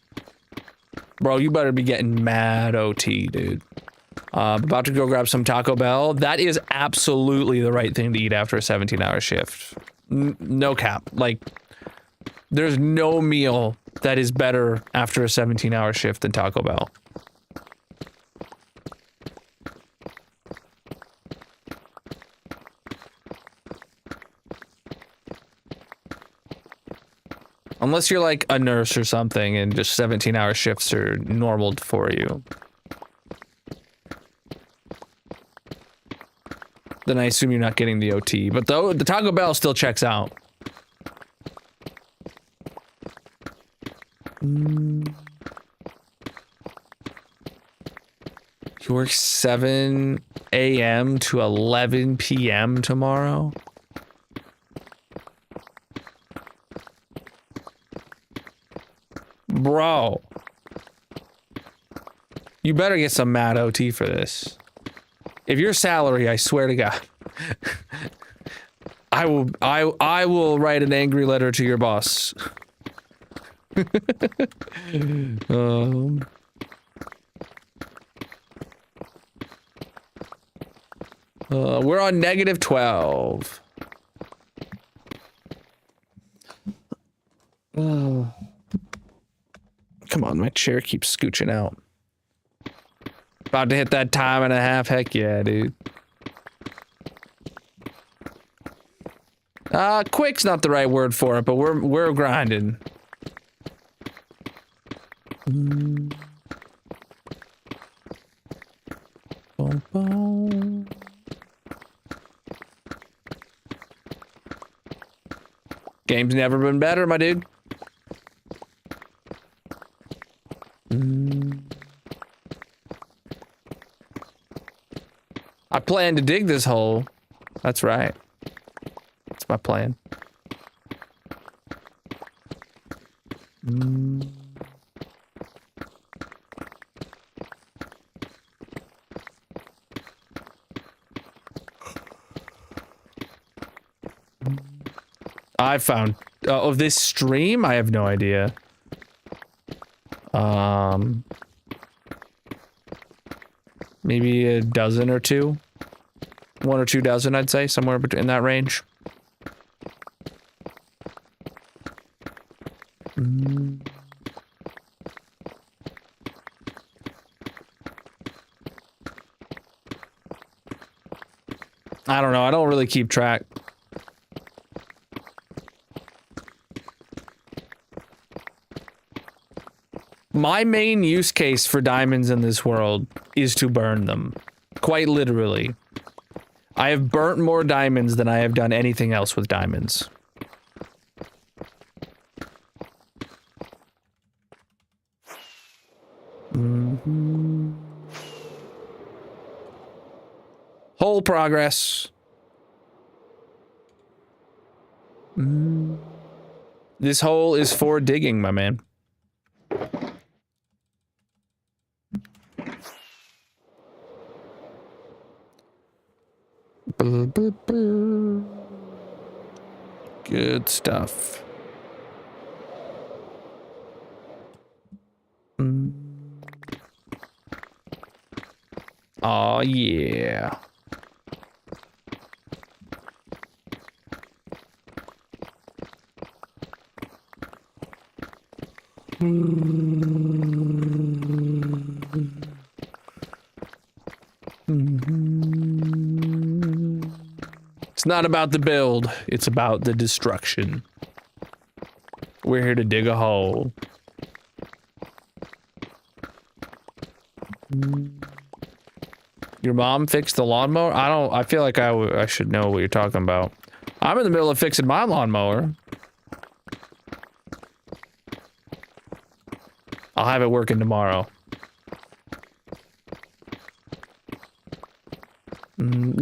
Bro, you better be getting mad OT, dude. About to go grab some Taco Bell. That is absolutely the right thing to eat after a 17-hour shift. No cap. Like, there's no meal that is better after a 17-hour shift than Taco Bell. Unless you're like a nurse or something and just 17-hour shifts are normal for you. Then I assume you're not getting the OT. But the Taco Bell still checks out. You work 7 a.m. to 11 p.m. tomorrow? Bro. You better get some mad OT for this. If your salary, I swear to God, I will write an angry letter to your boss. We're on -12. Oh. Come on, my chair keeps scooching out. About to hit that time and a half. Heck yeah, dude. Quick's not the right word for it, but we're grinding. Boom, boom. Game's never been better, my dude. I plan to dig this hole. That's right. That's my plan. I found of this stream, I have no idea. Maybe a dozen or two. 1 or 2 dozen, I'd say, somewhere in that range. I don't know. I don't really keep track. My main use case for diamonds in this world is to burn them. Quite literally. I have burnt more diamonds than I have done anything else with diamonds. Whole progress. This hole is for digging, my man. Good stuff. Oh yeah. It's not about the build, it's about the destruction. We're here to dig a hole. Your mom fixed the lawnmower? I feel like I should know what you're talking about. I'm in the middle of fixing my lawnmower. I'll have it working tomorrow.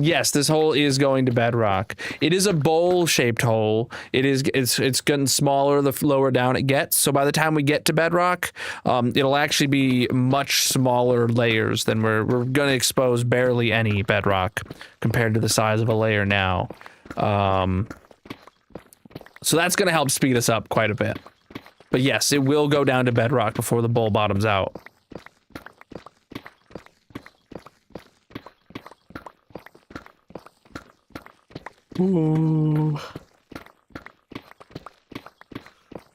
Yes, this hole is going to bedrock. It is a bowl-shaped hole. It's getting smaller the lower down it gets. So by the time we get to bedrock, it'll actually be much smaller layers than we're going to expose barely any bedrock compared to the size of a layer now. So that's going to help speed us up quite a bit. But yes, it will go down to bedrock before the bowl bottoms out. Ooh.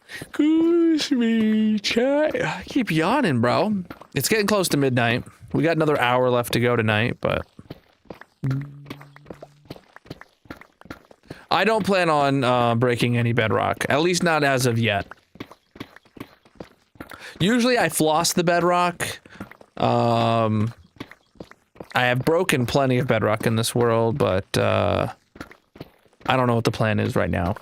Excuse me, chat. I keep yawning, bro. It's getting close to midnight. We got another hour left to go tonight, but... I don't plan on breaking any bedrock. At least not as of yet. Usually I floss the bedrock. I have broken plenty of bedrock in this world, but I don't know what the plan is right now.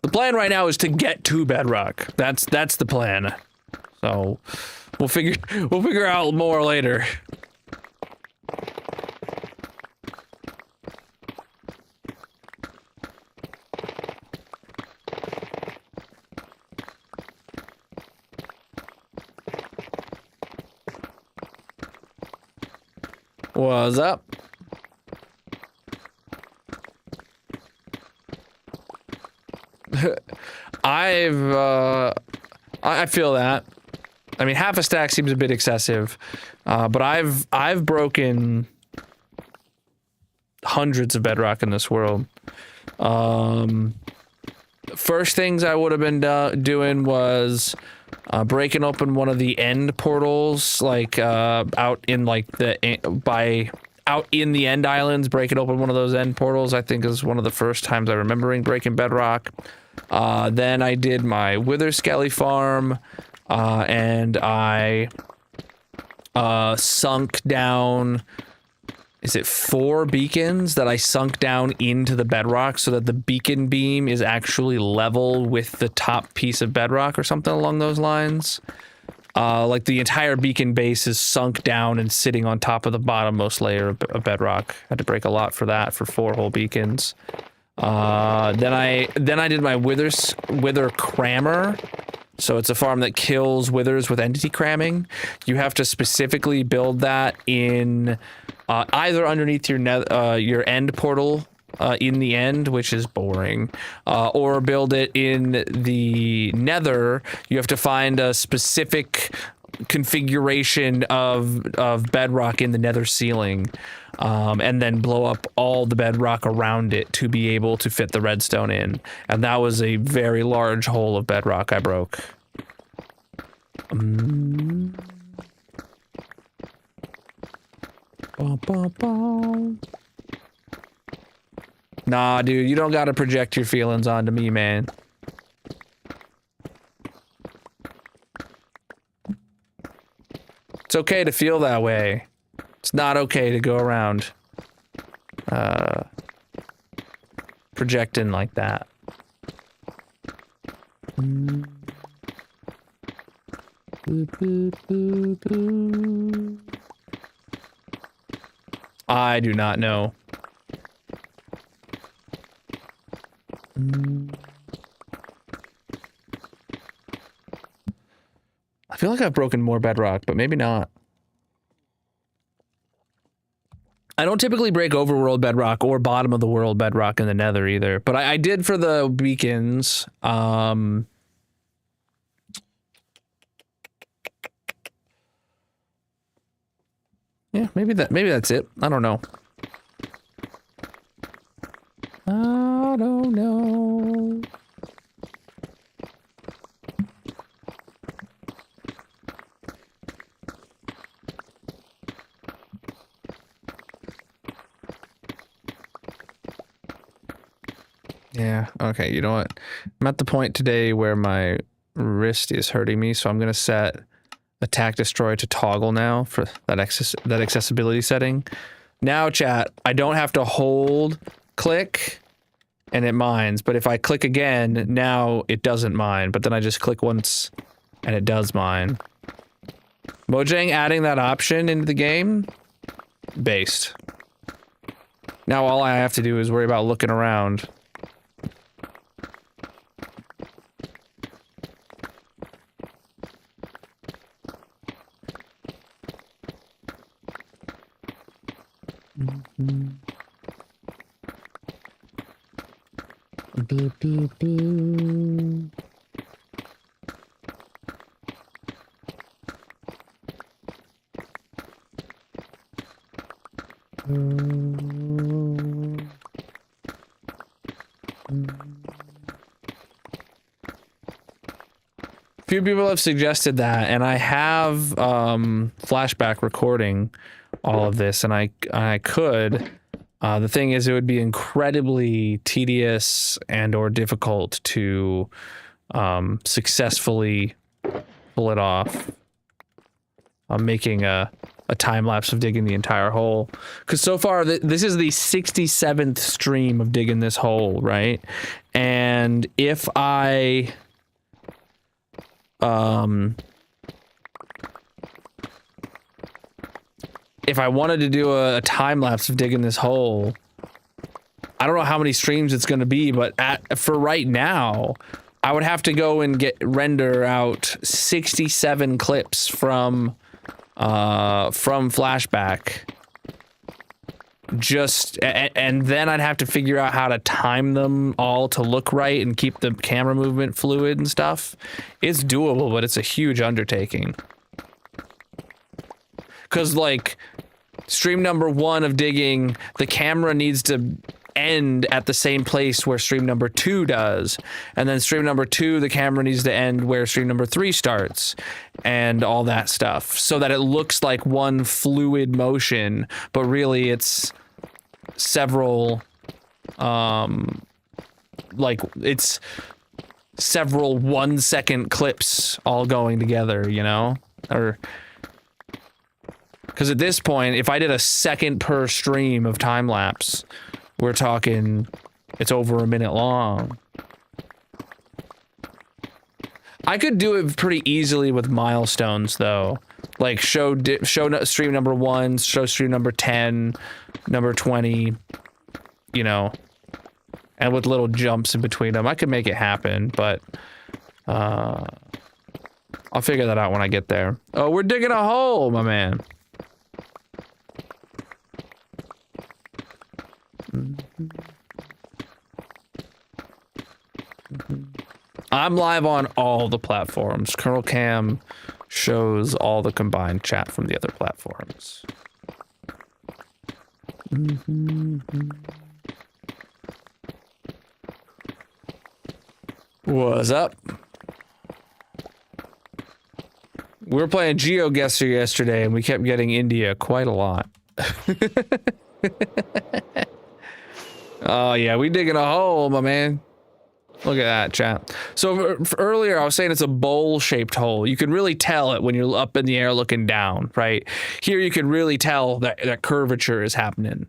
The plan right now is to get to bedrock. That's the plan. So we'll figure out more later. What's up? I feel that. I mean, half a stack seems a bit excessive, but I've broken hundreds of bedrock in this world. First things I would have been doing was breaking open one of the end portals, like out in like out in the end islands. Breaking open one of those end portals, I think, is one of the first times I remembering breaking bedrock. Then I did my Wither Skelly farm, and I sunk down. Is it 4 beacons that I sunk down into the bedrock so that the beacon beam is actually level with the top piece of bedrock or something along those lines? Like the entire beacon base is sunk down and sitting on top of the bottommost layer of bedrock. I had to break a lot for that for 4 whole beacons. Then I did my wither crammer. So it's a farm that kills withers with entity cramming. You have to specifically build that in either underneath your end portal in the end, which is boring, or build it in the nether. You have to find a specific configuration of bedrock in the nether ceiling, and then blow up all the bedrock around it to be able to fit the redstone in. And that was a very large hole of bedrock I broke. Nah, dude, you don't gotta project your feelings onto me, man. It's okay to feel that way. It's not okay to go around projecting like that. I do not know. I feel like I've broken more bedrock, but maybe not. I don't typically break overworld bedrock or bottom of the world bedrock in the nether either, but I did for the beacons. Yeah, maybe that's it. I don't know. I don't know. Yeah, okay, you know what? I'm at the point today where my wrist is hurting me, so I'm gonna set attack destroy to toggle now for that accessibility setting. Now, chat, I don't have to hold click and it mines, but if I click again, now it doesn't mine, but then I just click once and it does mine. Mojang adding that option into the game? Based. Now all I have to do is worry about looking around. Few people have suggested that, and I have flashback recording all of this, and I could. The thing is, it would be incredibly tedious and or difficult to successfully pull it off. I'm making a time lapse of digging the entire hole, because so far this is the 67th stream of digging this hole, right? And if I wanted to do a time lapse of digging this hole, I don't know how many streams it's going to be, but for right now, I would have to go and render out 67 clips from flashback and then I'd have to figure out how to time them all to look right and keep the camera movement fluid and stuff. It's doable, but it's a huge undertaking. Because, like, stream number 1 of digging, the camera needs to end at the same place where stream number 2 does. And then stream number 2, the camera needs to end where stream number 3 starts. And all that stuff. So that it looks like one fluid motion, but really it's several, like, it's several 1-second clips all going together, you know? Or... Because at this point, if I did a second per stream of time lapse, we're talking it's over a minute long. I could do it pretty easily with milestones, though. Like show stream number 1, show stream number 10, number 20, you know, and with little jumps in between them. I could make it happen, but I'll figure that out when I get there. Oh, we're digging a hole, my man. I'm live on all the platforms. Colonel Cam shows all the combined chat from the other platforms. What's up? We were playing GeoGuessr yesterday and we kept getting India quite a lot. Oh yeah, we digging a hole, my man. Look at that, chat. So earlier I was saying it's a bowl-shaped hole. You can really tell it when you're up in the air looking down, right? Here you can really tell that curvature is happening.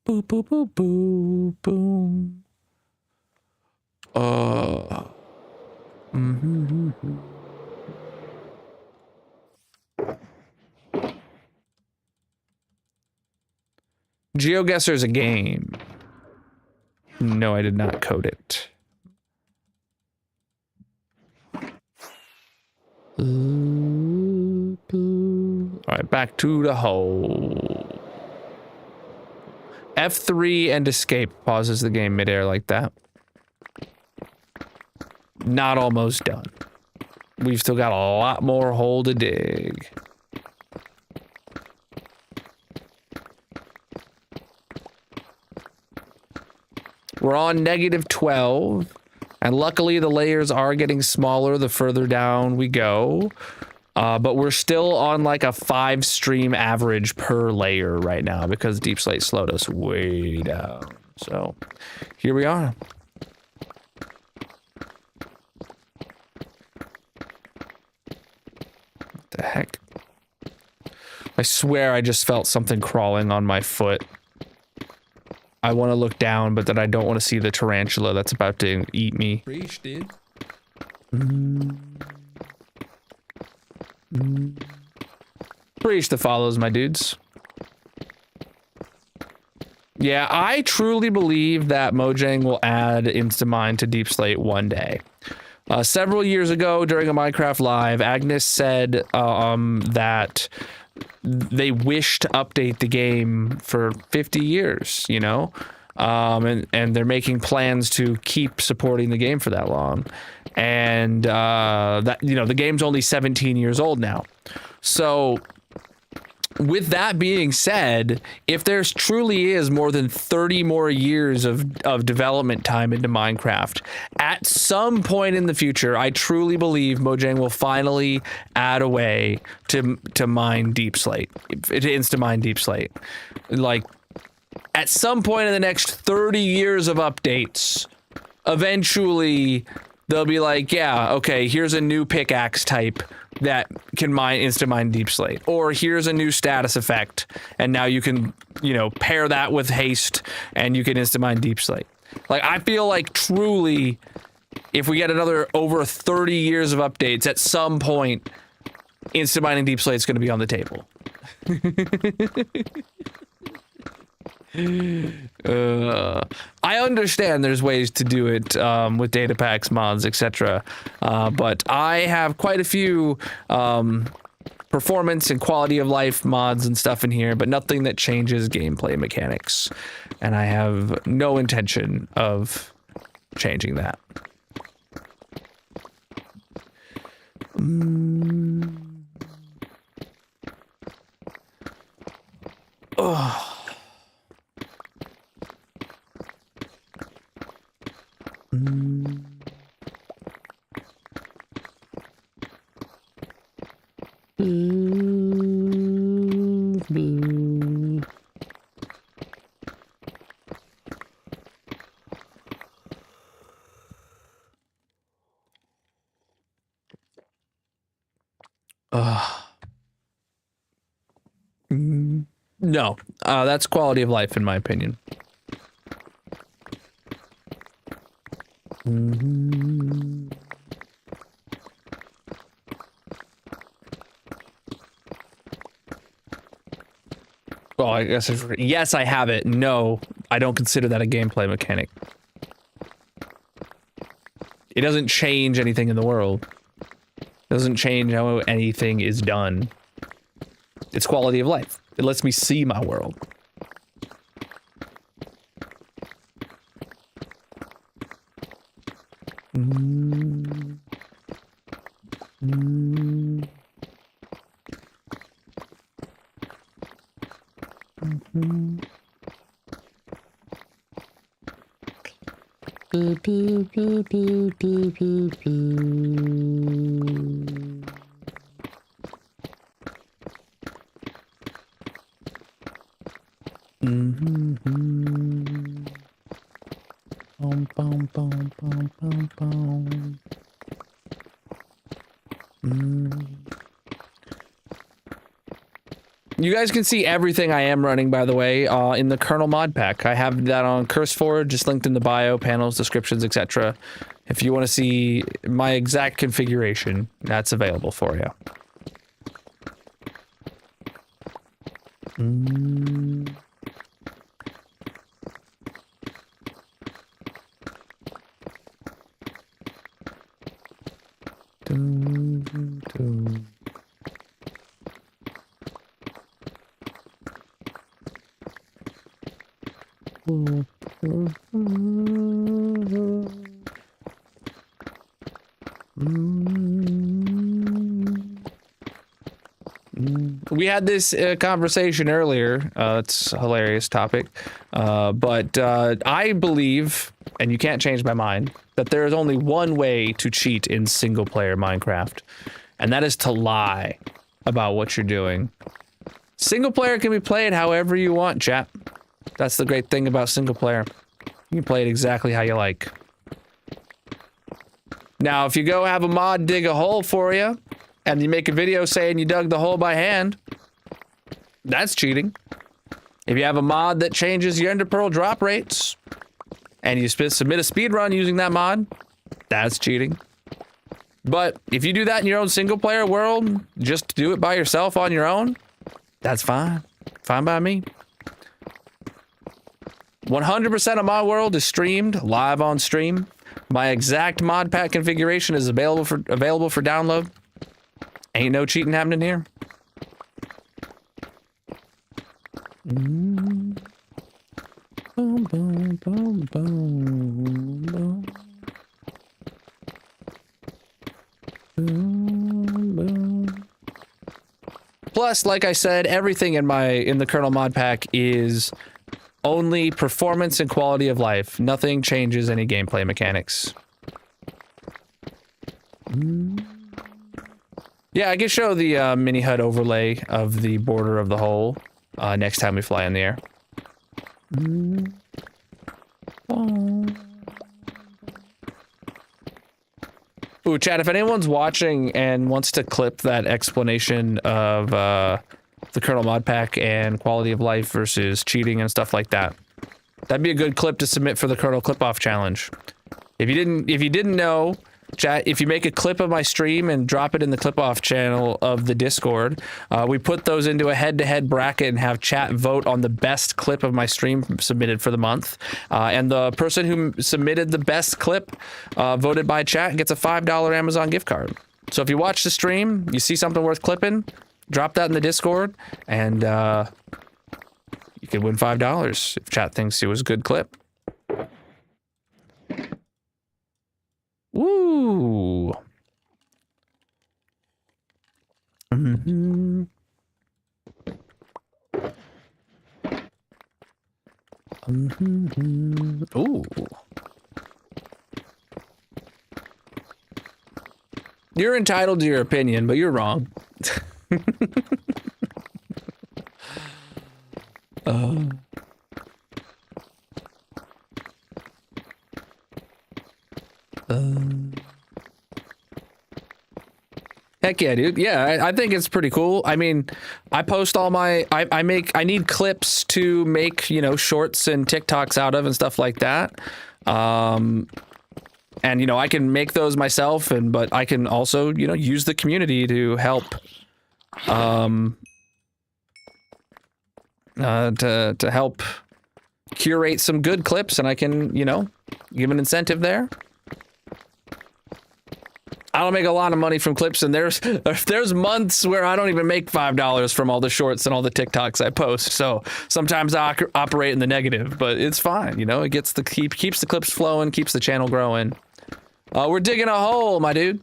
Boop, boop, boop, boop, boom. GeoGuessr is a game. No, I did not code it. Alright, back to the hole. F3 and escape pauses the game midair like that. Not almost done. We've still got a lot more hole to dig. We're on -12, and luckily the layers are getting smaller the further down we go, but we're still on like a 5-stream average per layer right now because Deep Slate slowed us way down. So here we are. What the heck? I swear I just felt something crawling on my foot. I want to look down, but then I don't want to see the tarantula that's about to eat me. Preach, dude. Preach the follows, my dudes. Yeah, I truly believe that Mojang will add Instamind to Deep Slate one day. Several years ago, during a Minecraft Live, Agnes said that they wish to update the game for 50 years, you know? And they're making plans to keep supporting the game for that long. And that, you know, the game's only 17 years old now. So with that being said, if there's truly is more than 30 more years of development time into Minecraft, at some point in the future, I truly believe Mojang will finally add a way to mine Deep Slate, to insta-mine Deep Slate. Like, at some point in the next 30 years of updates, eventually they'll be like, yeah, okay, here's a new pickaxe type that can insta-mine Deep Slate. Or here's a new status effect, and now you can, you know, pair that with haste, and you can insta-mine Deep Slate. Like, I feel like truly, if we get another over 30 years of updates, at some point, insta-mining Deep Slate is going to be on the table. I understand there's ways to do it with data packs, mods, etc. But I have quite a few performance and quality of life mods and stuff in here, but nothing that changes gameplay mechanics. And I have no intention of changing that. Oh. No, that's quality of life in my opinion. Well, I guess yes, I have it. No, I don't consider that a gameplay mechanic. It doesn't change anything in the world. It doesn't change how anything is done. It's quality of life. It lets me see my world. You guys can see everything I am running, by the way, in the Colonel mod pack. I have that on CurseForge, just linked in the bio, panels, descriptions, etc. If you want to see my exact configuration, that's available for you. We had this conversation earlier. It's a hilarious topic. But I believe, and you can't change my mind, that there is only one way to cheat in single-player Minecraft, and that is to lie about what you're doing. Single-player can be played however you want, chat. That's the great thing about single-player. You can play it exactly how you like. Now, if you go have a mod dig a hole for you, and you make a video saying you dug the hole by hand, that's cheating. If you have a mod that changes your ender pearl drop rates, and you submit a speedrun using that mod, that's cheating. But if you do that in your own single player world, just do it by yourself on your own, that's fine. Fine by me. 100% of my world is streamed live on stream. My exact mod pack configuration is available for download. Ain't no cheating happening here. Plus, like I said, everything in the Colonel mod pack is only performance and quality of life. Nothing changes any gameplay mechanics. Yeah, I can show the mini HUD overlay of the border of the hole next time we fly in the air. Ooh, chat, if anyone's watching and wants to clip that explanation of the Colonel mod pack and quality of life versus cheating and stuff like that, that'd be a good clip to submit for the Colonel clip-off challenge. If you didn't know, chat, if you make a clip of my stream and drop it in the clip-off channel of the Discord, we put those into a head-to-head bracket and have chat vote on the best clip of my stream submitted for the month. And the person who submitted the best clip voted by chat gets a $5 Amazon gift card. So if you watch the stream, you see something worth clipping, drop that in the Discord, and you could win $5 if chat thinks it was a good clip. Woo! Mm-hmm. Mm-hmm. Ooh. You're entitled to your opinion, but you're wrong. Heck yeah, dude. Yeah, I think it's pretty cool. I mean, I post all my, I need clips to make, you know, shorts and TikToks out of and stuff like that. And, you know, I can make those myself, but I can also, you know, use the community to help, to help curate some good clips, and I can, you know, give an incentive there. I don't make a lot of money from clips, and there's months where I don't even make $5 from all the shorts and all the TikToks I post. So sometimes I operate in the negative, but it's fine. You know, it gets keeps the clips flowing, keeps the channel growing. We're digging a hole, my dude.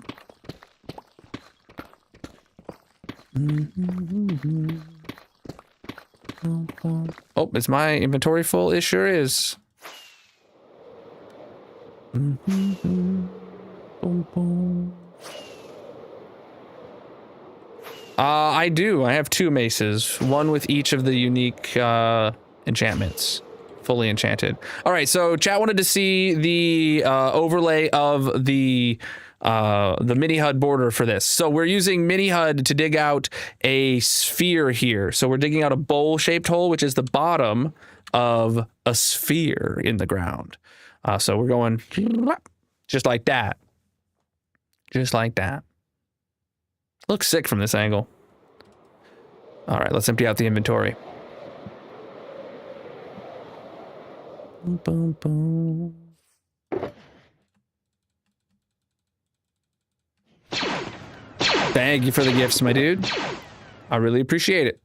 Oh, is my inventory full? It sure is. I do. I have 2 maces, one with each of the unique enchantments, fully enchanted. All right, so chat wanted to see the overlay of the mini HUD border for this. So we're using mini HUD to dig out a sphere here. So we're digging out a bowl-shaped hole, which is the bottom of a sphere in the ground. So we're going just like that. Just like that. Looks sick from this angle. All right, let's empty out the inventory. Boom, boom. Thank you for the gifts, my dude. I really appreciate it.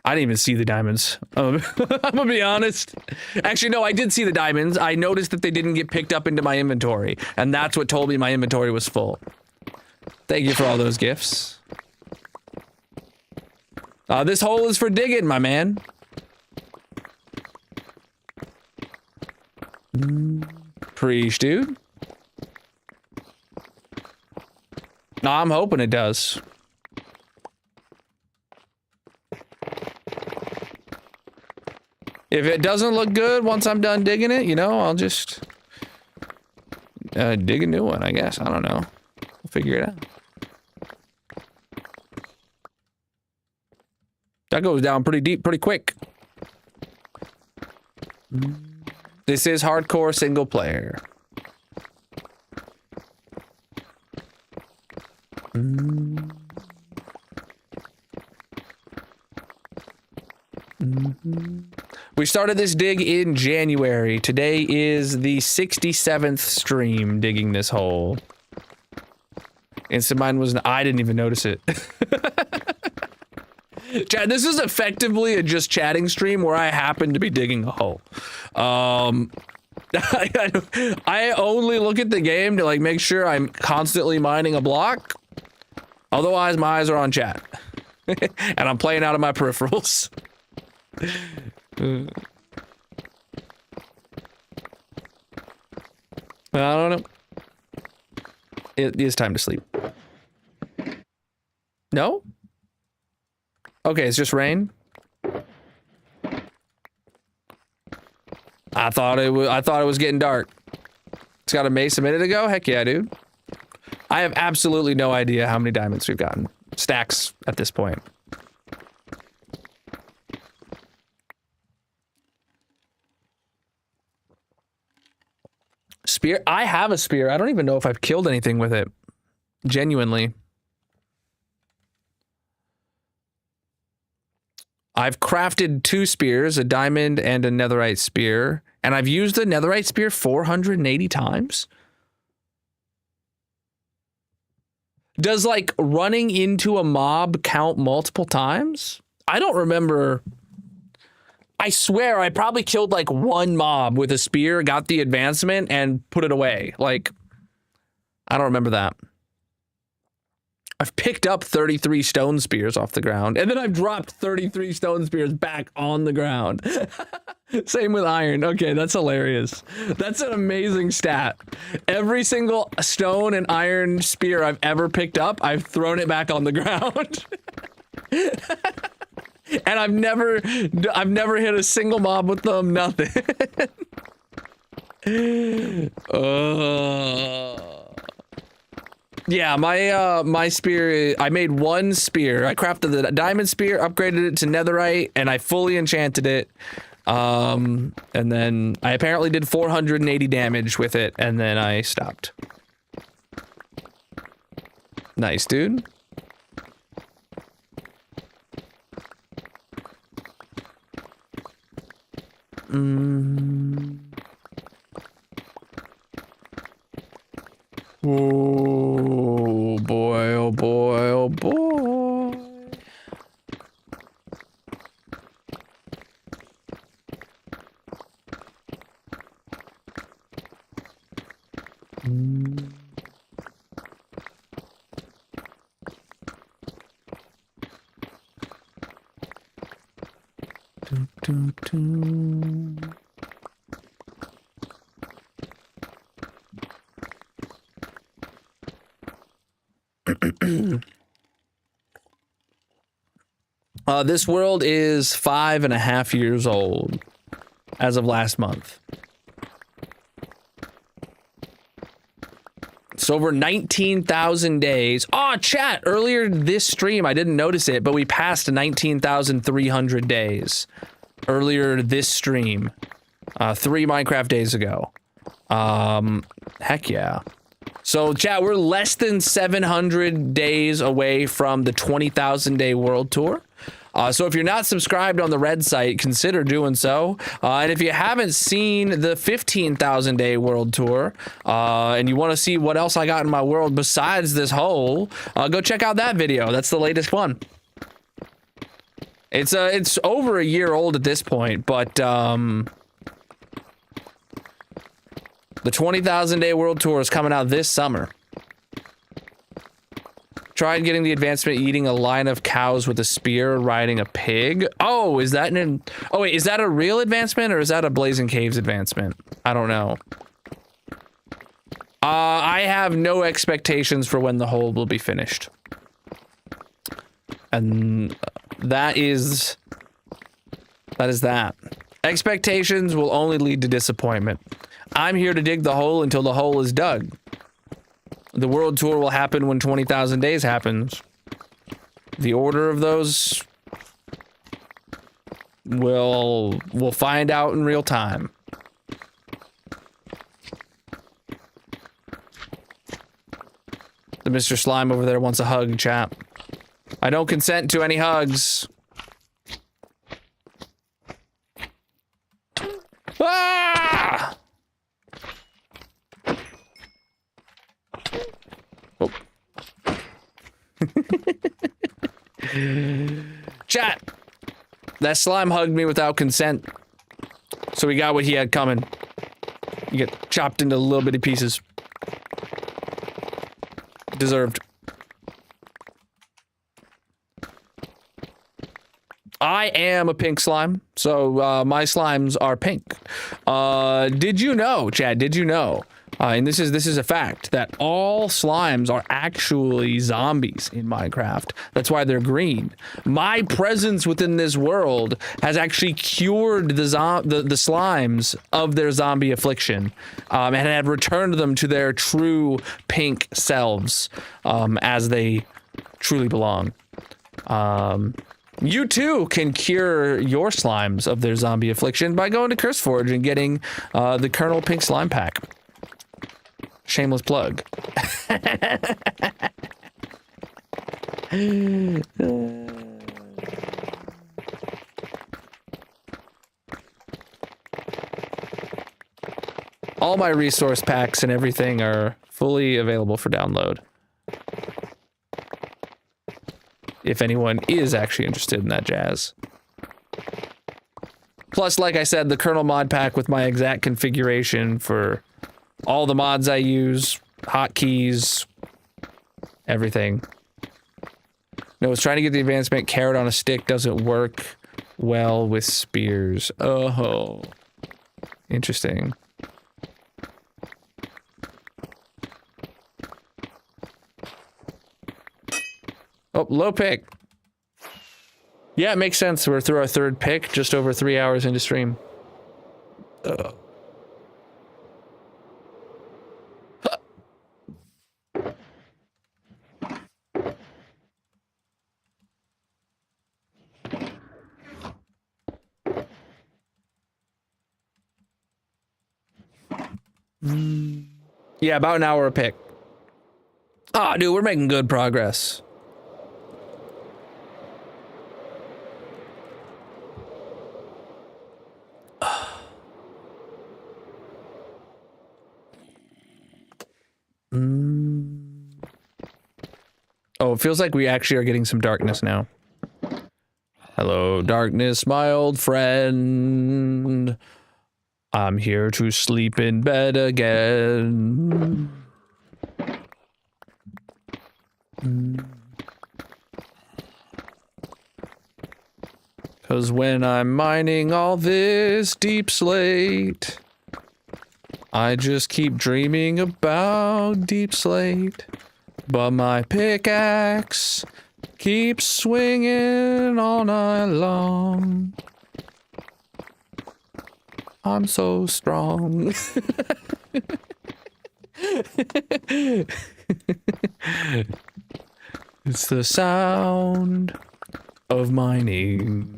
I didn't even see the diamonds. I'm gonna be honest. Actually, no, I did see the diamonds. I noticed that they didn't get picked up into my inventory, and that's what told me my inventory was full. Thank you for all those gifts. This hole is for digging, my man. Preach, dude. No, I'm hoping it does. If it doesn't look good once I'm done digging it, you know, I'll just dig a new one, I guess. I don't know. We'll figure it out. That goes down pretty deep, pretty quick. This is hardcore single player. We started this dig in January. Today is the 67th stream digging this hole. Instant Mine was, I didn't even notice it. Chat, this is effectively a just chatting stream where I happen to be digging a hole. I only look at the game to like make sure I'm constantly mining a block. Otherwise, my eyes are on chat. And I'm playing out of my peripherals. I don't know. It is time to sleep. No? Okay, it's just rain. I thought it was getting dark. It's got a mace a minute ago? Heck yeah, dude. I have absolutely no idea how many diamonds we've gotten. Stacks at this point. Spear? I have a spear. I don't even know if I've killed anything with it. Genuinely. I've crafted 2 spears, a diamond and a netherite spear, and I've used the netherite spear 480 times. Does like running into a mob count multiple times? I don't remember. I swear I probably killed like 1 mob with a spear, got the advancement, and put it away. Like, I don't remember that. I've picked up 33 stone spears off the ground, and then I've dropped 33 stone spears back on the ground. Same with iron. Okay, that's hilarious. That's an amazing stat. Every single stone and iron spear I've ever picked up, I've thrown it back on the ground. And I've never hit a single mob with them, nothing. Yeah, my spear, I made 1 spear. I crafted the diamond spear, upgraded it to netherite, and I fully enchanted it. And then I apparently did 480 damage with it, and then I stopped. Nice, dude. Oh boy, oh boy, oh boy. This world is 5.5 years old as of last month. It's over 19,000 days. Oh, chat, earlier this stream, I didn't notice it, but we passed 19,300 days. Earlier this stream. 3 Minecraft days ago. Heck yeah. So, chat, we're less than 700 days away from the 20,000 day world tour. So if you're not subscribed on the red site, consider doing so. And if you haven't seen the 15,000 day world tour, and you want to see what else I got in my world besides this hole, go check out that video. That's the latest one. It's over a year old at this point, but the 20,000 day world tour is coming out this summer. Tried getting the advancement eating a line of cows with a spear, riding a pig. Oh, is that oh wait, is that a real advancement or is that a Blazing Caves advancement? I don't know. I have no expectations for when the hole will be finished. And that is that. Expectations will only lead to disappointment. I'm here to dig the hole until the hole is dug. The world tour will happen when 20,000 days happens. The order of those we'll find out in real time. The Mr. Slime over there wants a hug, chap. I don't consent to any hugs. Ah! Oh. Chat. That slime hugged me without consent. So he got what he had coming. You get chopped into little bitty pieces. Deserved. I am a pink slime, so my slimes are pink. Did you know, Chad, did you know, and this is a fact, that all slimes are actually zombies in Minecraft. That's why they're green. My presence within this world has actually cured the slimes of their zombie affliction, and have returned them to their true pink selves, as they truly belong. You too can cure your slimes of their zombie affliction by going to CurseForge and getting the Colonal Pink Slime Pack. Shameless plug. my resource packs and everything are fully available for download. If anyone is actually interested in that jazz. Plus, like I said, the Colonel mod pack with my exact configuration for all the mods I use, hotkeys, everything. No, I was trying to get the advancement carrot on a stick doesn't work well with spears. Oh, interesting. Oh, low pick. Yeah, it makes sense. We're through our third pick, just over 3 hours into stream. Yeah, about an hour a pick. Ah, dude, we're making good progress. Oh, it feels like we actually are getting some darkness now. Hello, darkness, my old friend. I'm here to sleep in bed again. 'Cause when I'm mining all this deep slate, I just keep dreaming about deep slate. But my pickaxe keeps swinging all night long. I'm so strong. It's the sound of mining.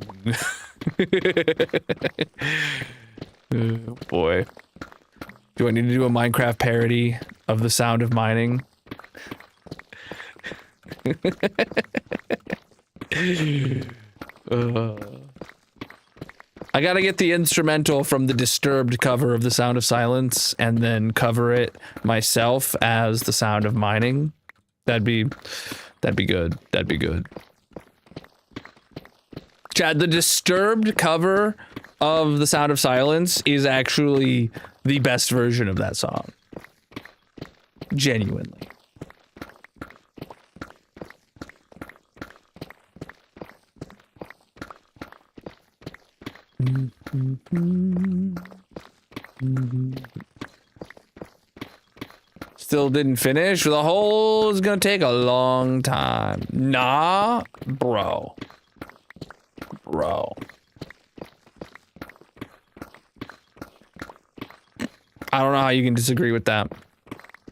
Oh boy. Do I need to do a Minecraft parody of the sound of mining? I gotta get the instrumental from the Disturbed cover of The Sound of Silence and then cover it myself as the sound of mining. That'd be good. That'd be good. Chad, the Disturbed cover of The Sound of Silence is actually the best version of that song. Genuinely. Still didn't finish. The hole is gonna take a long time. Nah, bro. Bro. I don't know how you can disagree with that.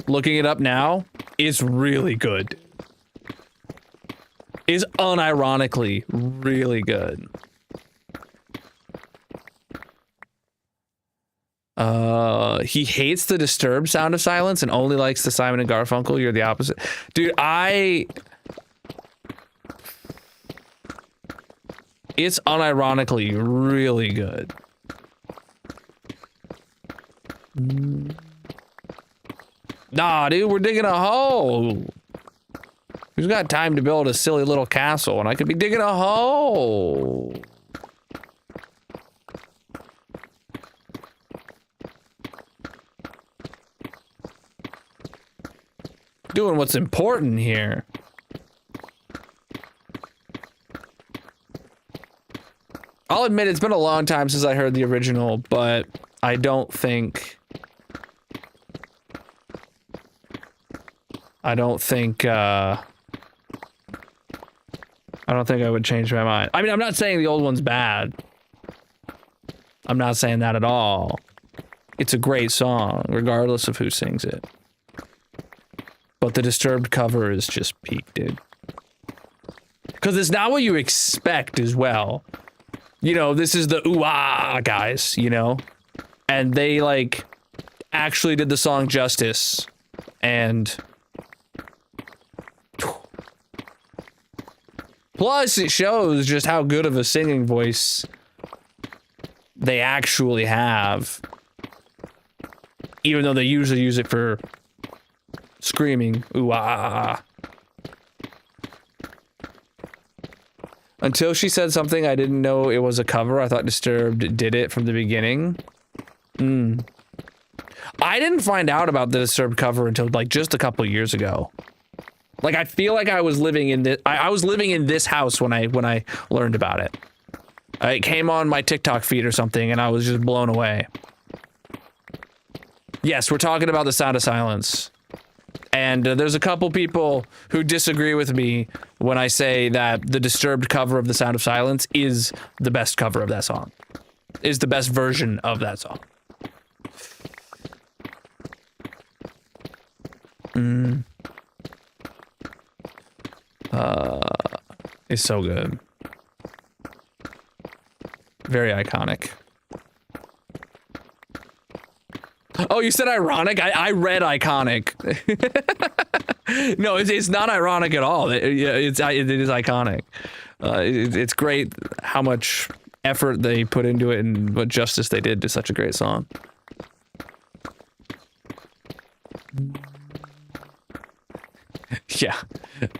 Looking it up now, it's really good. It's unironically really good. He hates the Disturbed Sound of Silence and only likes the Simon and Garfunkel. You're the opposite. Dude, it's unironically really good. Nah, dude, we're digging a hole. Who's got time to build a silly little castle when I could be digging a hole? Doing what's important here. I'll admit it's been a long time since I heard the original, but I don't think I would change my mind. I mean, I'm not saying the old one's bad. I'm not saying that at all. It's a great song, regardless of who sings it. But the Disturbed cover is just peak, dude. Because it's not what you expect as well. You know, this is the ooh-ah guys, you know? And they, like, actually did the song justice. And... plus, it shows just how good of a singing voice they actually have. even though they usually use it for screaming. Ooh, ah, ah, ah. Until she said something, I didn't know it was a cover. I thought Disturbed did it from the beginning. I didn't find out about the Disturbed cover until like just a couple years ago. Like I feel like I was living in this. I was living in this house when I learned about it. It came on my TikTok feed or something, and I was just blown away. Yes, we're talking about The Sound of Silence. And there's a couple people who disagree with me when I say that the Disturbed cover of The Sound of Silence is the best cover of that song. Is the best version of that song. It's so good. Very iconic. Oh, you said ironic? I read iconic. No, it's not ironic at all. It is iconic. It's great how much effort they put into it and what justice they did to such a great song. Yeah.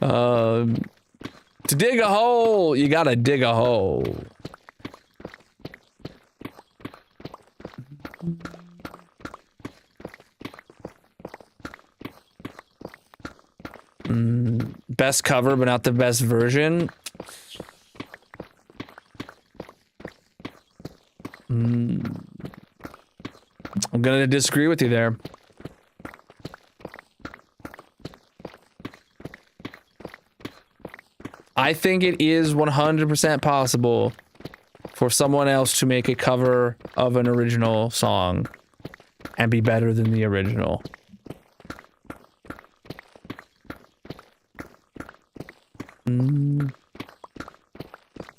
To dig a hole, you gotta dig a hole. Best cover, but not the best version. I'm gonna disagree with you there. I think it is 100% possible for someone else to make a cover of an original song and be better than the original.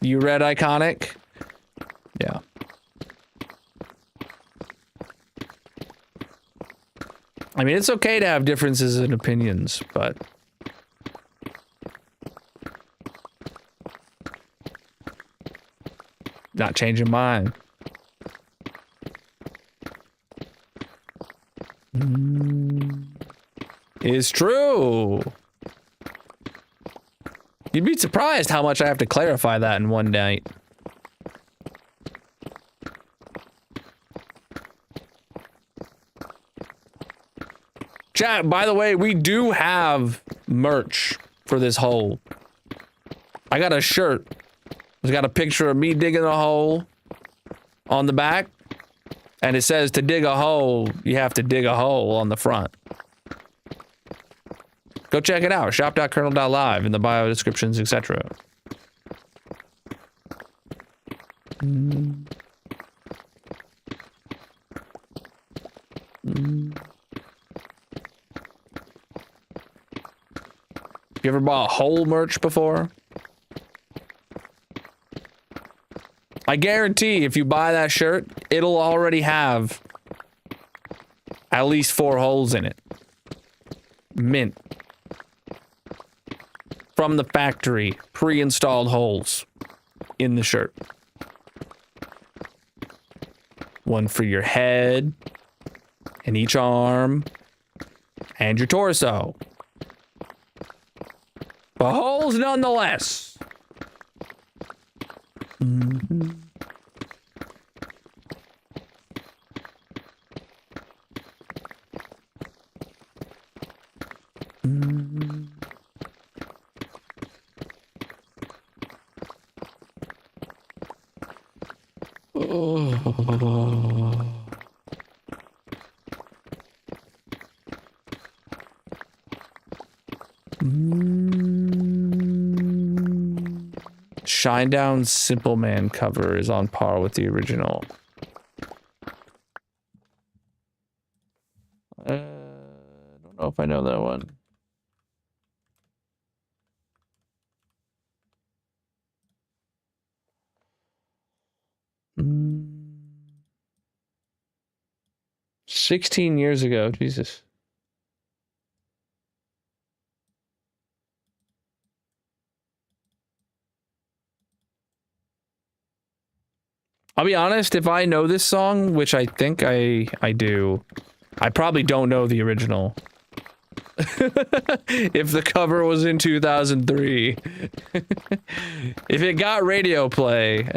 You read iconic? Yeah. I mean, it's okay to have differences in opinions, but not changing mine. It's true. You'd be surprised how much I have to clarify that in one night. Chat, by the way, we do have merch for this hole. I got a shirt. It's got a picture of me digging a hole on the back. And it says to dig a hole, you have to dig a hole on the front. Go check it out. Shop.colonel.live in the bio descriptions, etc. You ever bought whole merch before? I guarantee if you buy that shirt, it'll already have at least 4 holes in it. Mint. From the factory, pre-installed holes in the shirt. One for your head, and each arm, and your torso. But holes nonetheless. Shinedown's Simple Man cover is on par with the original. I don't know if I know that one. Mm. 16 years ago, Jesus. I'll be honest, if I know this song, which I think I do, I probably don't know the original. If the cover was in 2003. If it got radio play.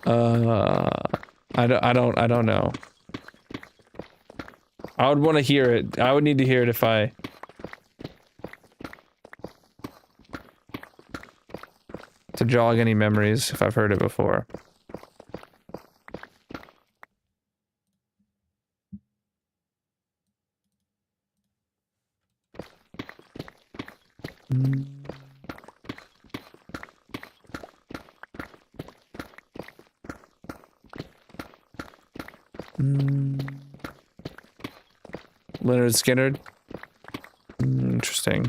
I don't know. I would want to hear it. I would need to hear it if I... to jog any memories if I've heard it before. Leonard Skinner. Interesting.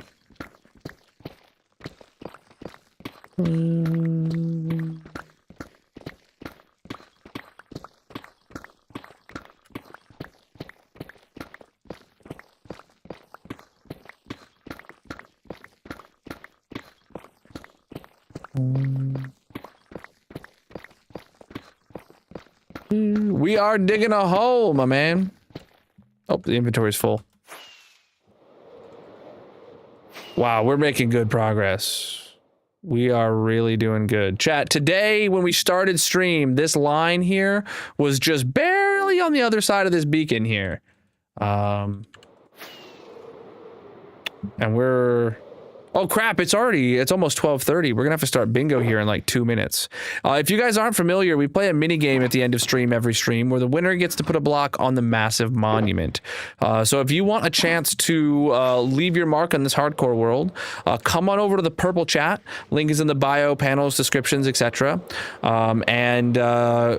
We are digging a hole, my man. Oh, the inventory's full. Wow, we're making good progress. We are really doing good. Chat, today when we started stream, this line here was just barely on the other side of this beacon here. And we're... Oh crap, it's almost 12:30. We're gonna have to start bingo here in like 2 minutes. If you guys aren't familiar, we play a mini game at the end of every stream where the winner gets to put a block on the massive monument. So if you want a chance to leave your mark on this hardcore world, come on over to the purple chat. Link is in the bio, panels, descriptions, etc. Yeah,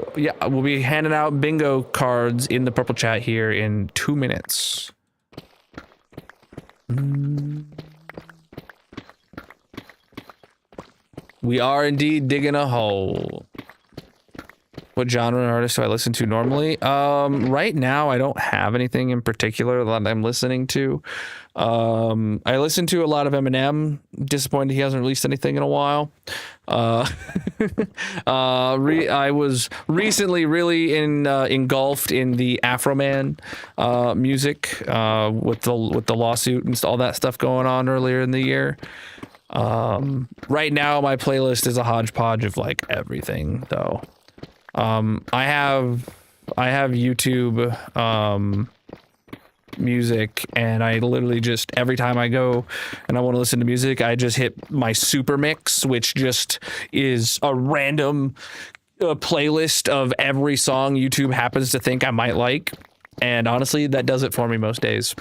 we'll be handing out bingo cards in the purple chat here in 2 minutes. We are indeed digging a hole. What genre and artist do I listen to normally? Right now, I don't have anything in particular that I'm listening to. I listen to a lot of Eminem. Disappointed he hasn't released anything in a while. I was recently really engulfed in the Afroman music with the lawsuit and all that stuff going on earlier in the year. Right now my playlist is a hodgepodge of like everything though. I have YouTube music, and I literally just every time I go and I want to listen to music, I just hit my super mix, which just is a random playlist of every song YouTube happens to think I might like, and honestly that does it for me most days.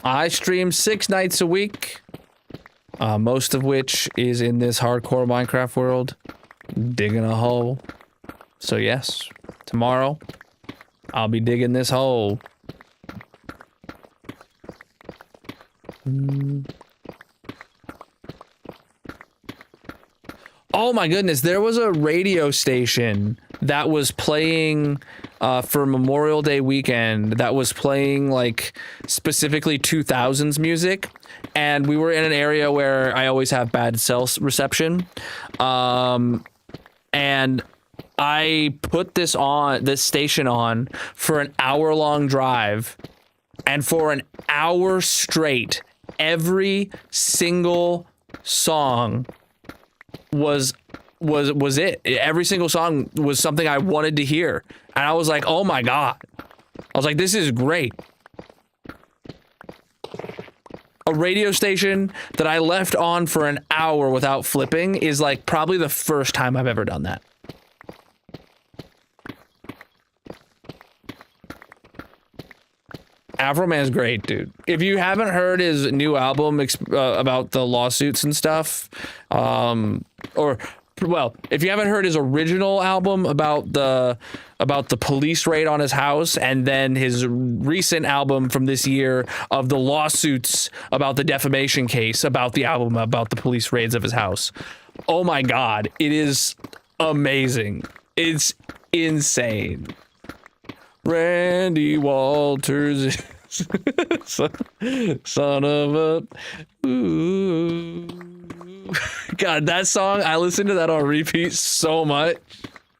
I stream 6 nights a week, most of which is in this hardcore Minecraft world, digging a hole. So yes, tomorrow I'll be digging this hole. Oh my goodness, there was a radio station that was playing for Memorial Day weekend that was playing like specifically 2000s music, and we were in an area where I always have bad cell reception, and I put this station on for an hour-long drive, and for an hour straight, every single song was it. Every single song was something I wanted to hear. And I was like, oh my God. I was like, this is great. A radio station that I left on for an hour without flipping is like probably the first time I've ever done that. Afro Man's great, dude. If you haven't heard his new album about the lawsuits and stuff, if you haven't heard his original album about the police raid on his house, and then his recent album from this year of the lawsuits about the defamation case about the album about the police raids of his house, oh my God, it is amazing. It's insane. Randy Walters, son of a. Ooh. God, that song, I listen to that on repeat so much.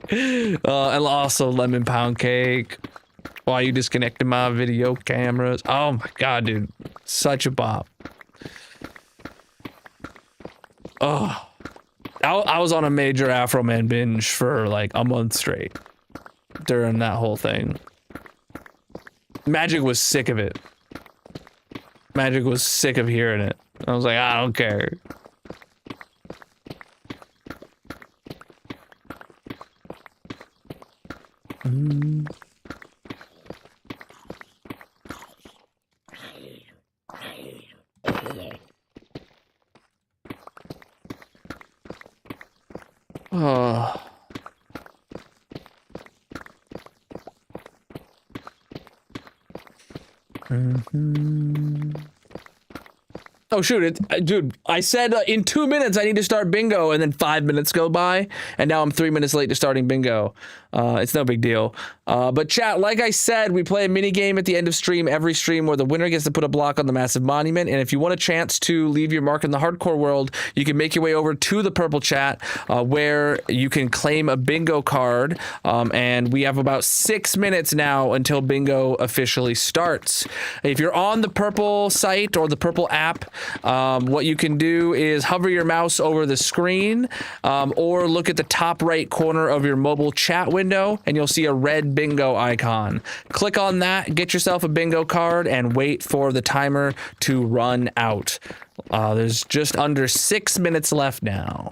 And also Lemon Pound Cake. Why you disconnected my video cameras? Oh my God, dude. Such a bop. Oh. I was on a major Afro Man binge for like a month straight during that whole thing. Magic was sick of it. Magic was sick of hearing it. I was like, I don't care. Oh. Oh shoot, dude, I said in 2 minutes I need to start bingo, and then 5 minutes go by, and now I'm 3 minutes late to starting bingo. It's no big deal. But chat, like I said, we play a mini game at the end of every stream, where the winner gets to put a block on the massive monument. And if you want a chance to leave your mark in the hardcore world, you can make your way over to the purple chat, where you can claim a bingo card. And we have about 6 minutes now until bingo officially starts. If you're on the purple site or the purple app, what you can do is hover your mouse over the screen, or look at the top right corner of your mobile chat window, and you'll see a red bingo icon. Click on that, get yourself a bingo card, and wait for the timer to run out. There's just under 6 minutes left now.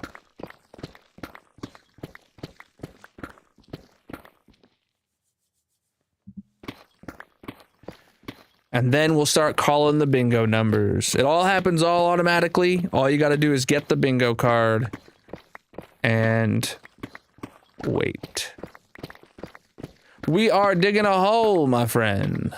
And then we'll start calling the bingo numbers. It all happens all automatically. All you got to do is get the bingo card and wait. We are digging a hole, my friend.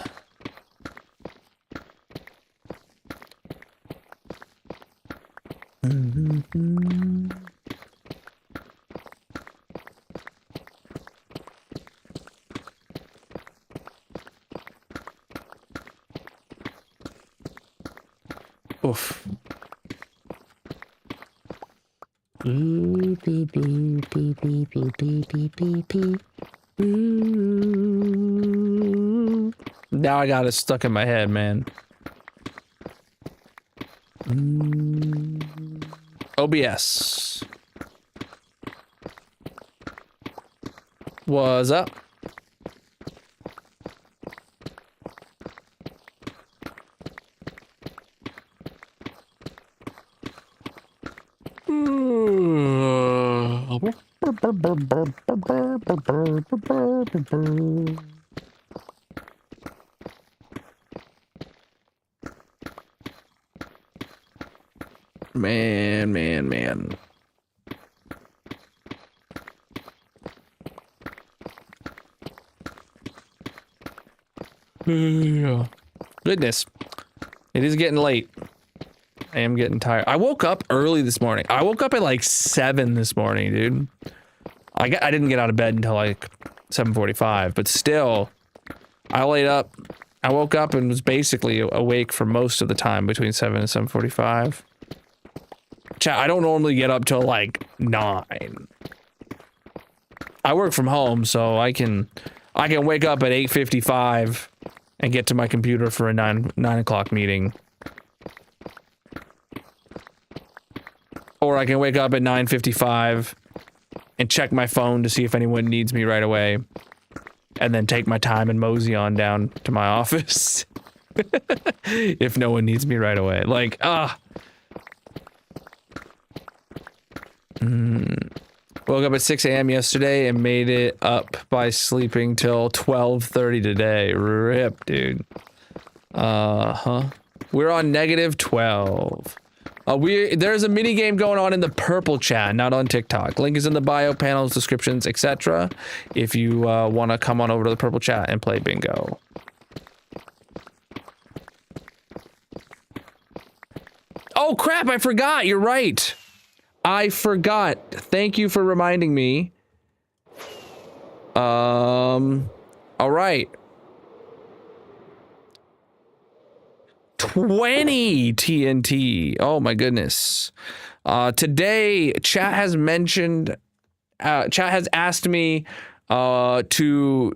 Oof. Now I got it stuck in my head, man. OBS. What's up? Man. Goodness. It is getting late. I am getting tired. I woke up early this morning. I woke up at like 7 this morning, dude. I didn't get out of bed until like 7:45, but still, I woke up and was basically awake for most of the time between 7 and 7:45. Chat, I don't normally get up till like 9. I work from home, so I can wake up at 8:55 and get to my computer for a 9 o'clock meeting. Or I can wake up at 9:55 and check my phone to see if anyone needs me right away, and then take my time and mosey on down to my office if no one needs me right away. Like, Woke up at 6 a.m. yesterday and made it up by sleeping till 12:30 today. Rip, dude. We're on -12. There's a mini game going on in the purple chat, not on TikTok. Link is in the bio, panels, descriptions, etc. If you want to come on over to the purple chat and play bingo. Oh crap, I forgot. You're right. I forgot. Thank you for reminding me. All right. 20 TNT. Oh my goodness. Today, chat has asked me to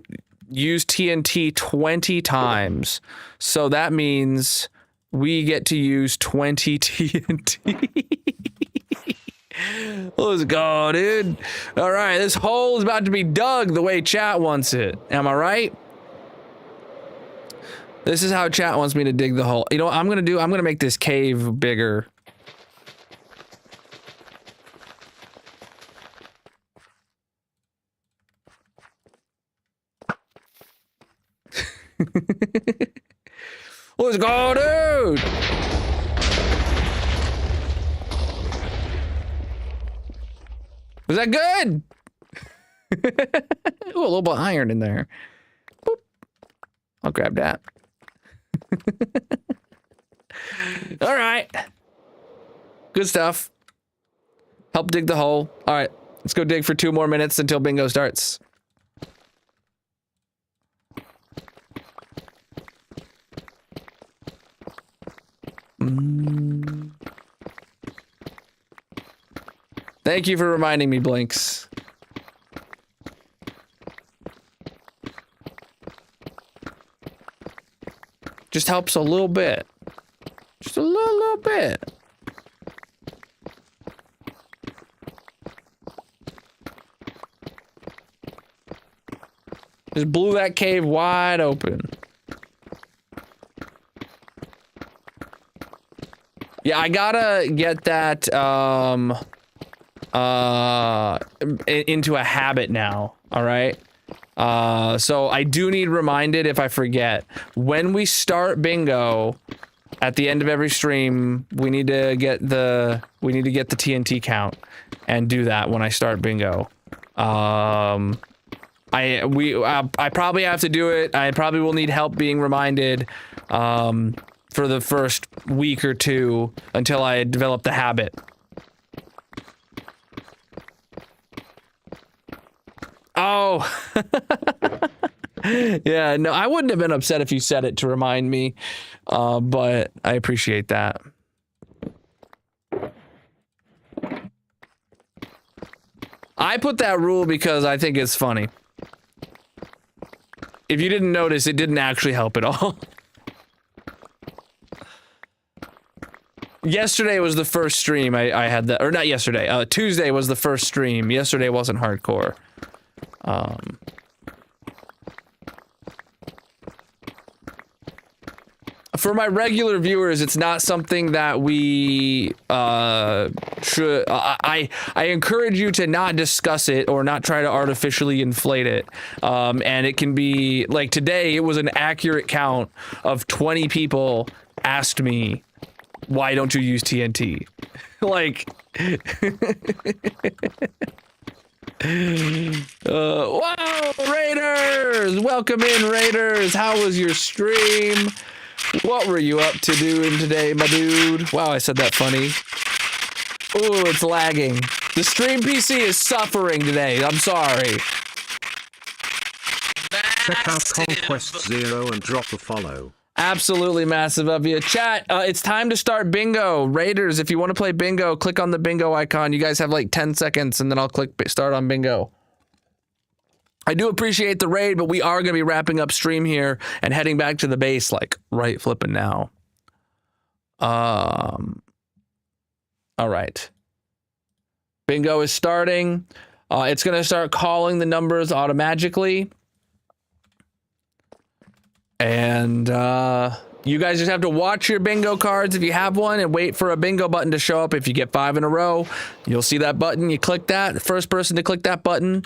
use TNT 20 times. So that means we get to use 20 TNT. Let's go, dude. All right, this hole is about to be dug the way chat wants it. Am I right? This is how chat wants me to dig the hole. You know what I'm gonna do? I'm gonna make this cave bigger. Let's go, dude! Was that good? Ooh, a little bit of iron in there. Boop. I'll grab that. All right. Good stuff. Help dig the hole. All right. Let's go dig for 2 more minutes until bingo starts. Thank you for reminding me, Blinks. Just helps a little bit. Just a little bit. Just blew that cave wide open. Yeah, I gotta get that into a habit now, all right? So I do need reminded if I forget. When we start bingo at the end of every stream, we need to get the TNT count and do that when I start bingo. I probably have to do it. I probably will need help being reminded for the first week or 2 until I develop the habit. Oh, yeah, no, I wouldn't have been upset if you said it to remind me, but I appreciate that. I put that rule because I think it's funny. If you didn't notice, it didn't actually help at all. Yesterday was the first stream I had that, or not yesterday, Tuesday was the first stream. Yesterday wasn't hardcore. For my regular viewers, it's not something that we should. I encourage you to not discuss it or not try to artificially inflate it. And it can be like today. It was an accurate count of 20 people asked me, "Why don't you use TNT?" Like. Wow, Raiders! Welcome in, Raiders! How was your stream? What were you up to doing today, my dude? Wow, I said that funny. Ooh, it's lagging. The stream PC is suffering today. I'm sorry. Check out Conquest Zero and drop a follow. Absolutely massive of you. Chat, it's time to start bingo. Raiders, if you want to play bingo, click on the bingo icon. You guys have like 10 seconds and then I'll click start on bingo. I do appreciate the raid, but we are going to be wrapping up stream here and heading back to the base like right flipping now. All right. Bingo is starting. It's going to start calling the numbers automatically. And You guys just have to watch your bingo cards if you have one and wait for a bingo button to show up. If you get 5 in a row, you'll see that button. You click that. The first person to click that button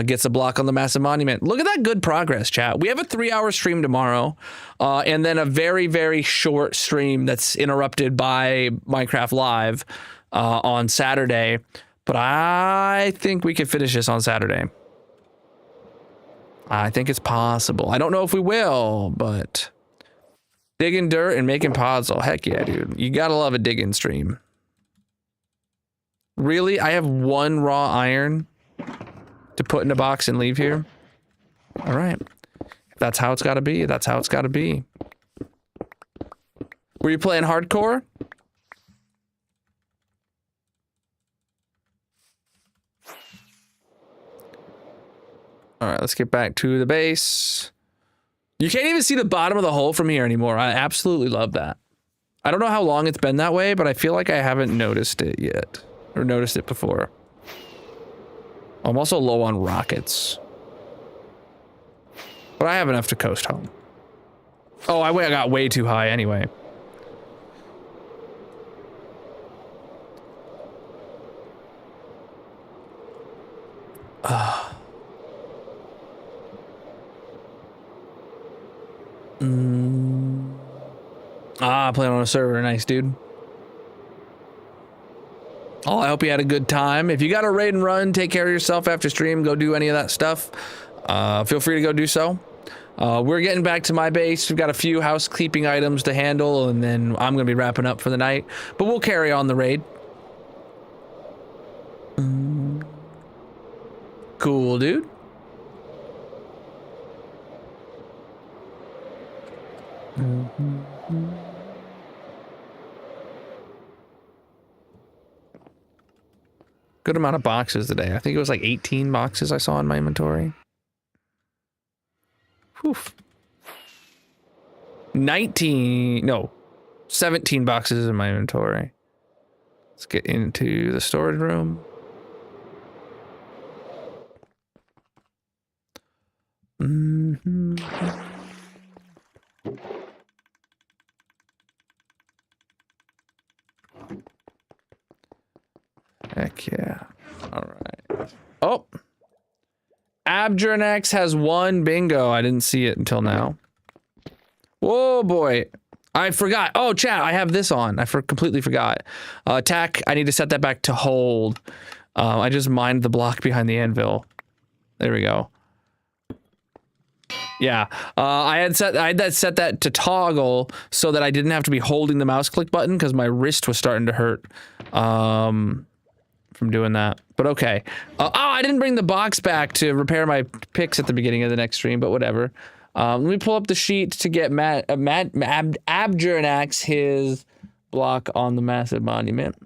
gets a block on the massive monument. Look at that good progress, chat. We have a 3-hour stream tomorrow and then a very, very short stream that's interrupted by Minecraft Live on Saturday. But I think we could finish this on Saturday. I think it's possible. I don't know if we will, but... Digging dirt and making puzzle. Heck yeah, dude. You gotta love a digging stream. Really? I have 1 raw iron to put in a box and leave here? All right. If that's how it's gotta be, that's how it's gotta be. Were you playing hardcore? All right, let's get back to the base. You can't even see the bottom of the hole from here anymore. I absolutely love that. I don't know how long it's been that way, but I feel like I haven't noticed it yet. Or noticed it before. I'm also low on rockets. But I have enough to coast home. Oh, I got way too high anyway. Playing on a server. Nice, dude. Oh, I hope you had a good time. If you got a raid and run, take care of yourself after stream. Go do any of that stuff. Feel free to go do so. We're getting back to my base. We've got a few housekeeping items to handle, and then I'm going to be wrapping up for the night. But we'll carry on the raid. Cool, dude. Good amount of boxes today. I think it was like 18 boxes I saw in my inventory. Whew. 17 boxes in my inventory. Let's get into the storage room. Heck yeah. All right. Oh. Abjurnex has 1 bingo. I didn't see it until now. Whoa, boy. I forgot. Oh, chat, I have this on. I completely forgot. Attack, I need to set that back to hold. I just mined the block behind the anvil. There we go. Yeah, I had set that to toggle so that I didn't have to be holding the mouse click button because my wrist was starting to hurt from doing that. But okay. Oh, I didn't bring the box back to repair my picks at the beginning of the next stream, but whatever. Let me pull up the sheet to get Abjurnax his block on the massive monument.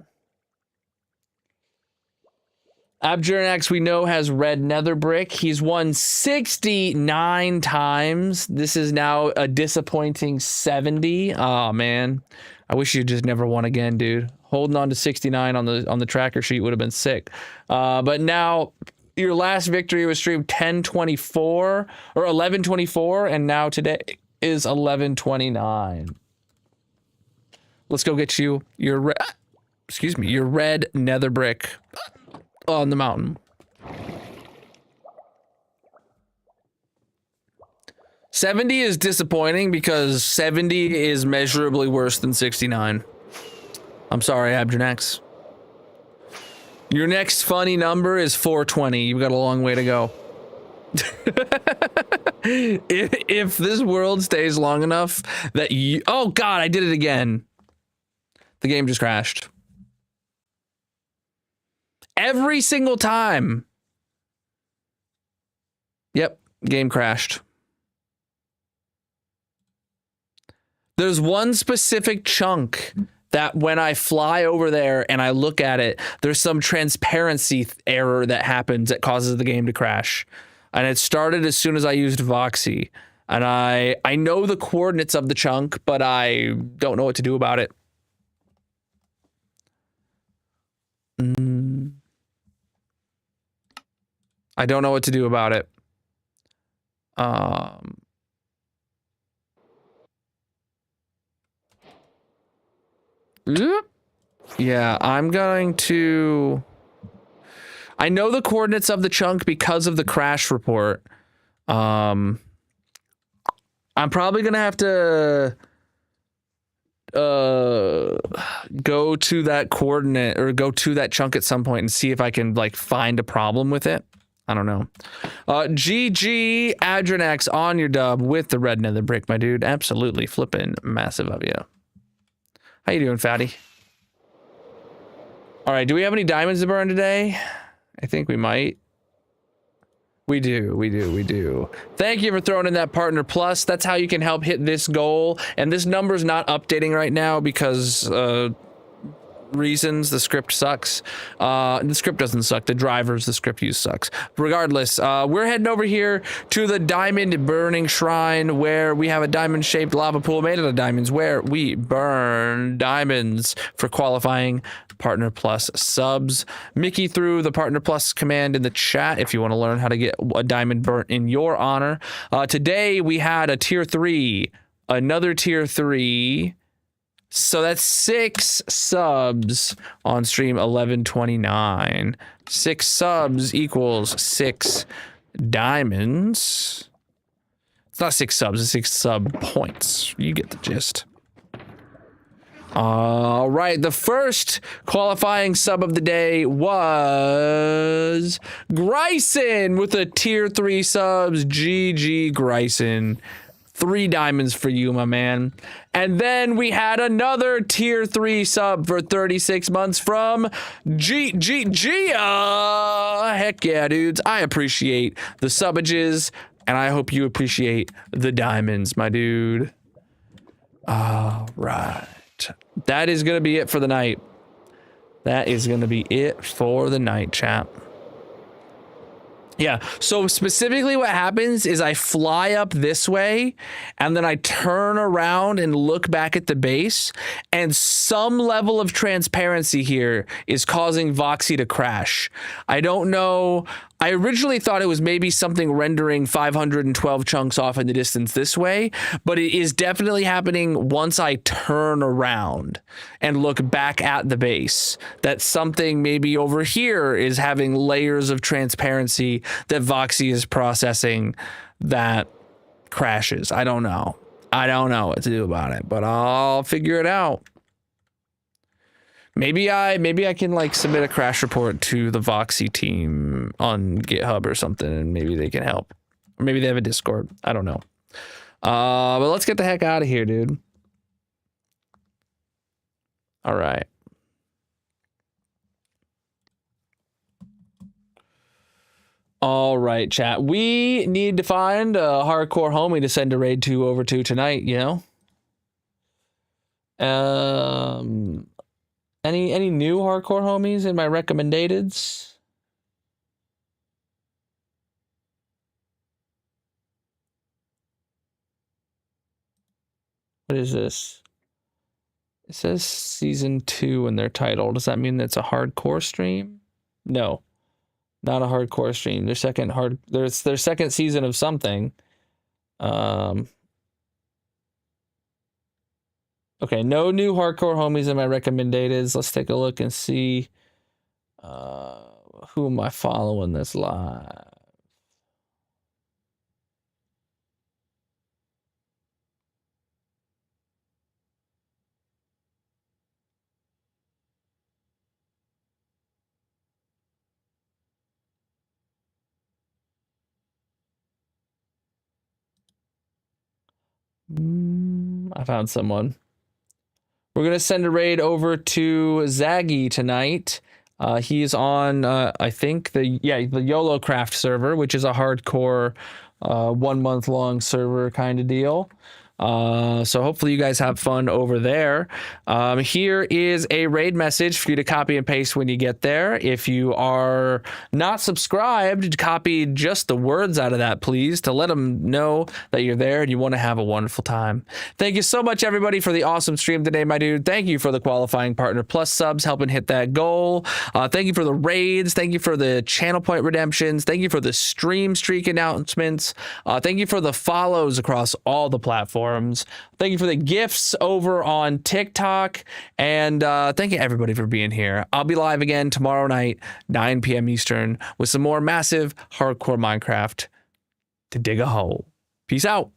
Abjurnax, we know, has red nether brick. He's won 69 times. This is now a disappointing 70. Oh man, I wish you just never won again, dude. Holding on to 69 on the tracker sheet would have been sick. But now your last victory was streamed 10:24 or 11:24, and now today is 11:29. Let's go get you your red nether brick on the mountain. 70 is disappointing because 70 is measurably worse than 69. I'm sorry, Abjurnax. Your next funny number is 420. You've got a long way to go. if this world stays long enough that you... Oh, God, I did it again. The game just crashed. Every single time. Yep, game crashed. There's one specific chunk that when I fly over there and I look at it, there's some transparency error that happens that causes the game to crash. And it started as soon as I used Voxy. And I know the coordinates of the chunk, but I don't know what to do about it. I don't know what to do about it. Yeah, I'm going to... I know the coordinates of the chunk because of the crash report. I'm probably going to have to go to that coordinate or go to that chunk at some point and see if I can like find a problem with it. I don't know. GG Adrenax on your dub with the red nether brick, my dude. Absolutely flipping massive of you. How you doing, fatty? All right, do we have any diamonds to burn today? I think we might. We do. Thank you for throwing in that partner plus. That's how you can help hit this goal. And this number's not updating right now because reasons. The script sucks. The script doesn't suck. The drivers the script use sucks. Regardless, we're heading over here to the diamond burning shrine where we have a diamond shaped lava pool made out of diamonds where we burn diamonds for qualifying partner plus subs. Mickey threw the partner plus command in the chat if you want to learn how to get a diamond burnt in your honor. Today we had a tier 3, another tier 3. So that's 6 subs on stream 1129. 6 subs equals 6 diamonds. It's not 6 subs, it's 6 sub points. You get the gist. All right, the first qualifying sub of the day was Gryson with a tier 3 subs. GG Gryson. 3 diamonds for you, my man. And then we had another tier 3 sub for 36 months from Gia. Heck yeah, dudes. I appreciate the subages, and I hope you appreciate the diamonds, my dude. All right. That is going to be it for the night. That is going to be it for the night, chat. Yeah, so specifically what happens is I fly up this way and then I turn around and look back at the base, and some level of transparency here is causing Voxy to crash. I don't know. I originally thought it was maybe something rendering 512 chunks off in the distance this way, but it is definitely happening once I turn around and look back at the base. That something maybe over here is having layers of transparency that Voxy is processing that crashes. I don't know. I don't know what to do about it, but I'll figure it out. Maybe I can like submit a crash report to the Voxy team on GitHub or something, and maybe they can help. Or maybe they have a Discord. I don't know. But let's get the heck out of here, dude. All right. All right, chat. We need to find a hardcore homie to send a raid to over to tonight, you know? Any new hardcore homies in my recommendeds? What is this? It says season 2 in their title. Does that mean it's a hardcore stream? No, not a hardcore stream. Their second season of something. Okay, no new hardcore homies in my recommendeds. Let's take a look and see who am I following this live. I found someone. We're going to send a raid over to Zaggy tonight. He's on, I think, the YOLO Craft server, which is a hardcore 1 month long server kind of deal. So hopefully you guys have fun over there. Here is a raid message for you to copy and paste when you get there. If you are not subscribed, copy just the words out of that, please, to let them know that you're there and you want to have a wonderful time. Thank you so much, everybody, for the awesome stream today, my dude. Thank you for the qualifying partner plus subs helping hit that goal. Thank you for the raids. Thank you for the channel point redemptions. Thank you for the stream streak announcements. Thank you for the follows across all the platforms. platforms. Thank you for the gifts over on TikTok. And thank you, everybody, for being here. I'll be live again tomorrow night, 9 p.m. Eastern, with some more massive hardcore Minecraft to dig a hole. Peace out.